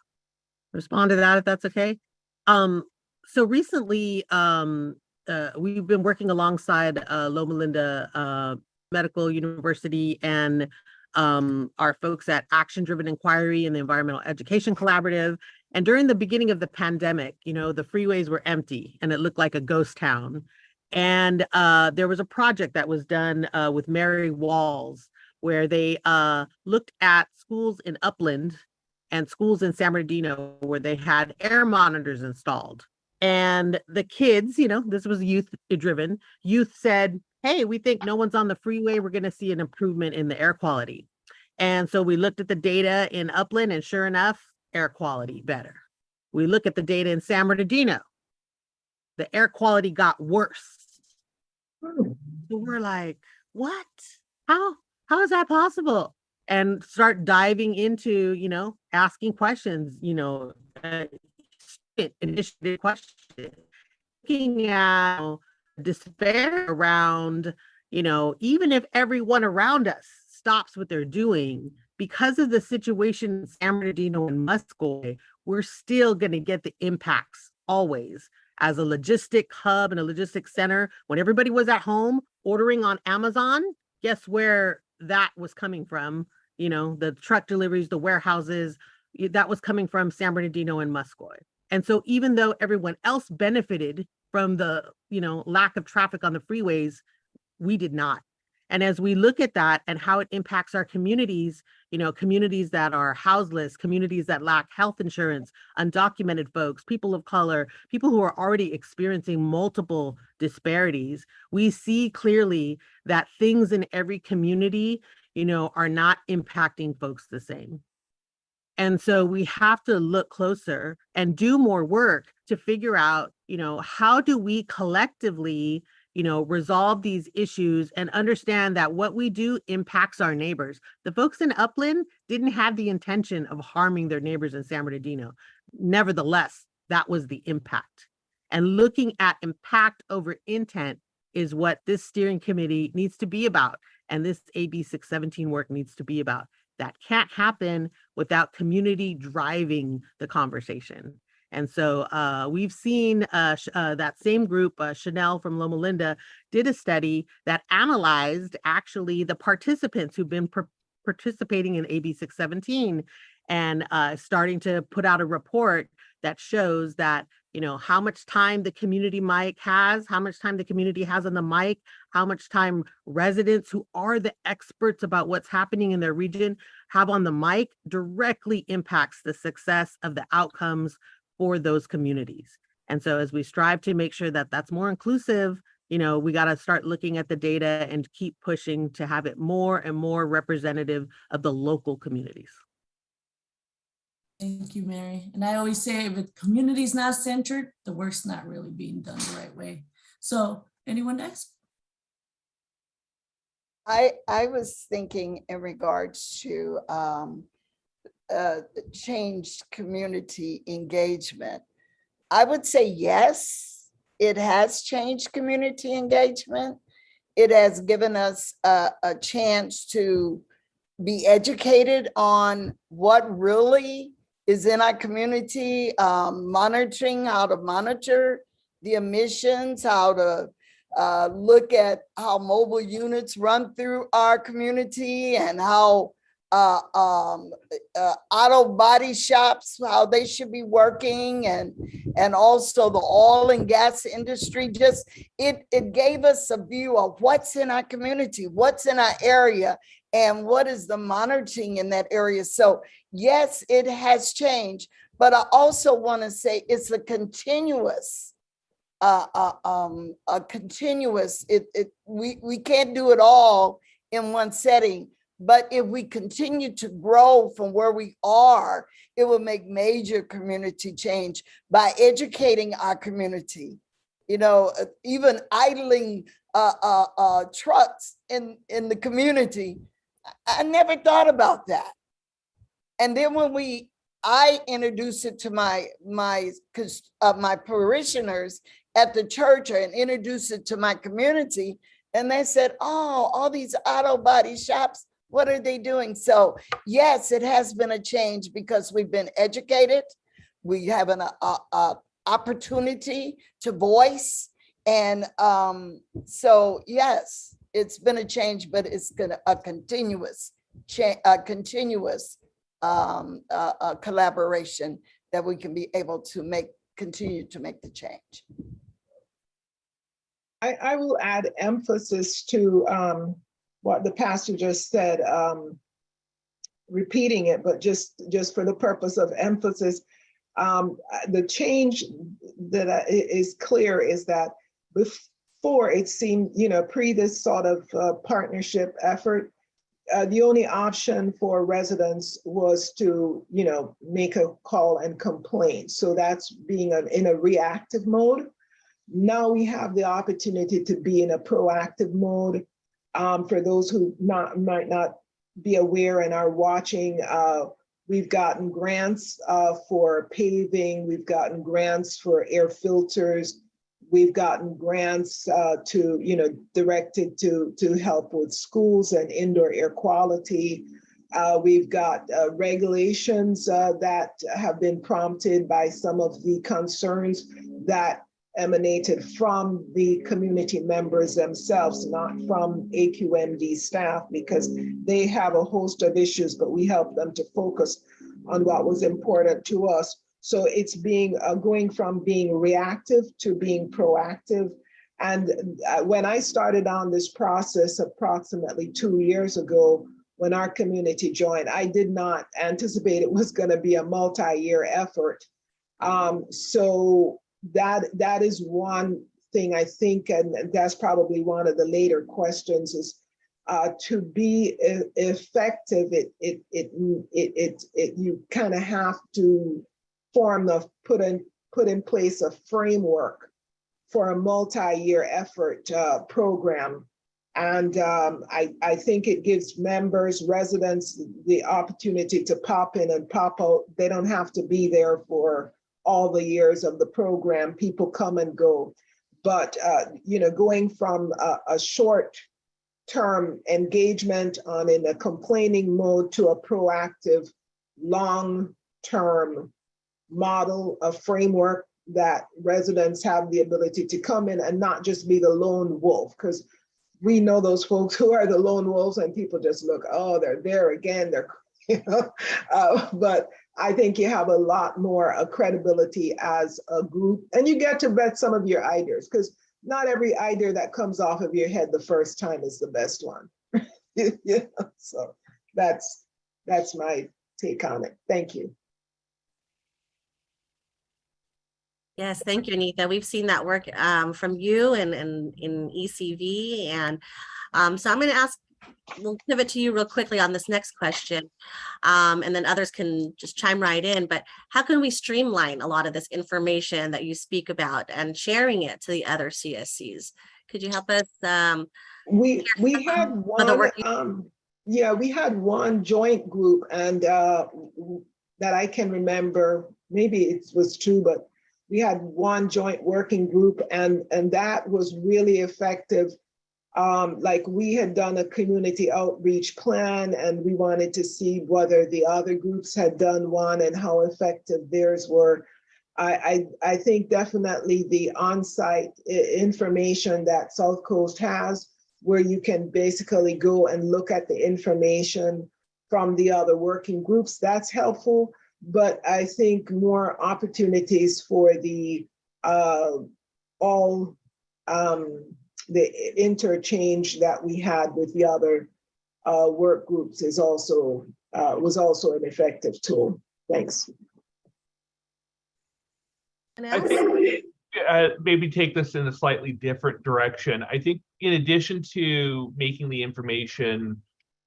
respond to that if that's okay. So recently, we've been working alongside Loma Linda Medical University and our folks at Action Driven Inquiry and the Environmental Education Collaborative. And during the beginning of the pandemic, the freeways were empty and it looked like a ghost town. And there was a project that was done with Mary Walls where they looked at schools in Upland and schools in San Bernardino where they had air monitors installed. And the kids, this was youth driven, youth said, hey, we think no one's on the freeway. We're going to see an improvement in the air quality. And so we looked at the data in Upland and sure enough, air quality better. We look at the data in San Bernardino, the air quality got worse. So we're like, what? How is that possible? And start diving into, asking questions, initiative questions, looking at despair around, even if everyone around us stops what they're doing, because of the situation in San Bernardino and Muscoy, we're still going to get the impacts always. As a logistic hub and a logistic center, when everybody was at home ordering on Amazon, guess where that was coming from? The truck deliveries, the warehouses, that was coming from San Bernardino and Muscoy. And so even though everyone else benefited from the, lack of traffic on the freeways, we did not. And as we look at that and how it impacts our communities, communities that are houseless, communities that lack health insurance, undocumented folks, people of color, people who are already experiencing multiple disparities, we see clearly that things in every community, are not impacting folks the same. And so we have to look closer and do more work to figure out, how do we collectively, resolve these issues and understand that what we do impacts our neighbors. The folks in Upland didn't have the intention of harming their neighbors in San Bernardino. Nevertheless, that was the impact. And looking at impact over intent is what this steering committee needs to be about. And this AB 617 work needs to be about. That can't happen without community driving the conversation. And so we've seen that same group, Chanel from Loma Linda, did a study that analyzed actually the participants who've been participating in AB 617 and starting to put out a report that shows that, how much time the community mic has, how much time the community has on the mic, how much time residents who are the experts about what's happening in their region have on the mic directly impacts the success of the outcomes for those communities. And so as we strive to make sure that that's more inclusive, we got to start looking at the data and keep pushing to have it more and more representative of the local communities. Thank you, Mary. And I always say if the community is not centered, the work's not really being done the right way. So anyone next? I was thinking in regards to changed community engagement. I would say yes, it has changed community engagement. It has given us a chance to be educated on what really is in our community, monitoring how to monitor the emissions, how to look at how mobile units run through our community, and how auto body shops, how they should be working, and also the oil and gas industry. Just it gave us a view of what's in our community, what's in our area, and what is the monitoring in that area. So yes, it has changed, but I also want to say it's a continuous we can't do it all in one setting, but if we continue to grow from where we are, it will make major community change by educating our community. You know, even idling trucks in the community, I never thought about that. And then when I introduced it to my parishioners at the church and introduced it to my community, and they said, oh, all these auto body shops, what are they doing? So yes, it has been a change because we've been educated. We have an opportunity to voice. And so yes, it's been a change, but it's gonna a continuous collaboration that we can be able to continue to make the change. I will add emphasis to what the pastor just said, repeating it, but just for the purpose of emphasis. The change that is clear is that before it seemed, pre this sort of partnership effort, the only option for residents was to, make a call and complain. So that's being in a reactive mode. Now we have the opportunity to be in a proactive mode. For those who might not be aware and are watching, we've gotten grants for paving, we've gotten grants for air filters, we've gotten grants directed to help with schools and indoor air quality. We've got regulations that have been prompted by some of the concerns that emanated from the community members themselves, not from AQMD staff, because they have a host of issues, but we help them to focus on what was important to us. So it's going from being reactive to being proactive. And when I started on this process approximately 2 years ago, when our community joined, I did not anticipate it was going to be a multi-year effort. So that is one thing I think, and that's probably one of the later questions, is to be effective. You kind of have to put in place a framework for a multi-year effort program. And I think it gives members, residents, the opportunity to pop in and pop out. They don't have to be there for all the years of the program. People come and go. But going from a short-term engagement in a complaining mode to a proactive, long-term model, a framework that residents have the ability to come in and not just be the lone wolf, because we know those folks who are the lone wolves and people just look, oh, they're there again, but I think you have a lot more credibility as a group, and you get to vet some of your ideas, because not every idea that comes off of your head the first time is the best one. So that's my take on it. Thank you. Yes, thank you, Anita. We've seen that work from you and in ECV. And so I'm going to we'll pivot to you real quickly on this next question. And then others can just chime right in. But how can we streamline a lot of this information that you speak about and sharing it to the other CSCs? Could you help us? We had other one, work yeah, we had one joint group, and that I can remember, maybe it was two, but we had one joint working group, and that was really effective. Like we had done a community outreach plan, and we wanted to see whether the other groups had done one and how effective theirs were. I think definitely the on-site information that South Coast has, where you can basically go and look at the information from the other working groups, that's helpful. But I think more opportunities for the the interchange that we had with the other work groups is also was also an effective tool. Thanks. I think maybe take this in a slightly different direction. I think in addition to making the information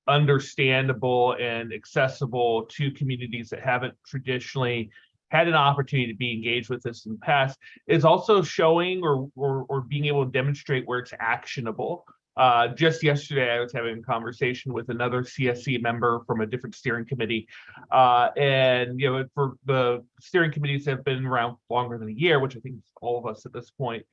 understandable and accessible to communities that haven't traditionally had an opportunity to be engaged with this in the past, is also showing or being able to demonstrate where it's actionable. Just yesterday, I was having a conversation with another CSC member from a different steering committee. And, you know, for the steering committees that have been around longer than a year, which I think is all of us at this point,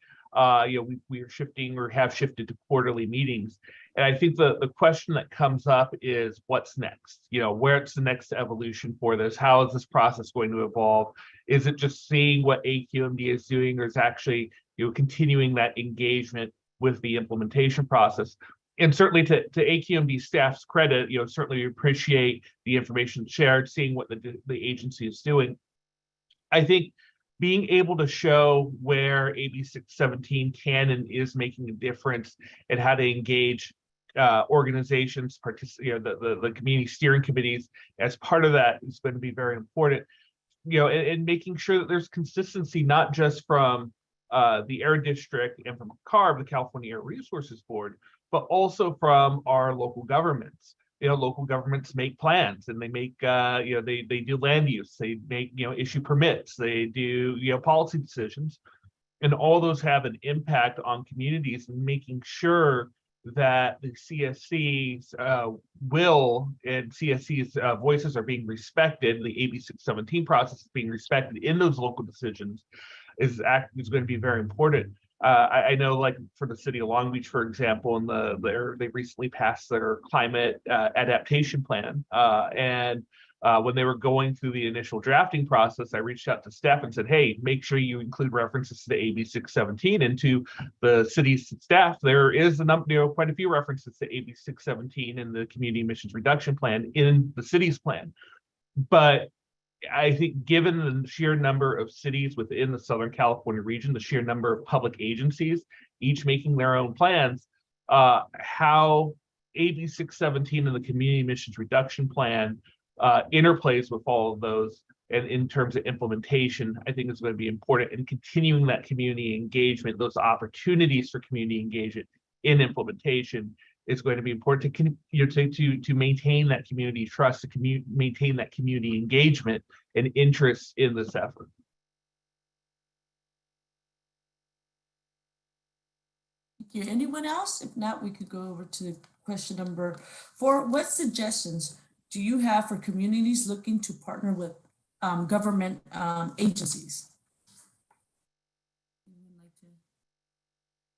you know, we are shifting or have shifted to quarterly meetings. And I think the question that comes up is what's next? You know, where's the next evolution for this? How is this process going to evolve? Is it just seeing what AQMD is doing, or is actually, you know, continuing that engagement with the implementation process? And certainly to AQMD staff's credit, you know, certainly we appreciate the information shared, seeing what the agency is doing. I think being able to show where AB 617 can and is making a difference and how to engage organizations, you know, the community steering committees as part of that is going to be very important. You know, and making sure that there's consistency, not just from the Air District and from CARB, the California Air Resources Board, but also from our local governments. You know, local governments make plans, and they make, you know, they do land use, they make, you know, issue permits, they do, you know, policy decisions, and all those have an impact on communities, and making sure that the CSC's will and CSC's voices are being respected, the AB 617 process is being respected in those local decisions is going to be very important. I know, like for the city of Long Beach, for example, and they recently passed their climate adaptation plan, and when they were going through the initial drafting process, I reached out to staff and said, hey, make sure you include references to the AB 617. And to the city's staff, there is quite a few references to AB 617 in the community emissions reduction plan in the city's plan. But I think given the sheer number of cities within the Southern California region, the sheer number of public agencies, each making their own plans, how AB 617 and the community emissions reduction plan interplays with all of those, and in terms of implementation, I think is going to be important, and continuing that community engagement, those opportunities for community engagement in implementation is going to be important to maintain that community trust, to maintain that community engagement and interest in this effort. Thank you. Anyone else? If not, we could go over to question number 4. What suggestions do you have for communities looking to partner with government agencies?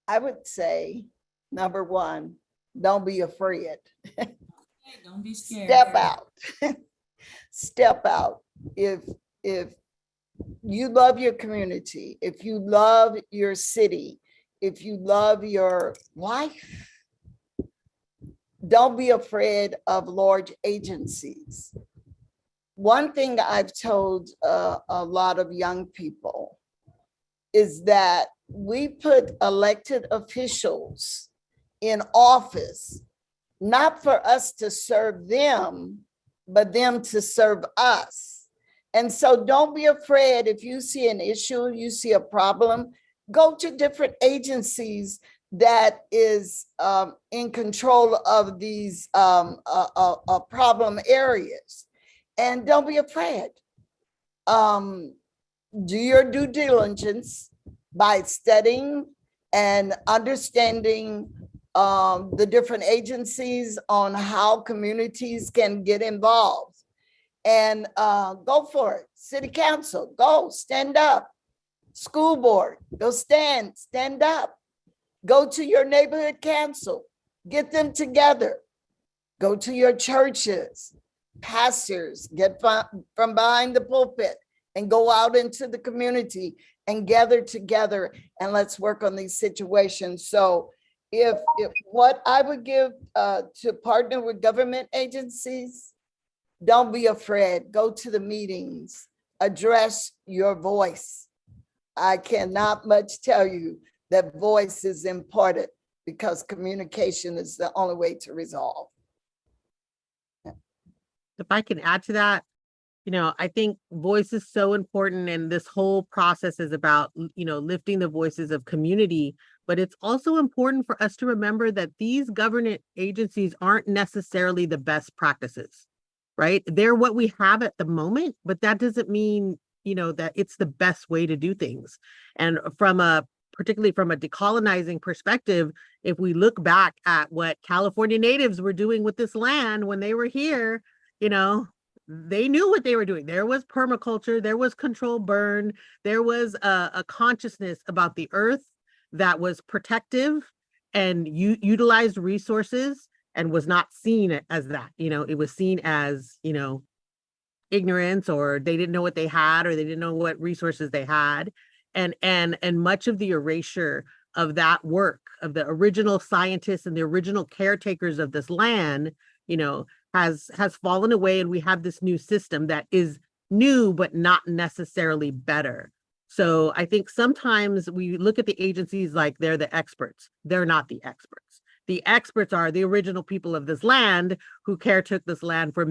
I would say, number 1, don't be afraid. Don't be scared. Step out. Step out. If you love your community, if you love your city, if you love your life, don't be afraid of large agencies. One thing I've told a lot of young people is that we put elected officials in office, not for us to serve them, but them to serve us. And so don't be afraid. If you see an issue, you see a problem, go to different agencies that is in control of these problem areas. And don't be afraid. Do your due diligence by studying and understanding the different agencies on how communities can get involved. And go for it. City council, go stand up. School board, go stand up. Go to your neighborhood council, get them together. Go to your churches, pastors, get from behind the pulpit and go out into the community and gather together, and let's work on these situations. So if what I would give to partner with government agencies, don't be afraid, go to the meetings, address your voice. I cannot much tell you that voice is important because communication is the only way to resolve. If I can add to that, I think voice is so important, and this whole process is about, lifting the voices of community, but it's also important for us to remember that these government agencies aren't necessarily the best practices, right? They're what we have at the moment, but that doesn't mean, that it's the best way to do things. And particularly from a decolonizing perspective, if we look back at what California natives were doing with this land when they were here, they knew what they were doing. There was permaculture, there was controlled burn, there was a consciousness about the earth that was protective and utilized resources and was not seen as that. It was seen as, ignorance, or they didn't know what they had, or they didn't know what resources they had. And much of the erasure of that work of the original scientists and the original caretakers of this land, has fallen away, and we have this new system that is new but not necessarily better. So I think sometimes we look at the agencies like they're the experts. They're not the experts. The experts are the original people of this land who caretook this land for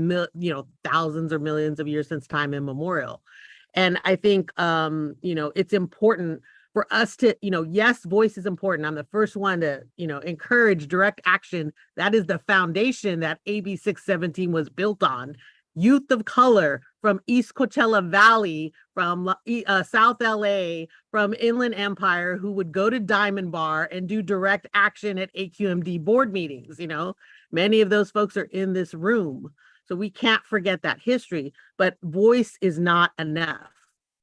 thousands or millions of years since time immemorial. And I think it's important for us to, yes, voice is important. I'm the first one to, encourage direct action. That is the foundation that AB 617 was built on. Youth of color from East Coachella Valley, from South LA, from Inland Empire, who would go to Diamond Bar and do direct action at AQMD board meetings. Many of those folks are in this room. So we can't forget that history, but voice is not enough.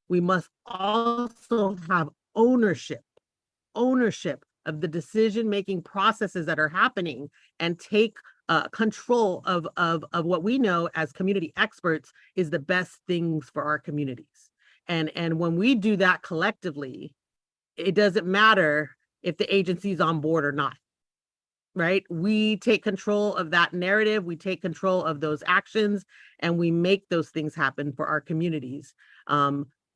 We must also have ownership of the decision-making processes that are happening, and take control of what we know as community experts is the best things for our communities. And when we do that collectively, it doesn't matter if the agency is on board or not, right? We take control of that narrative, we take control of those actions, and we make those things happen for our communities.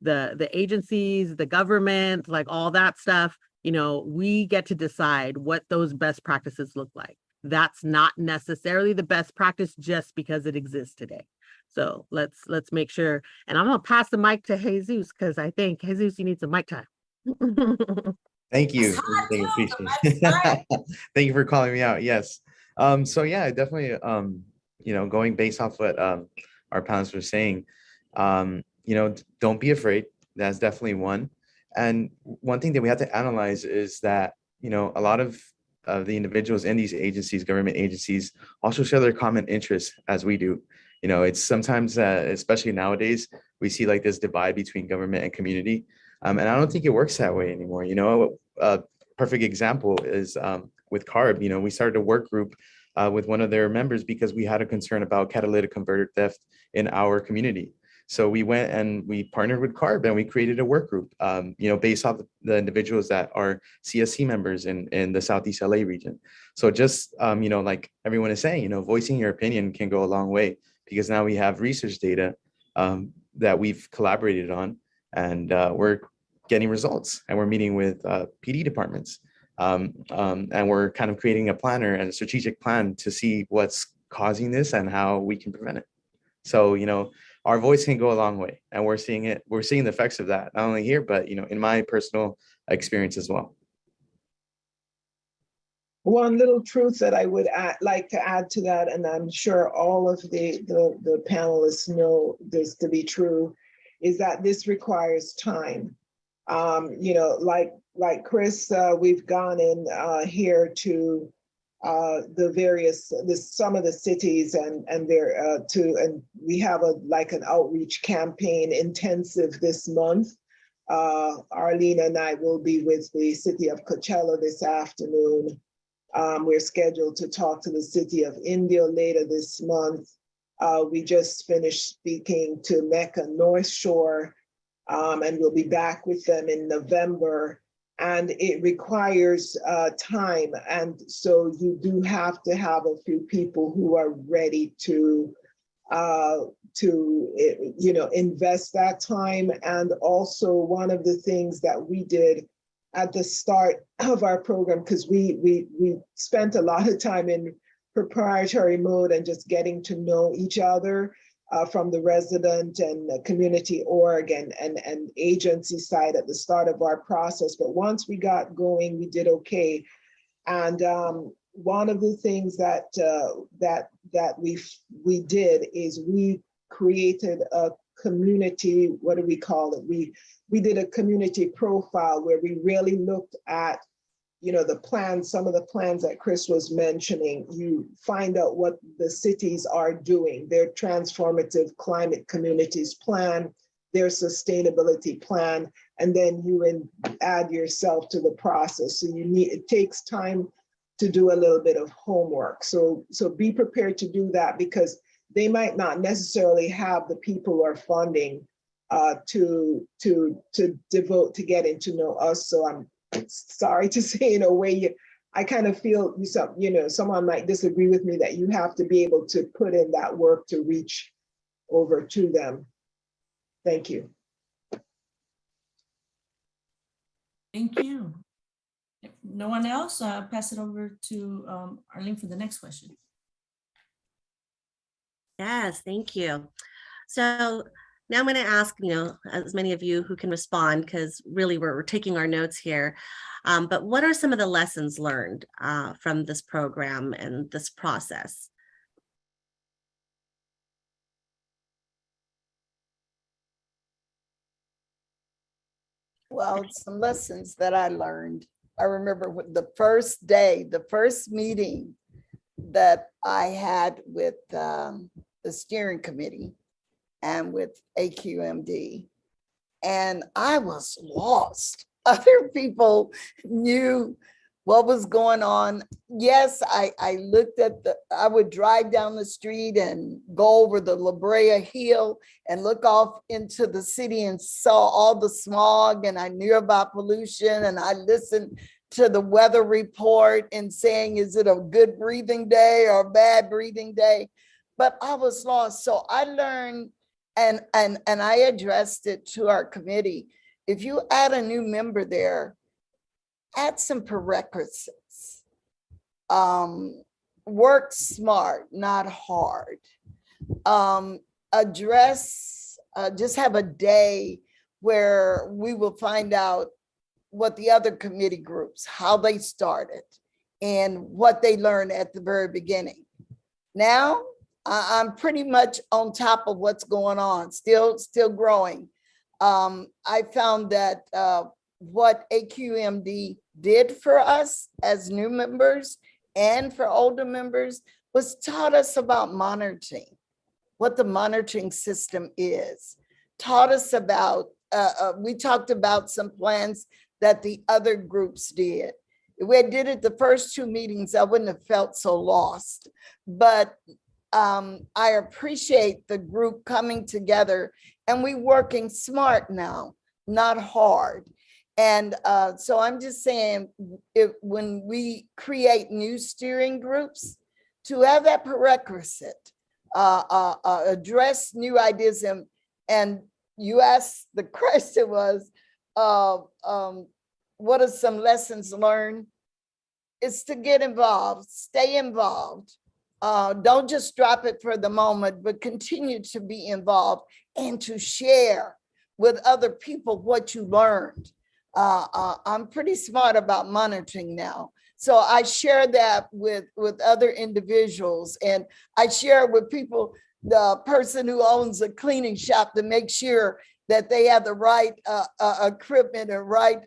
The agencies, the government, like all that stuff, we get to decide what those best practices look like. That's not necessarily the best practice just because it exists today. So let's make sure. And I'm gonna pass the mic to Jesus, because I think Jesus, you need some mic time. Thank you. Thank you for calling me out. Yes. So yeah, definitely. Going based off what our panelists were saying, don't be afraid. That's definitely one. And one thing that we have to analyze is that a lot of the individuals in these agencies, government agencies, also share their common interests as we do. It's sometimes, especially nowadays, we see like this divide between government and community. And I don't think it works that way anymore. A perfect example is with CARB. We started a work group with one of their members because we had a concern about catalytic converter theft in our community. So we went and we partnered with CARB, and we created a work group, based off the individuals that are CSC members in the Southeast LA region. So just, like everyone is saying, voicing your opinion can go a long way, because now we have research data that we've collaborated on, and we're getting results, and we're meeting with PD departments. And we're kind of creating a planner and a strategic plan to see what's causing this and how we can prevent it. So, our voice can go a long way, and we're seeing the effects of that, not only here, but, in my personal experience as well. One little truth that I would like to add to that, and I'm sure all of the panelists know this to be true, is that this requires time. Like like Chris, we've gone in here to the various, some of the cities and we have an outreach campaign intensive this month. Arlene and I will be with the city of Coachella this afternoon. We're scheduled to talk to the city of Indio later this month. We just finished speaking to Mecca North Shore, and we'll be back with them in November. And it requires time. And so you do have to have a few people who are ready to invest that time. And also one of the things that we did at the start of our program, because we spent a lot of time in proprietary mode and just getting to know each other from the resident and the community org and agency side at the start of our process. But once we got going, we did okay. And one of the things that we did is we created a community, what do we call it? We did a community profile where we really looked at, the plans, some of the plans that Chris was mentioning. You find out what the cities are doing, their transformative climate communities plan, their sustainability plan, and then you add yourself to the process. So it takes time to do a little bit of homework. So be prepared to do that, because they might not necessarily have the people who are funding to devote to getting to know us. So I'm sorry to say, in a way, I kind of feel, someone might disagree with me that you have to be able to put in that work to reach over to them. Thank you. Thank you. If no one else, pass it over to Arlene for the next question. Yes, thank you. So now I'm going to ask, as many of you who can respond, because really we're taking our notes here. But what are some of the lessons learned from this program and this process? Well, some lessons that I learned. I remember the first day, the first meeting that I had with the steering committee and with AQMD, and I was lost. Other people knew what was going on. Yes, I looked at I would drive down the street and go over the La Brea Hill and look off into the city and saw all the smog, and I knew about pollution, and I listened to the weather report and saying, is it a good breathing day or a bad breathing day? But I was lost. So I learned, and I addressed it to our committee. If you add a new member there, add some prerequisites. Work smart, not hard. Just have a day where we will find out what the other committee groups, how they started and what they learned at the very beginning. Now, I'm pretty much on top of what's going on, still growing. I found that what AQMD did for us as new members and for older members was taught us about monitoring, what the monitoring system is, taught us about, we talked about some plans that the other groups did. If we did it the first two meetings, I wouldn't have felt so lost. But I appreciate the group coming together, and we working smart now, not hard. And so I'm just saying, when we create new steering groups, to have that prerequisite, address new ideas, and you asked, the question was, what are some lessons learned? It's to get involved, stay involved. Don't just drop it for the moment, but continue to be involved and to share with other people what you learned. I'm pretty smart about monitoring now. So I share that with other individuals, and I share with people, the person who owns a cleaning shop, to make sure that they have the right equipment and right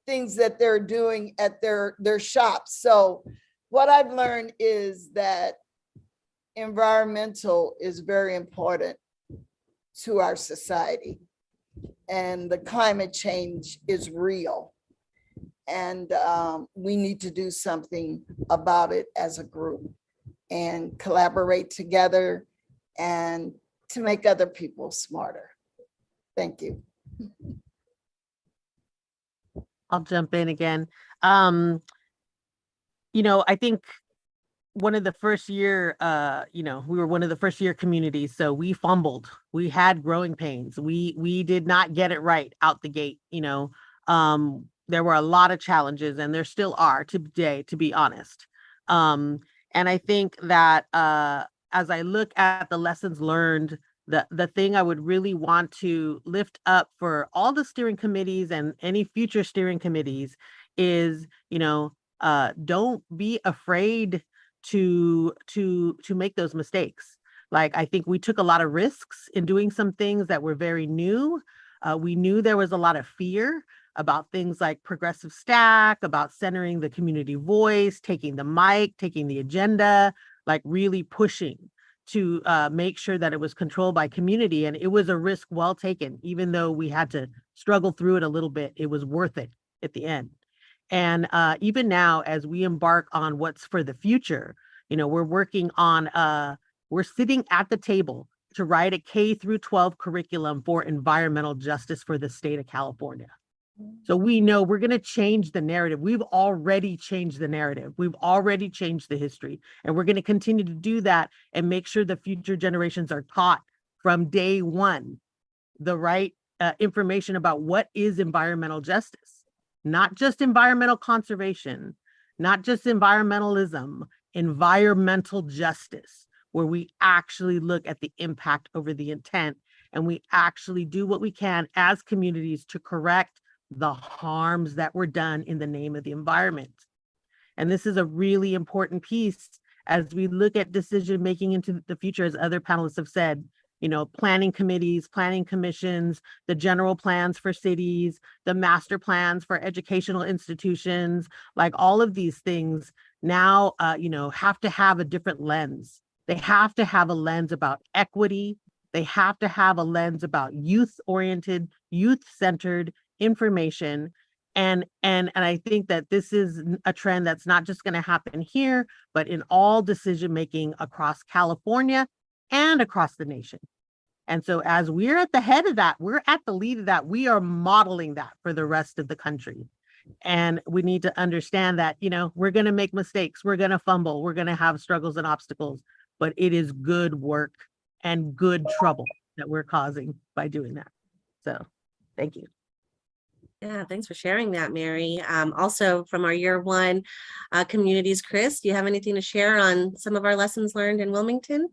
things that they're doing at their shops. So what I've learned is that environmental is very important to our society, and the climate change is real. And we need to do something about it as a group and collaborate together and to make other people smarter. Thank you. I'll jump in again. You know, I think one of the first year, you know, we were one of the first year communities, so we fumbled. We had growing pains. We did not get it right out the gate. You know, there were a lot of challenges, and there still are today, to be honest. And I think that as I look at the lessons learned, the thing I would really want to lift up for all the steering committees and any future steering committees is, you know, don't be afraid to make those mistakes. Like, I think we took a lot of risks in doing some things that were very new. We knew there was a lot of fear about things like progressive stack, about centering the community voice, taking the mic, taking the agenda, like really pushing to make sure that it was controlled by community. And it was a risk well taken, even though we had to struggle through it a little bit. It was worth it at the end. And even now, as we embark on what's for the future, you know, we're working on, we're sitting at the table to write a K through 12 curriculum for environmental justice for the state of California. So we know we're going to change the narrative. We've already changed the narrative. We've already changed the history, and we're going to continue to do that and make sure the future generations are taught from day one the right information about what is environmental justice, not just environmental conservation, not just environmentalism, environmental justice, where we actually look at the impact over the intent, and we actually do what we can as communities to correct the harms that were done in the name of the environment. And this is a really important piece as we look at decision making into the future, as other panelists have said, you know, planning committees, planning commissions, the general plans for cities, the master plans for educational institutions, like all of these things now, you know, have to have a different lens. They have to have a lens about equity. They have to have a lens about youth-oriented, youth-centered information. And I think that this is a trend that's not just going to happen here, but in all decision making across California and across the nation. And so as we're at the head of that, we're at the lead of that, we are modeling that for the rest of the country. And we need to understand that, you know, we're going to make mistakes, we're going to fumble, we're going to have struggles and obstacles, but it is good work and good trouble that we're causing by doing that. So thank you. Yeah, thanks for sharing that, Mary. Also from our year one communities, Chris, do you have anything to share on some of our lessons learned in Wilmington?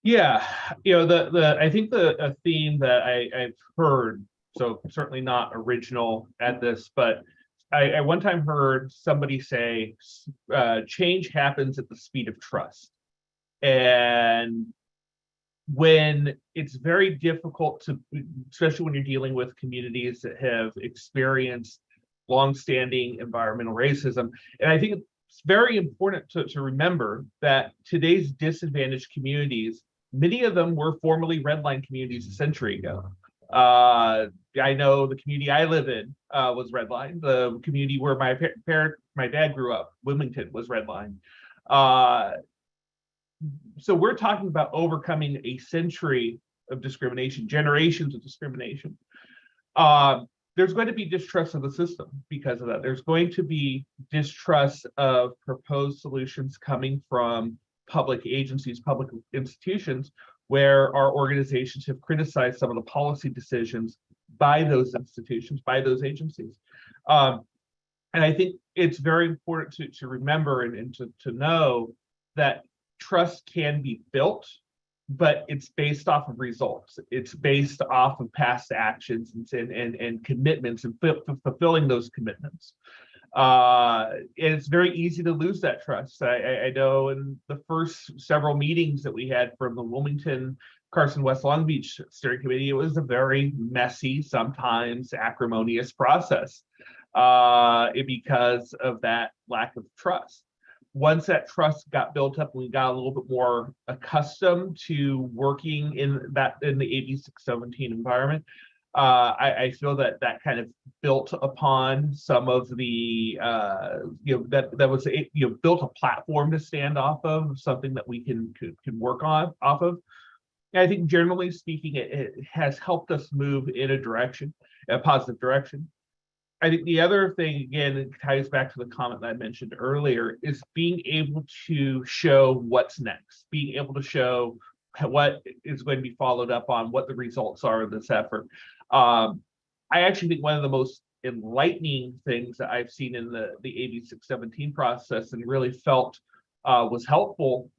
Yeah, you know, I think a theme that I've heard, so certainly not original at this, but I one time heard somebody say, change happens at the speed of trust. And when it's very difficult to, especially when you're dealing with communities that have experienced longstanding environmental racism. And I think it's very important to remember that today's disadvantaged communities, many of them were formerly redline communities a century ago. I know the community I live in was redline. The community where my dad grew up, Wilmington, was redline. So we're talking about overcoming a century of discrimination, generations of discrimination. There's going to be distrust of the system because of that. There's going to be distrust of proposed solutions coming from public agencies, public institutions, where our organizations have criticized some of the policy decisions by those institutions, by those agencies. And I think it's very important to remember and to know that trust can be built, but it's based off of results. It's based off of past actions and commitments and fulfilling those commitments. And it's very easy to lose that trust. I know in the first several meetings that we had from the Wilmington, Carson, West Long Beach Steering Committee, it was a very messy, sometimes acrimonious process. because of that lack of trust. Once that trust got built up, we got a little bit more accustomed to working in the AB 617 environment. I feel that kind of built upon some of the that was built a platform to stand off of, something that we can work on off of. And I think generally speaking, it has helped us move in a positive direction. I think the other thing, again, it ties back to the comment that I mentioned earlier, is being able to show what's next, being able to show what is going to be followed up on, what the results are of this effort. I actually think one of the most enlightening things that I've seen in the AB 617 process and really felt was helpful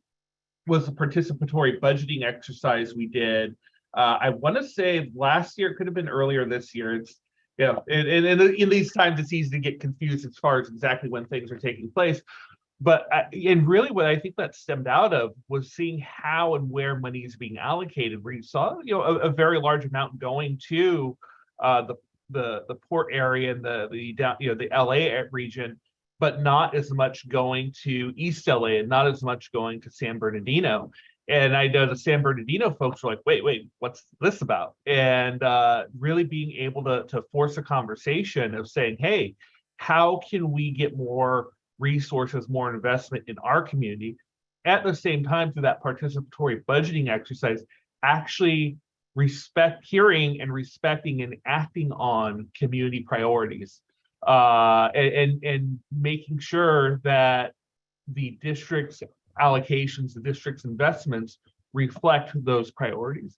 was the participatory budgeting exercise we did. I want to say last year, it could have been earlier this year. It's in these times, it's easy to get confused as far as exactly when things are taking place. But and really what I think that stemmed out of was seeing how and where money is being allocated, where you saw a very large amount going to the port area and the LA region, but not as much going to East LA and not as much going to San Bernardino. And I know the San Bernardino folks were like, wait, what's this about? And really being able to force a conversation of saying, hey, how can we get more resources, more investment in our community? At the same time, through that participatory budgeting exercise, actually hearing and respecting and acting on community priorities, and making sure that the district's allocations, the district's investments reflect those priorities.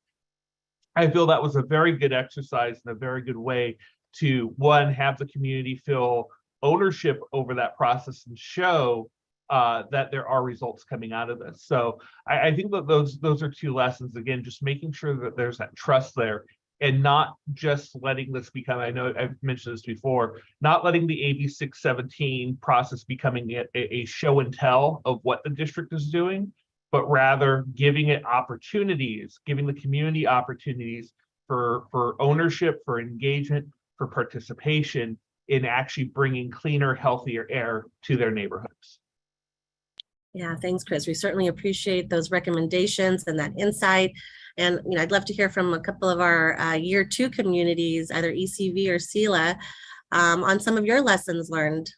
I feel that was a very good exercise and a very good way to, one, have the community feel ownership over that process and show that there are results coming out of this. So I think that those are two lessons. Again, just making sure that there's that trust there and not just letting this become, I know I've mentioned this before, not letting the AB 617 process becoming a show and tell of what the district is doing, but rather giving it opportunities, giving the community opportunities for ownership, for engagement, for participation in actually bringing cleaner, healthier air to their neighborhoods. Yeah, thanks, Chris. We certainly appreciate those recommendations and that insight. And I'd love to hear from a couple of our year 2 communities, either ECV or SELA, on some of your lessons learned.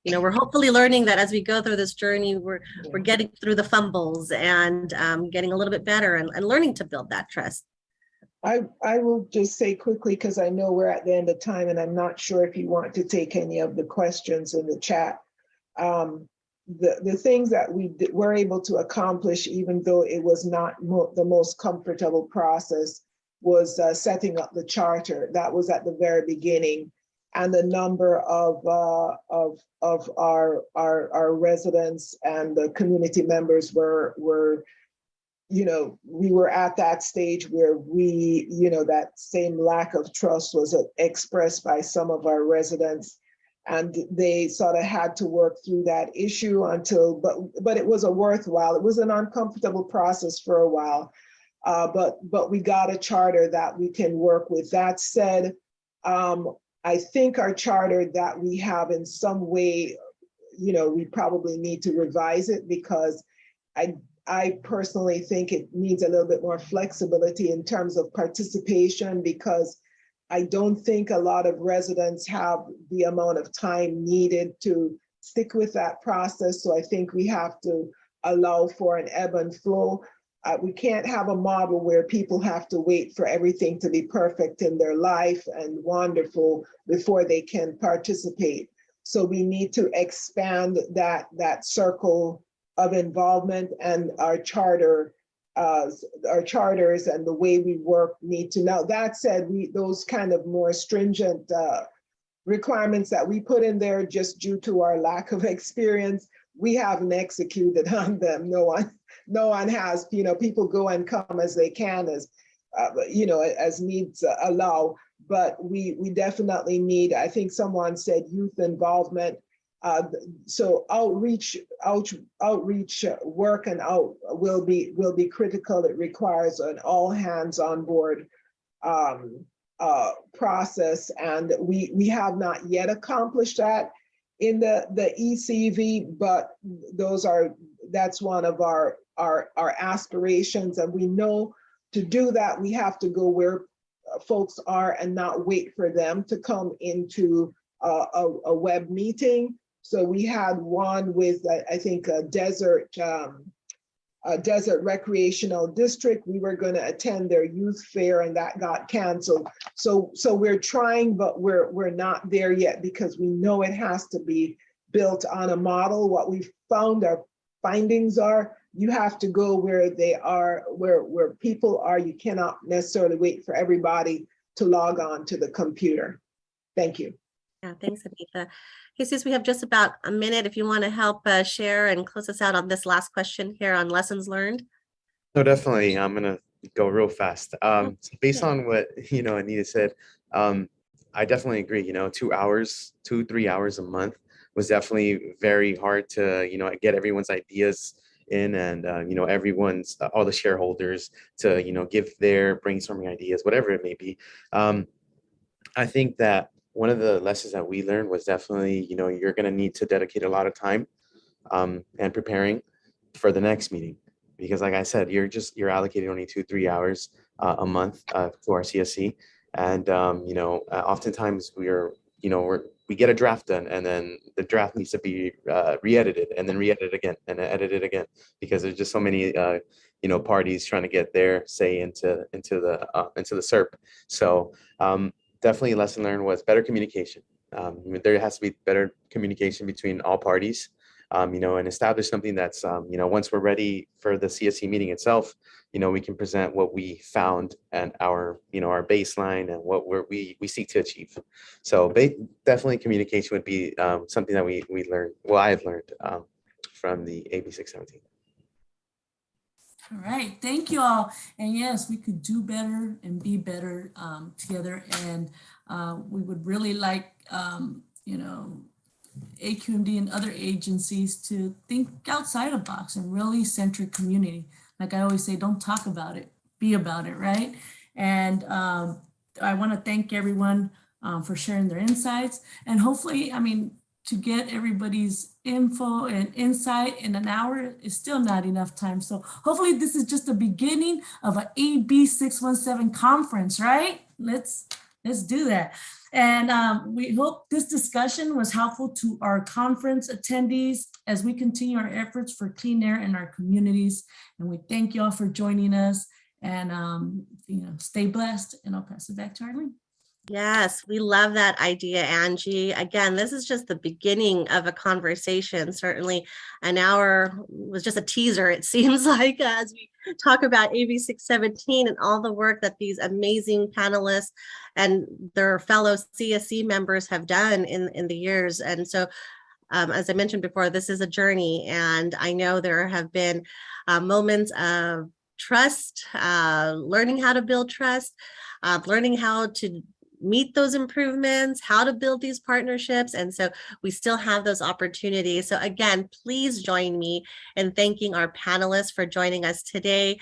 We're hopefully learning that as we go through this journey, we're getting through the fumbles and getting a little bit better and learning to build that trust. I will just say quickly, because I know we're at the end of time and I'm not sure if you want to take any of the questions in the chat. The things that we were able to accomplish, even though it was not the most comfortable process, was setting up the charter. That was at the very beginning. And the number of our residents and the community members were we were at that stage where that same lack of trust was expressed by some of our residents, and they sort of had to work through that issue but it was it was an uncomfortable process for a while, but we got a charter that we can work with. That said, I think our charter that we have in some way, we probably need to revise it, because I personally think it needs a little bit more flexibility in terms of participation, because I don't think a lot of residents have the amount of time needed to stick with that process. So I think we have to allow for an ebb and flow. We can't have a model where people have to wait for everything to be perfect in their life and wonderful before they can participate. So we need to expand that circle of involvement, and our charters and the way we work need to. Now, that said, those kind of more stringent requirements that we put in there just due to our lack of experience, we haven't executed on them. No one has. People go and come as they can, as needs allow. But we definitely need, I think someone said, youth involvement. So outreach work and will be critical. It requires an all hands on board process, and we have not yet accomplished that in the ECV, but that's one of our aspirations, and we know to do that we have to go where folks are and not wait for them to come into a web meeting. So we had one with I think a desert recreational district. We were going to attend their youth fair, and that got canceled. So we're trying, but we're not there yet, because we know it has to be built on a model. What we found, our findings are, you have to go where they are, where people are. You cannot necessarily wait for everybody to log on to the computer. Thank you. Yeah, thanks, Anita. Jesus, we have just about a minute. If you want to help share and close us out on this last question here on lessons learned. No, definitely. I'm gonna go real fast. So based on what Anita said, I definitely agree. 2 hours, 3 hours a month was definitely very hard to get everyone's ideas in, and everyone's all the shareholders to give their brainstorming ideas, whatever it may be. I think that one of the lessons that we learned was definitely, you're going to need to dedicate a lot of time and preparing for the next meeting, because like I said, you're allocated only 2-3 hours a month to our CSC, and oftentimes we get a draft done, and then the draft needs to be re-edited, and then re-edited again, and edited again, because there's just so many parties trying to get their say into the SERP. So definitely a lesson learned was better communication. There has to be better communication between all parties, and establish something that's, once we're ready for the CSC meeting itself, we can present what we found and our baseline and what we seek to achieve. So definitely communication would be something that we learned. Well, I've learned from the AB 617. All right, thank you all. And yes, we could do better and be better together. And we would really like, AQMD and other agencies to think outside the box and really center community. Like I always say, don't talk about it, be about it, right? And I want to thank everyone for sharing their insights. And hopefully, to get everybody's info and insight in an hour is still not enough time. So hopefully this is just the beginning of an AB 617 conference, right? Let's do that. And we hope this discussion was helpful to our conference attendees as we continue our efforts for clean air in our communities. And we thank you all for joining us, and stay blessed. And I'll pass it back to Arlene. Yes, we love that idea, Angie. Again, this is just the beginning of a conversation. Certainly an hour was just a teaser, it seems like, as we talk about AB 617 and all the work that these amazing panelists and their fellow CSC members have done in the years. And so, as I mentioned before, this is a journey, and I know there have been moments of trust, learning how to build trust, learning how to meet those improvements, how to build these partnerships. And so we still have those opportunities. So again, please join me in thanking our panelists for joining us today,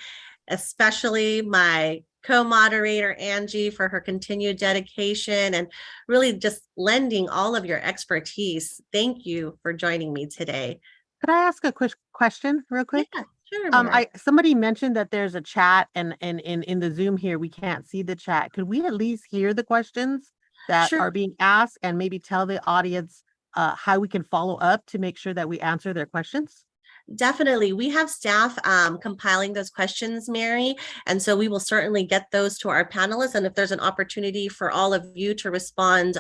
especially my co-moderator, Angie, for her continued dedication and really just lending all of your expertise. Thank you for joining me today. Could I ask a quick question real quick? Yeah, sure. Somebody mentioned that there's a chat, and in the Zoom here, we can't see the chat. Could we at least hear the questions that are being asked, and maybe tell the audience how we can follow up to make sure that we answer their questions? Definitely. We have staff compiling those questions, Mary. And so we will certainly get those to our panelists. And if there's an opportunity for all of you to respond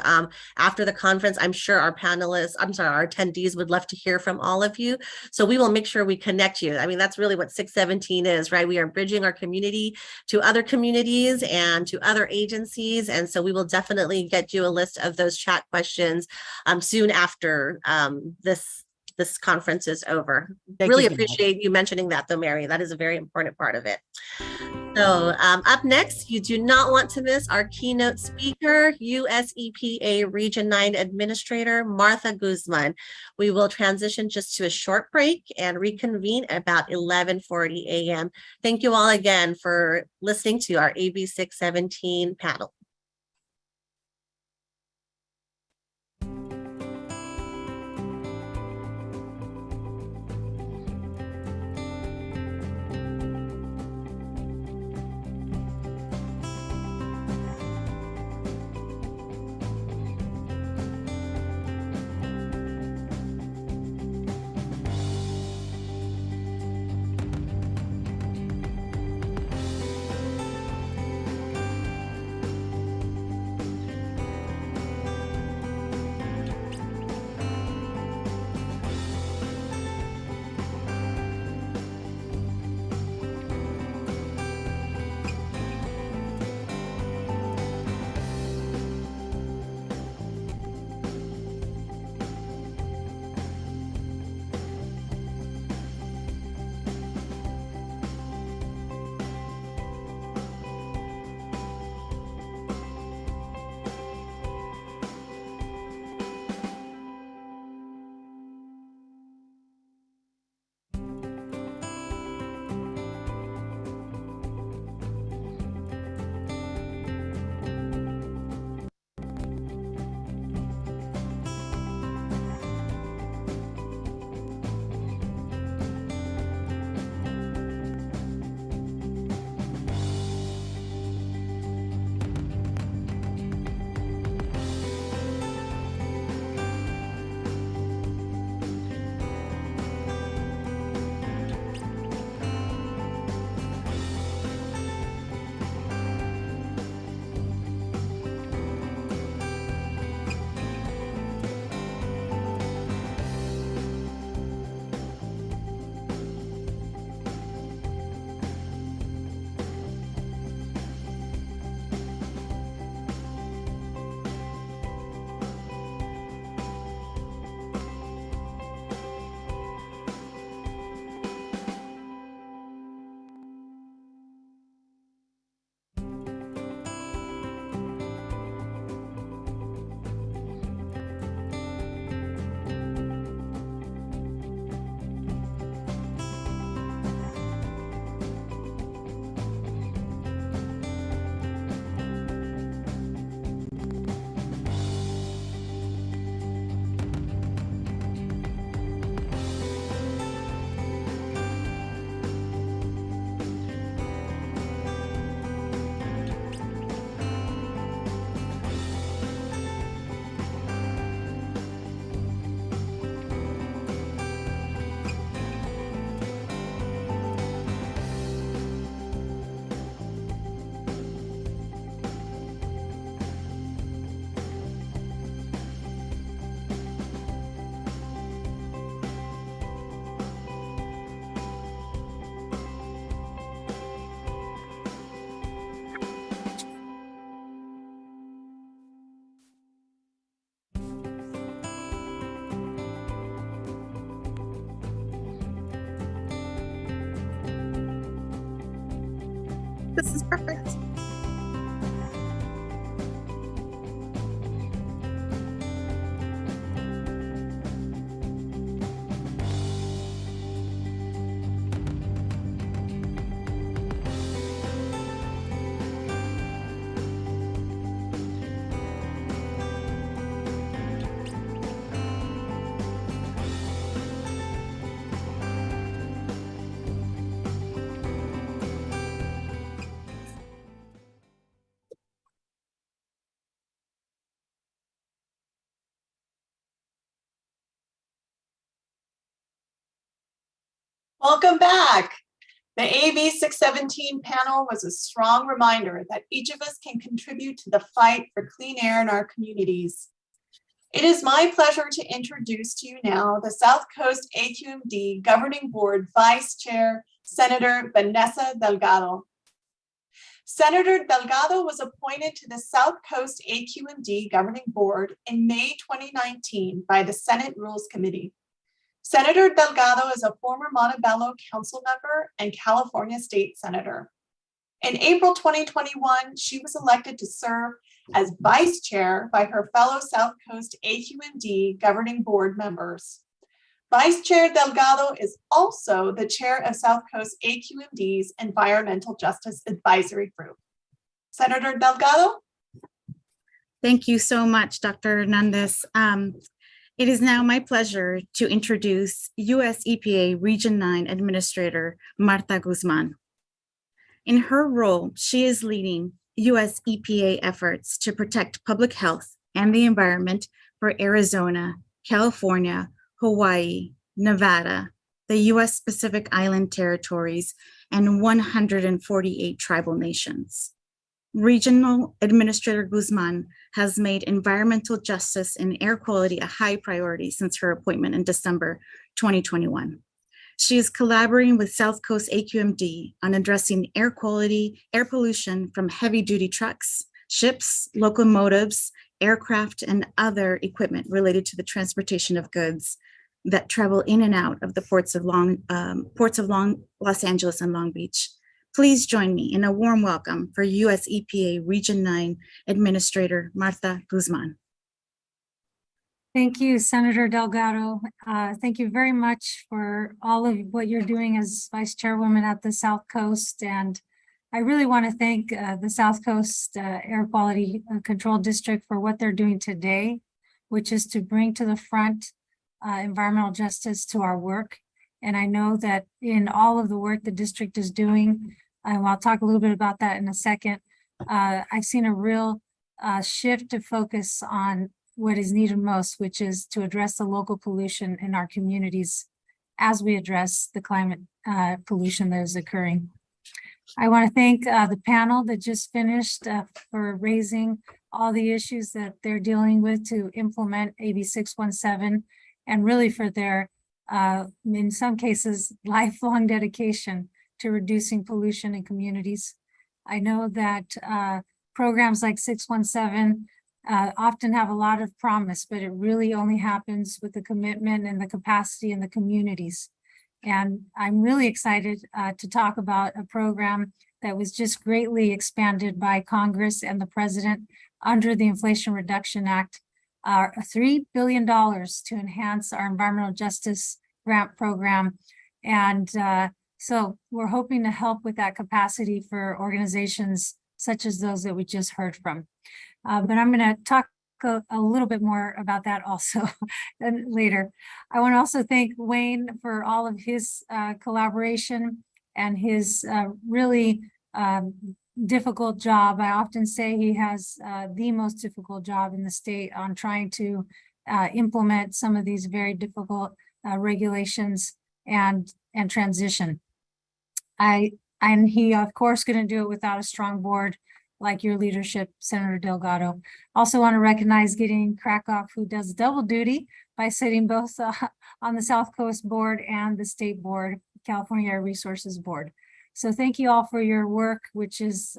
after the conference, I'm sure our attendees would love to hear from all of you. So we will make sure we connect you. That's really what 617 is, right? We are bridging our community to other communities and to other agencies. And so we will definitely get you a list of those chat questions soon after this conference is over. Really appreciate you mentioning that though, Mary. That is a very important part of it. So up next, you do not want to miss our keynote speaker, US EPA Region 9 Administrator, Martha Guzman. We will transition just to a short break and reconvene about 11:40 a.m. Thank you all again for listening to our AB 617 panel. Perfect. Welcome back. The AB 617 panel was a strong reminder that each of us can contribute to the fight for clean air in our communities. It is my pleasure to introduce to you now the South Coast AQMD Governing Board Vice Chair, Senator Vanessa Delgado. Senator Delgado was appointed to the South Coast AQMD Governing Board in May 2019 by the Senate Rules Committee. Senator Delgado is a former Montebello Council member and California State Senator. In April 2021, she was elected to serve as Vice Chair by her fellow South Coast AQMD Governing Board members. Vice Chair Delgado is also the Chair of South Coast AQMD's Environmental Justice Advisory Group. Senator Delgado? Thank you so much, Dr. Hernandez. It is now my pleasure to introduce U.S. EPA Region 9 Administrator Marta Guzman. In her role, she is leading U.S. EPA efforts to protect public health and the environment for Arizona, California, Hawaii, Nevada, the U.S. Pacific Island territories, and 148 tribal nations. Regional Administrator Guzman has made environmental justice and air quality a high priority since her appointment in December 2021. She is collaborating with South Coast AQMD on addressing air quality, air pollution from heavy-duty trucks, ships, locomotives, aircraft, and other equipment related to the transportation of goods that travel in and out of the ports of Los Angeles and Long Beach. Please join me in a warm welcome for U.S. EPA Region 9 Administrator Marta Guzman. Thank you, Senator Delgado. Thank you very much for all of what you're doing as Vice Chairwoman at the South Coast. And I really want to thank the South Coast Air Quality Control District for what they're doing today, which is to bring to the front environmental justice to our work. And I know that in all of the work the district is doing, and I'll talk a little bit about that in a second, I've seen a real shift to focus on what is needed most, which is to address the local pollution in our communities as we address the climate pollution that is occurring. I want to thank the panel that just finished for raising all the issues that they're dealing with to implement AB 617, and really for their, in some cases, lifelong dedication to reducing pollution in communities. I know that programs like 617 often have a lot of promise, but it really only happens with the commitment and the capacity in the communities. And I'm really excited to talk about a program that was just greatly expanded by Congress and the President under the Inflation Reduction Act, $3 billion to enhance our environmental justice grant program. And so we're hoping to help with that capacity for organizations such as those that we just heard from. But I'm going to talk a little bit more about that also later. I want to also thank Wayne for all of his collaboration and his really difficult job. I often say he has the most difficult job in the state on trying to implement some of these very difficult regulations and transition. And he, of course, going to do it without a strong board like your leadership, Senator Delgado. Also want to recognize Gideon Krakoff, who does double duty by sitting both on the South Coast Board and the State Board, California Air Resources Board. So thank you all for your work, which is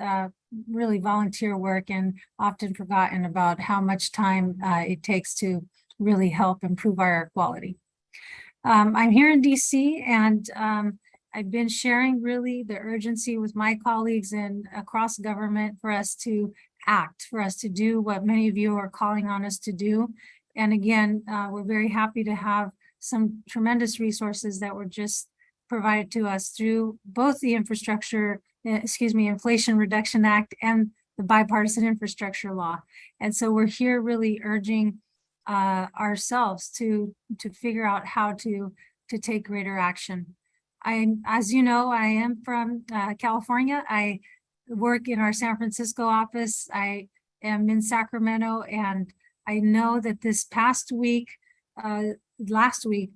really volunteer work and often forgotten about how much time it takes to really help improve our air quality. I'm here in DC, and I've been sharing really the urgency with my colleagues and across government for us to act, for us to do what many of you are calling on us to do. And again, we're very happy to have some tremendous resources that were just provided to us through both the Inflation Reduction Act and the bipartisan infrastructure law. And so we're here really urging ourselves to figure out how to take greater action. As you know, I am from California. I work in our San Francisco office. I am in Sacramento, and I know that this past week, last week,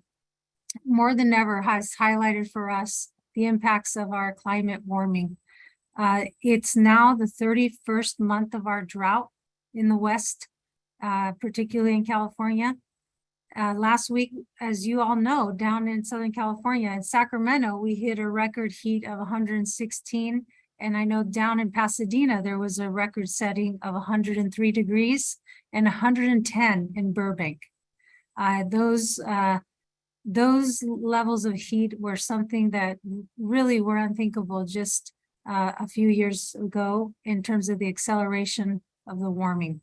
more than ever has highlighted for us the impacts of our climate warming. It's now the 31st month of our drought in the West, particularly in California. Last week, as you all know, down in Southern California, in Sacramento, we hit a record heat of 116. And I know down in Pasadena, there was a record setting of 103 degrees and 110 in Burbank. Those levels of heat were something that really were unthinkable just a few years ago in terms of the acceleration of the warming.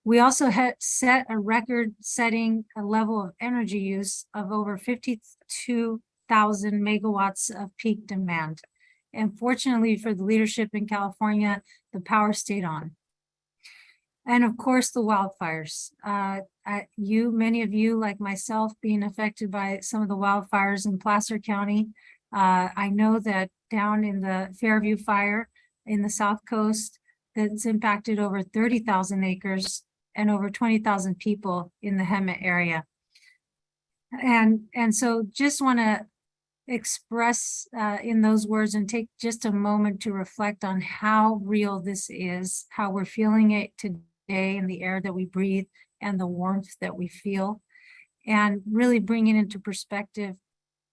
We also had set a record-setting level of energy use of over 52,000 megawatts of peak demand. And fortunately for the leadership in California, the power stayed on. And of course, the wildfires. Many of you, like myself, being affected by some of the wildfires in Placer County. I know that down in the Fairview fire in the South Coast, that's impacted over 30,000 acres and over 20,000 people in the Hemet area. And so just want to express in those words and take just a moment to reflect on how real this is, how we're feeling it today in the air that we breathe and the warmth that we feel, and really bring it into perspective,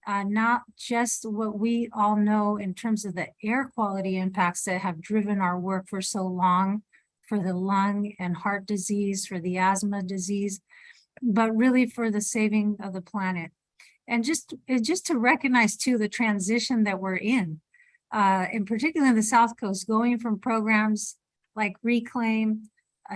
not just what we all know in terms of the air quality impacts that have driven our work for so long, for the lung and heart disease, for the asthma disease, but really for the saving of the planet. And just to recognize too the transition that we're in particular in the South Coast, going from programs like Reclaim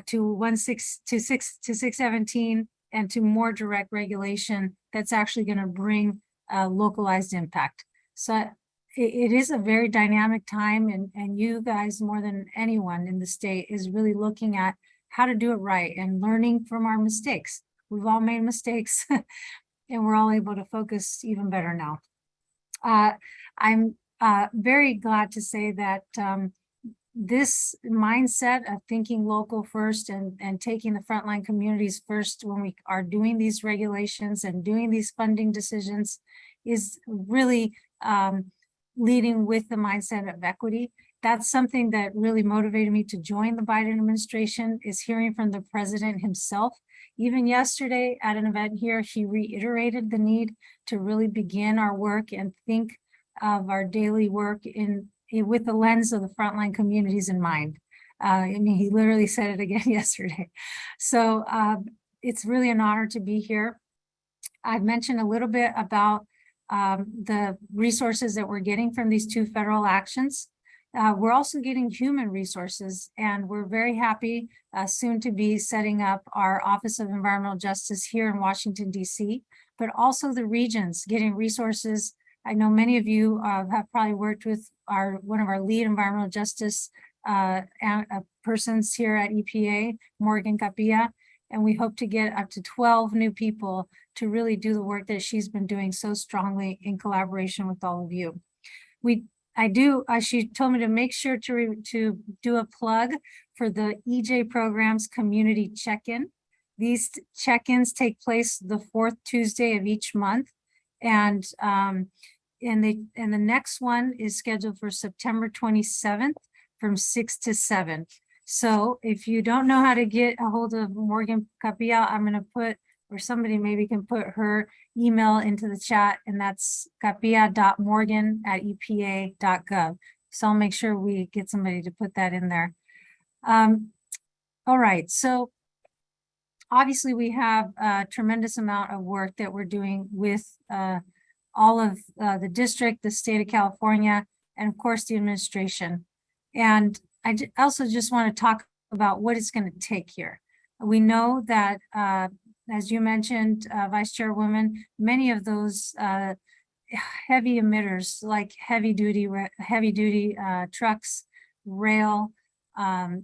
to 617 and to more direct regulation that's actually going to bring localized impact. So it is a very dynamic time, and you guys more than anyone in the state is really looking at how to do it right and learning from our mistakes. We've all made mistakes and we're all able to focus even better now. I'm very glad to say that this mindset of thinking local first and taking the frontline communities first when we are doing these regulations and doing these funding decisions is really leading with the mindset of equity. That's something that really motivated me to join the Biden administration, is hearing from the president himself. Even yesterday at an event here, he reiterated the need to really begin our work and think of our daily work with the lens of the frontline communities in mind. I mean, he literally said it again yesterday. So it's really an honor to be here. I've mentioned a little bit about the resources that we're getting from these two federal actions. We're also getting human resources, and we're very happy soon to be setting up our Office of Environmental Justice here in Washington, D.C., but also the regions getting resources. I know many of you have probably worked with one of our lead environmental justice persons here at EPA, Morgan Capilla, and we hope to get up to 12 new people to really do the work that she's been doing so strongly in collaboration with all of you. She told me to make sure to do a plug for the EJ program's community check-in. These check-ins take place the fourth Tuesday of each month. And the next one is scheduled for September 27th from 6 to 7. So if you don't know how to get a hold of Morgan Capilla, I'm going to put, or somebody maybe can put her email into the chat, and that's capilla.morgan@epa.gov. So I'll make sure we get somebody to put that in there. All right, so obviously we have a tremendous amount of work that we're doing with all of the district, the state of California, and of course the administration. And I also just want to talk about what it's going to take here. We know that, as you mentioned, Vice Chairwoman, many of those heavy emitters like heavy duty trucks, rail,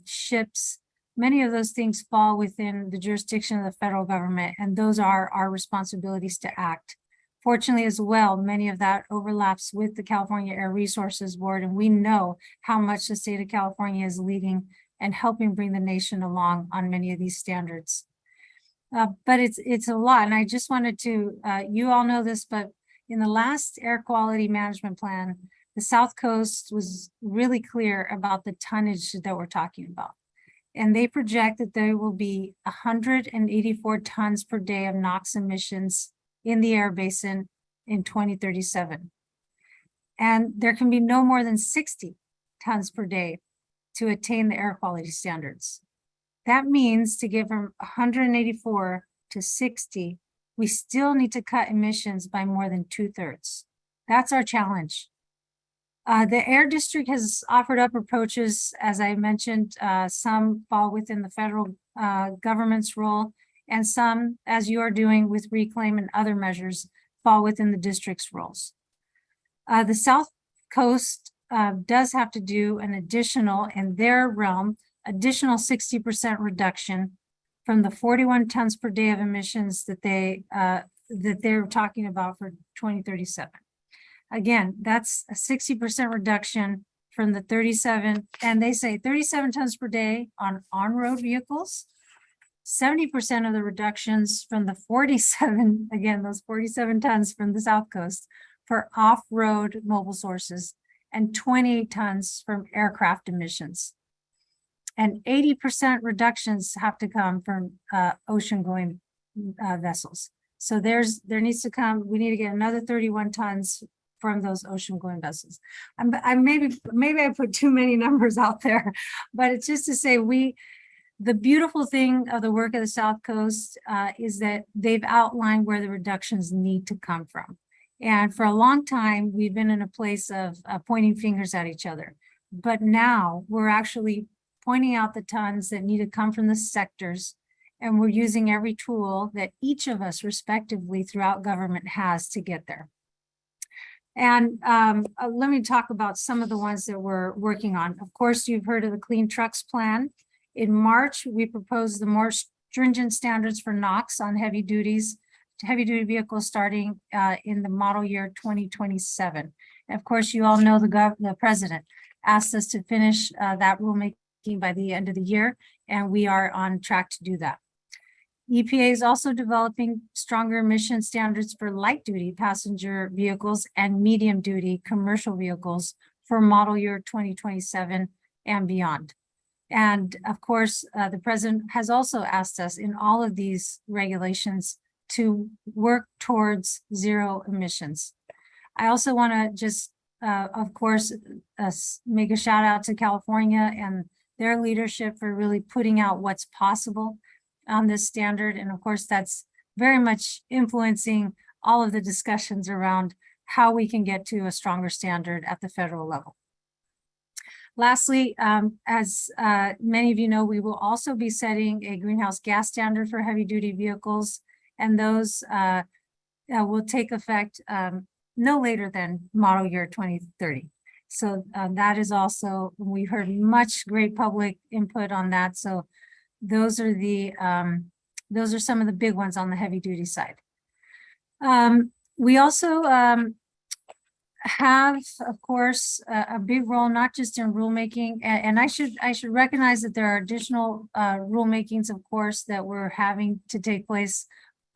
ships, many of those things fall within the jurisdiction of the federal government, and those are our responsibilities to act. Fortunately as well, many of that overlaps with the California Air Resources Board, and we know how much the state of California is leading and helping bring the nation along on many of these standards. But it's a lot, and I just wanted to, you all know this, but in the last air quality management plan, the South Coast was really clear about the tonnage that we're talking about. And they project that there will be 184 tons per day of NOx emissions in the air basin in 2037. And there can be no more than 60 tons per day to attain the air quality standards. That means to get from 184 to 60, we still need to cut emissions by more than 2/3. That's our challenge. The Air District has offered up approaches, as I mentioned, some fall within the federal government's role, and some, as you are doing with reclaim and other measures, fall within the district's roles. The South Coast does have to do an additional, in their realm, additional 60% reduction from the 41 tons per day of emissions that they're talking about for 2037. Again, that's a 60% reduction from the 37, and they say 37 tons per day on-road vehicles, 70% of the reductions from the 47, again, those 47 tons from the South Coast for off-road mobile sources, and 28 tons from aircraft emissions. And 80% reductions have to come from ocean-going vessels. So we need to get another 31 tons from those ocean-going vessels. Maybe I put too many numbers out there, but it's just to say the beautiful thing of the work of the South Coast is that they've outlined where the reductions need to come from. And for a long time, we've been in a place of pointing fingers at each other. But now we're actually pointing out the tons that need to come from the sectors, and we're using every tool that each of us respectively throughout government has to get there. And let me talk about some of the ones that we're working on. Of course, you've heard of the Clean Trucks Plan. In March, we proposed the more stringent standards for NOx on heavy duty vehicles starting in the model year 2027. And of course, you all know the president asked us to finish that rulemaking by the end of the year, and we are on track to do that. EPA is also developing stronger emission standards for light duty passenger vehicles and medium duty commercial vehicles for model year 2027 and beyond. And of course, the president has also asked us in all of these regulations to work towards zero emissions. I also want to just, of course, make a shout out to California and their leadership for really putting out what's possible on this standard. And of course, that's very much influencing all of the discussions around how we can get to a stronger standard at the federal level. Lastly, as many of you know, we will also be setting a greenhouse gas standard for heavy duty vehicles, and those will take effect no later than model year 2030. So that is also, we heard much great public input on that. So those are some of the big ones on the heavy duty side. We also have, of course, a big role, not just in rulemaking, and I should recognize that there are additional rulemakings, of course, that we're having to take place.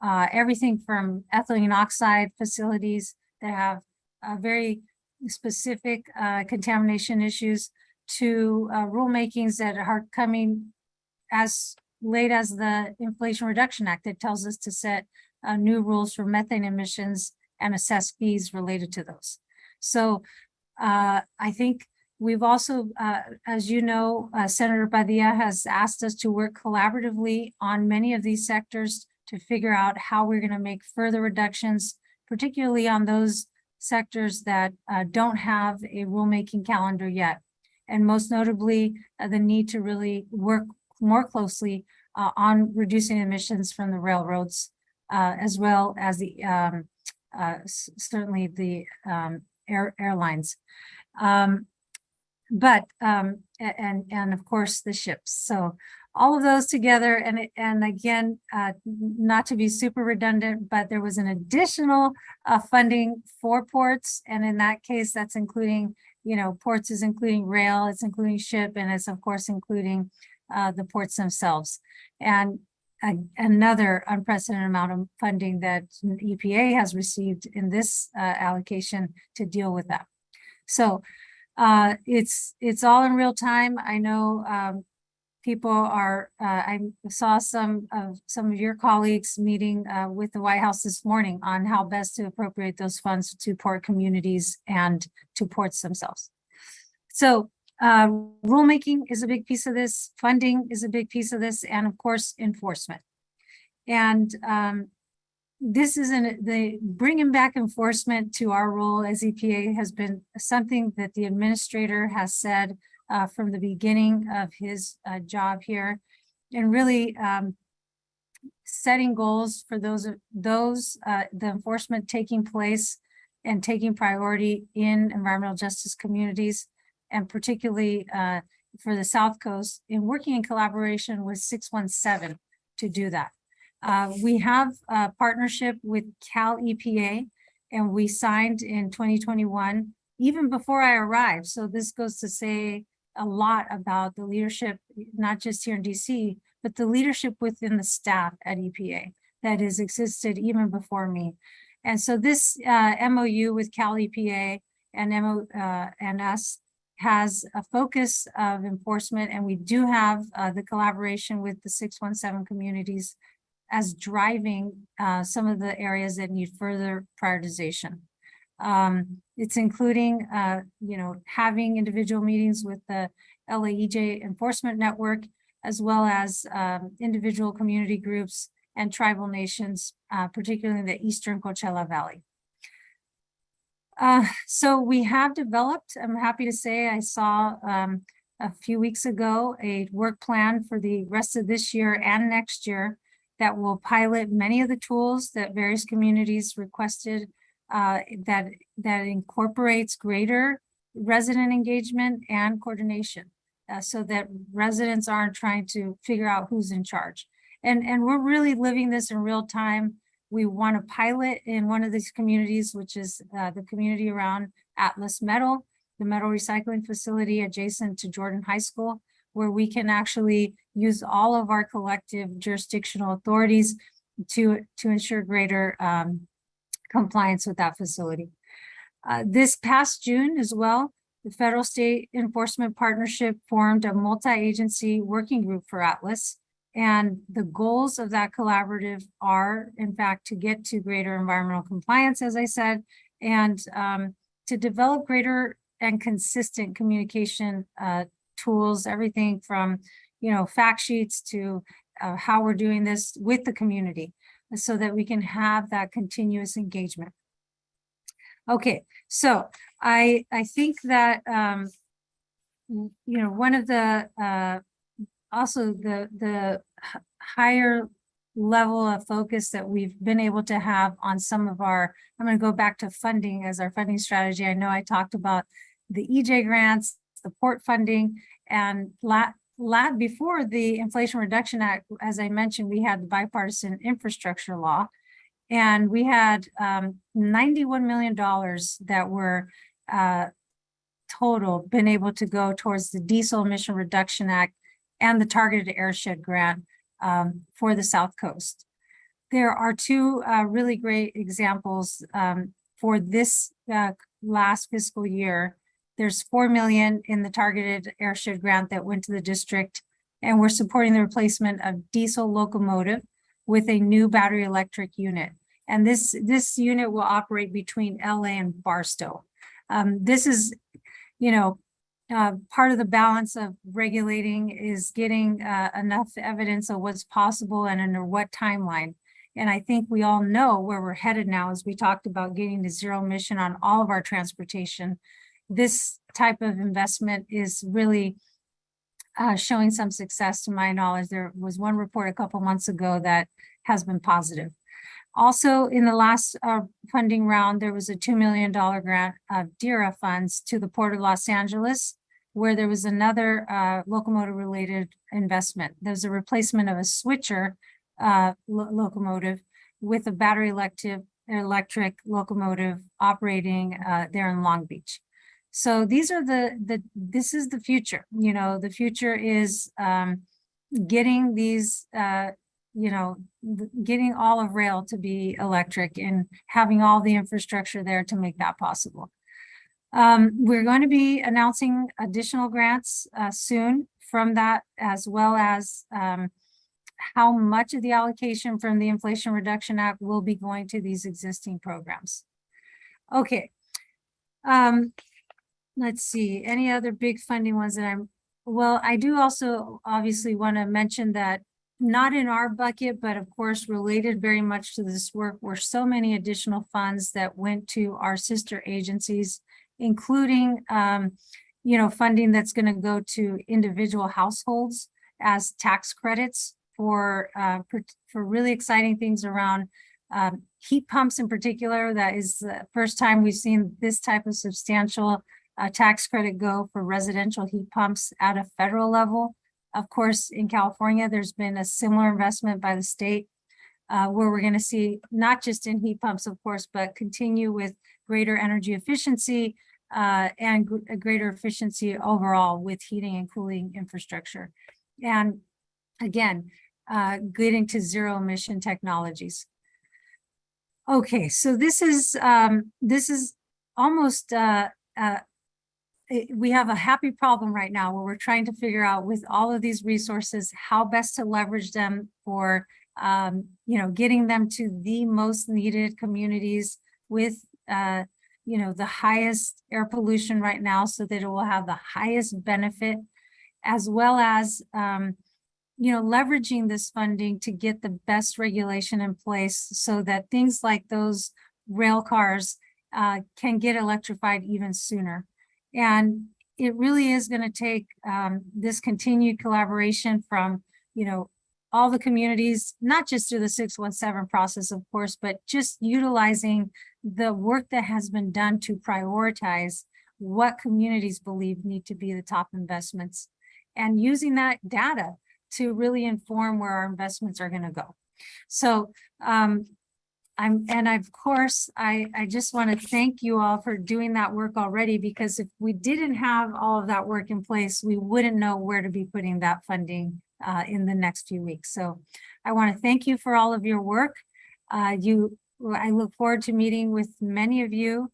Everything from ethylene oxide facilities that have very specific contamination issues to rulemakings that are coming as late as the Inflation Reduction Act that tells us to set new rules for methane emissions and assess fees related to those. So I think we've also, as you know, Senator Padilla has asked us to work collaboratively on many of these sectors to figure out how we're going to make further reductions, particularly on those sectors that don't have a rulemaking calendar yet. And most notably, the need to really work more closely on reducing emissions from the railroads, as well as the certainly the airlines. And of course the ships. So all of those together, and again, not to be super redundant, but there was an additional funding for ports, and in that case, that's including, ports is including rail, it's including ship, and it's of course including the ports themselves. And another unprecedented amount of funding that EPA has received in this allocation to deal with that. So it's all in real time. I know people are, I saw some of your colleagues meeting with the White House this morning on how best to appropriate those funds to port communities and to ports themselves. So rulemaking is a big piece of this, funding is a big piece of this, and of course, enforcement. And this is the bringing back enforcement to our role as EPA has been something that the administrator has said from the beginning of his job here, and really setting goals for the enforcement taking place and taking priority in environmental justice communities, and particularly for the South Coast, in working in collaboration with 617 to do that. We have a partnership with Cal EPA, and we signed in 2021, even before I arrived. So this goes to say a lot about the leadership, not just here in DC, but the leadership within the staff at EPA that has existed even before me. And so this MOU with Cal EPA and us has a focus of enforcement, and we do have the collaboration with the 617 communities as driving some of the areas that need further prioritization. It's including, having individual meetings with the LAEJ Enforcement Network, as well as individual community groups and tribal nations, particularly in the Eastern Coachella Valley. So we have developed, I'm happy to say, I saw a few weeks ago, a work plan for the rest of this year and next year that will pilot many of the tools that various communities requested, that incorporates greater resident engagement and coordination, so that residents aren't trying to figure out who's in charge. And we're really living this in real time. We want to pilot in one of these communities, which is the community around Atlas Metal, the metal recycling facility adjacent to Jordan High School, where we can actually use all of our collective jurisdictional authorities to ensure greater compliance with that facility. This past June as well, the Federal State Enforcement Partnership formed a multi-agency working group for Atlas. And the goals of that collaborative are, in fact, to get to greater environmental compliance, as I said, and to develop greater and consistent communication tools, everything from, fact sheets to how we're doing this with the community, so that we can have that continuous engagement. Okay, so I think that, one of the, also the higher level of focus that we've been able to have on some of our, I'm going to go back to funding as our funding strategy. I know I talked about the EJ grants, the port funding, and before the Inflation Reduction Act, as I mentioned, we had the bipartisan infrastructure law, and we had $91 million that were total been able to go towards the Diesel Emission Reduction Act and the Targeted Airshed Grant for the South Coast. There are two really great examples for this last fiscal year. There's $4 million in the Targeted Airshed Grant that went to the district, and we're supporting the replacement of diesel locomotive with a new battery electric unit. And this unit will operate between LA and Barstow. This is, part of the balance of regulating is getting enough evidence of what's possible and under what timeline. And I think we all know where we're headed now, as we talked about getting to zero emission on all of our transportation. This type of investment is really showing some success to my knowledge. There was one report a couple months ago that has been positive. Also, in the last funding round, there was a $2 million grant of DERA funds to the Port of Los Angeles, where there was another locomotive-related investment. There's a replacement of a switcher locomotive with a battery electric locomotive operating there in Long Beach. So these are this is the future. You know, the future is getting these, getting all of rail to be electric and having all the infrastructure there to make that possible. We're going to be announcing additional grants soon from that, as well as how much of the allocation from the Inflation Reduction Act will be going to these existing programs. Okay. Let's see, any other big funding ones that I do also obviously want to mention that not in our bucket, but of course related very much to this work, were so many additional funds that went to our sister agencies, including, funding that's going to go to individual households as tax credits for really exciting things around heat pumps in particular. That is the first time we've seen this type of substantial tax credit go for residential heat pumps at a federal level. Of course, in California, there's been a similar investment by the state where we're going to see not just in heat pumps, of course, but continue with greater energy efficiency and a greater efficiency overall with heating and cooling infrastructure. And again, getting to zero emission technologies. Okay, so this is almost we have a happy problem right now where we're trying to figure out with all of these resources how best to leverage them for getting them to the most needed communities with the highest air pollution right now, so that it will have the highest benefit, as well as leveraging this funding to get the best regulation in place so that things like those rail cars can get electrified even sooner. And it really is going to take this continued collaboration from, all the communities, not just through the 617 process, of course, but just utilizing the work that has been done to prioritize what communities believe need to be the top investments, and using that data to really inform where our investments are going to go. So of course, I just want to thank you all for doing that work already, because if we didn't have all of that work in place, we wouldn't know where to be putting that funding in the next few weeks. So I want to thank you for all of your work. I look forward to meeting with many of you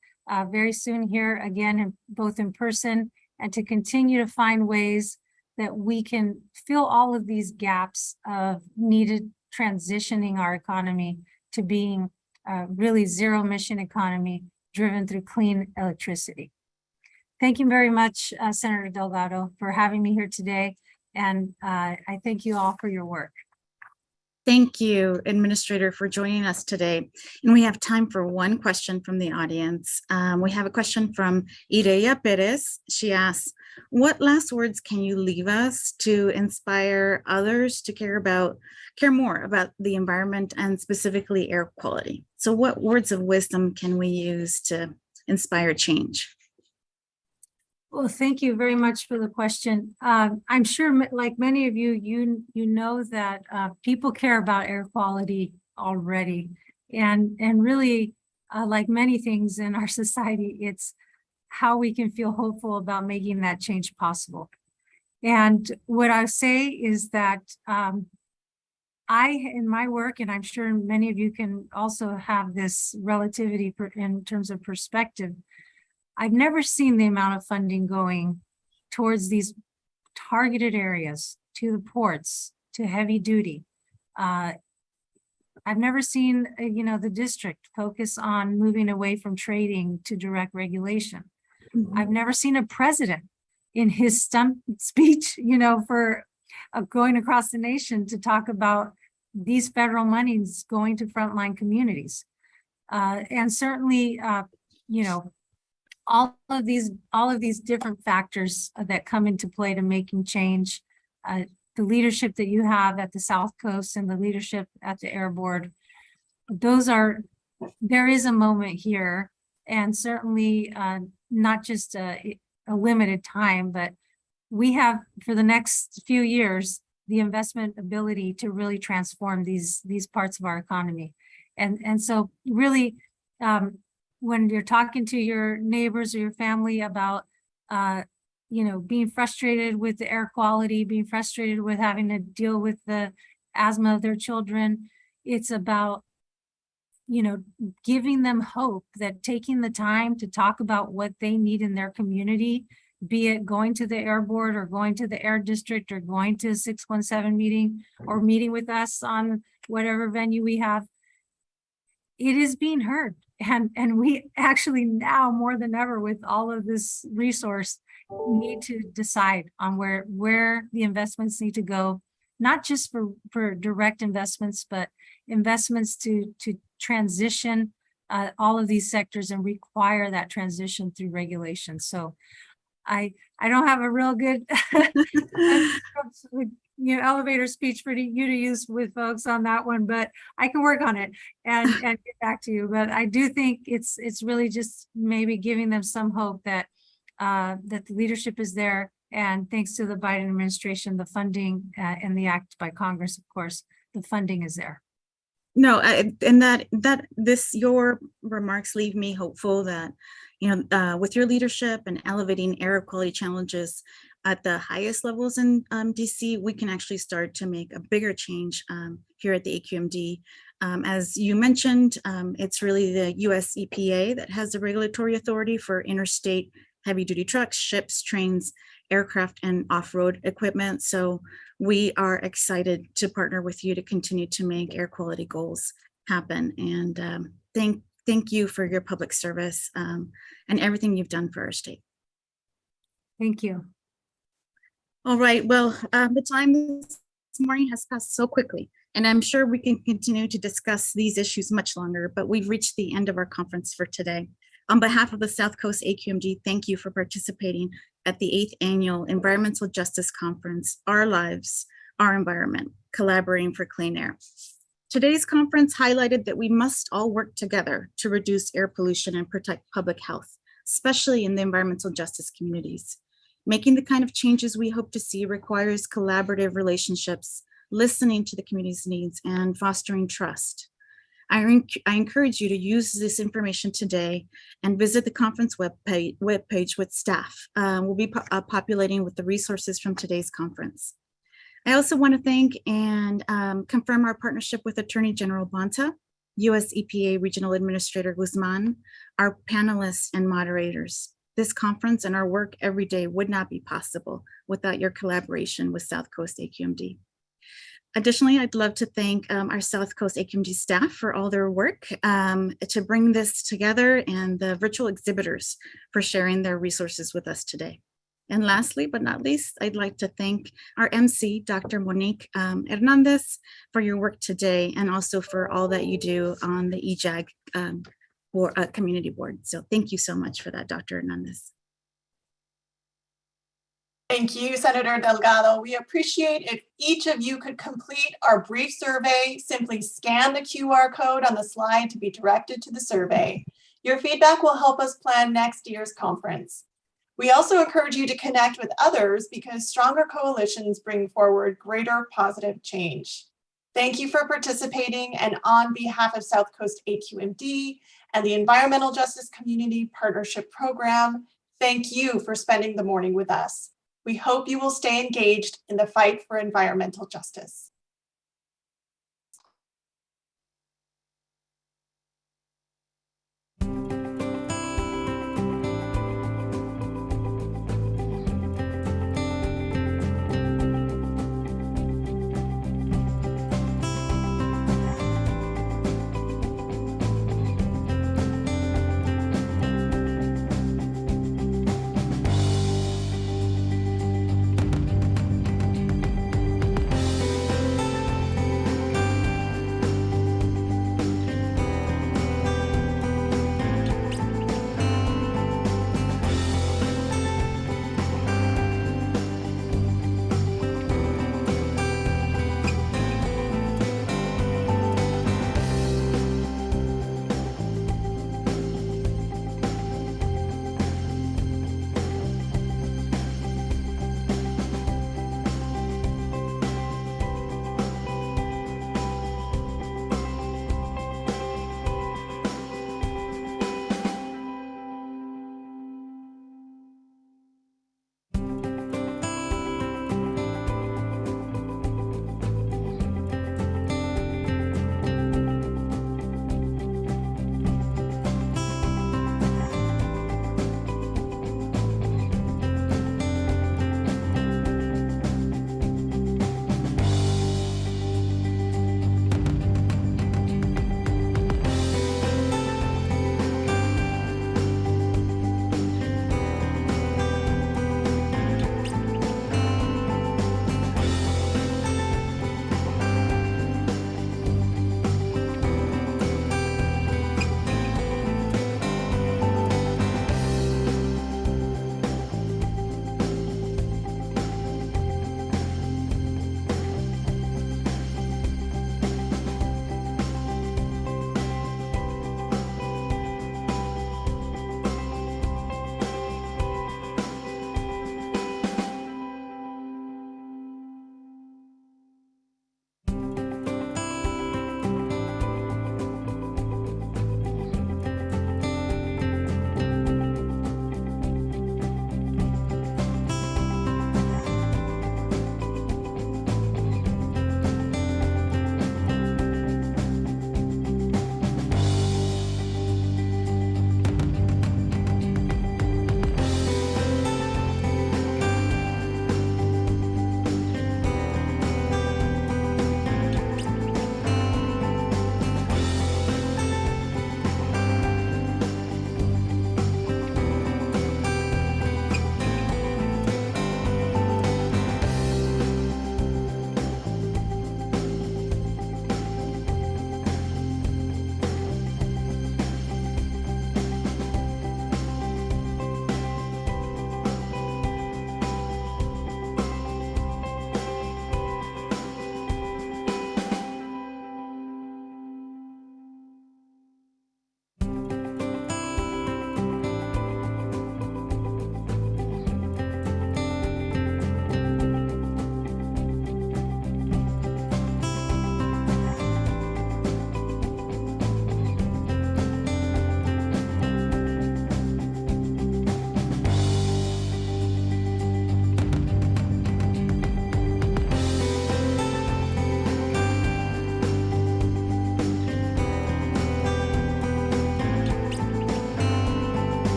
very soon here again, both in person, and to continue to find ways that we can fill all of these gaps of needed transitioning our economy to being really zero emission economy driven through clean electricity. Thank you very much, Senator Delgado, for having me here today. And I thank you all for your work. Thank you, Administrator, for joining us today. And we have time for one question from the audience. We have a question from Ireya Perez. She asks, what last words can you leave us to inspire others to care more about the environment and specifically air quality? So what words of wisdom can we use to inspire change? Well, thank you very much for the question. I'm sure, like many of you, you know that people care about air quality already, and really, like many things in our society, it's how we can feel hopeful about making that change possible. And what I say is that in my work, and I'm sure many of you can also have this relativity in terms of perspective, I've never seen the amount of funding going towards these targeted areas, to the ports, to heavy duty. I've never seen, the district focus on moving away from trading to direct regulation. Mm-hmm. I've never seen a president in his stump speech, for going across the nation to talk about these federal monies going to frontline communities. And certainly, you know, all of these different factors that come into play to making change, the leadership that you have at the South Coast and the leadership at the Air Board, there is a moment here, and certainly not just a limited time, but we have for the next few years the investment ability to really transform these parts of our economy. And so really, when you're talking to your neighbors or your family about you know, being frustrated with the air quality, being frustrated with having to deal with the asthma of their children, it's about, you know, giving them hope that taking the time to talk about what they need in their community, be it going to the Air Board or going to the Air District or going to a 617 meeting or meeting with us on whatever venue we have, it is being heard. And we actually now more than ever with all of this resource need to decide on where the investments need to go, not just for direct investments, but investments to transition all of these sectors and require that transition through regulation. So I don't have a real good elevator speech for you to use with folks on that one, but I can work on it and get back to you. But I do think it's really just maybe giving them some hope that that the leadership is there, and thanks to the Biden administration, the funding and the act by Congress, of course, the funding is there. No, and your remarks leave me hopeful that, you know, with your leadership and elevating air quality challenges at the highest levels in DC, we can actually start to make a bigger change here at the AQMD. As you mentioned, it's really the US EPA that has the regulatory authority for interstate heavy duty trucks, ships, trains, aircraft, and off-road equipment. So we are excited to partner with you to continue to make air quality goals happen. And thank you for your public service and everything you've done for our state. Thank you. All right, well, the time this morning has passed so quickly, and I'm sure we can continue to discuss these issues much longer, but we've reached the end of our conference for today. On behalf of the South Coast AQMD, thank you for participating at the 8th Annual Environmental Justice Conference, Our Lives, Our Environment, Collaborating for Clean Air. Today's conference highlighted that we must all work together to reduce air pollution and protect public health, especially in the environmental justice communities. Making the kind of changes we hope to see requires collaborative relationships, listening to the community's needs, and fostering trust. I encourage you to use this information today and visit the conference webpage with staff. We'll be populating with the resources from today's conference. I also want to thank and confirm our partnership with Attorney General Bonta, US EPA Regional Administrator Guzman, our panelists and moderators. This conference and our work every day would not be possible without your collaboration with South Coast AQMD. Additionally, I'd love to thank our South Coast AQMD staff for all their work to bring this together, and the virtual exhibitors for sharing their resources with us today. And lastly, but not least, I'd like to thank our MC, Dr. Monique Hernandez, for your work today, and also for all that you do on the EJAG community board. So thank you so much for that, Dr. Hernandez. Thank you, Senator Delgado. We appreciate if each of you could complete our brief survey. Simply scan the QR code on the slide to be directed to the survey. Your feedback will help us plan next year's conference. We also encourage you to connect with others because stronger coalitions bring forward greater positive change. Thank you for participating, and on behalf of South Coast AQMD and the Environmental Justice Community Partnership Program, thank you for spending the morning with us. We hope you will stay engaged in the fight for environmental justice.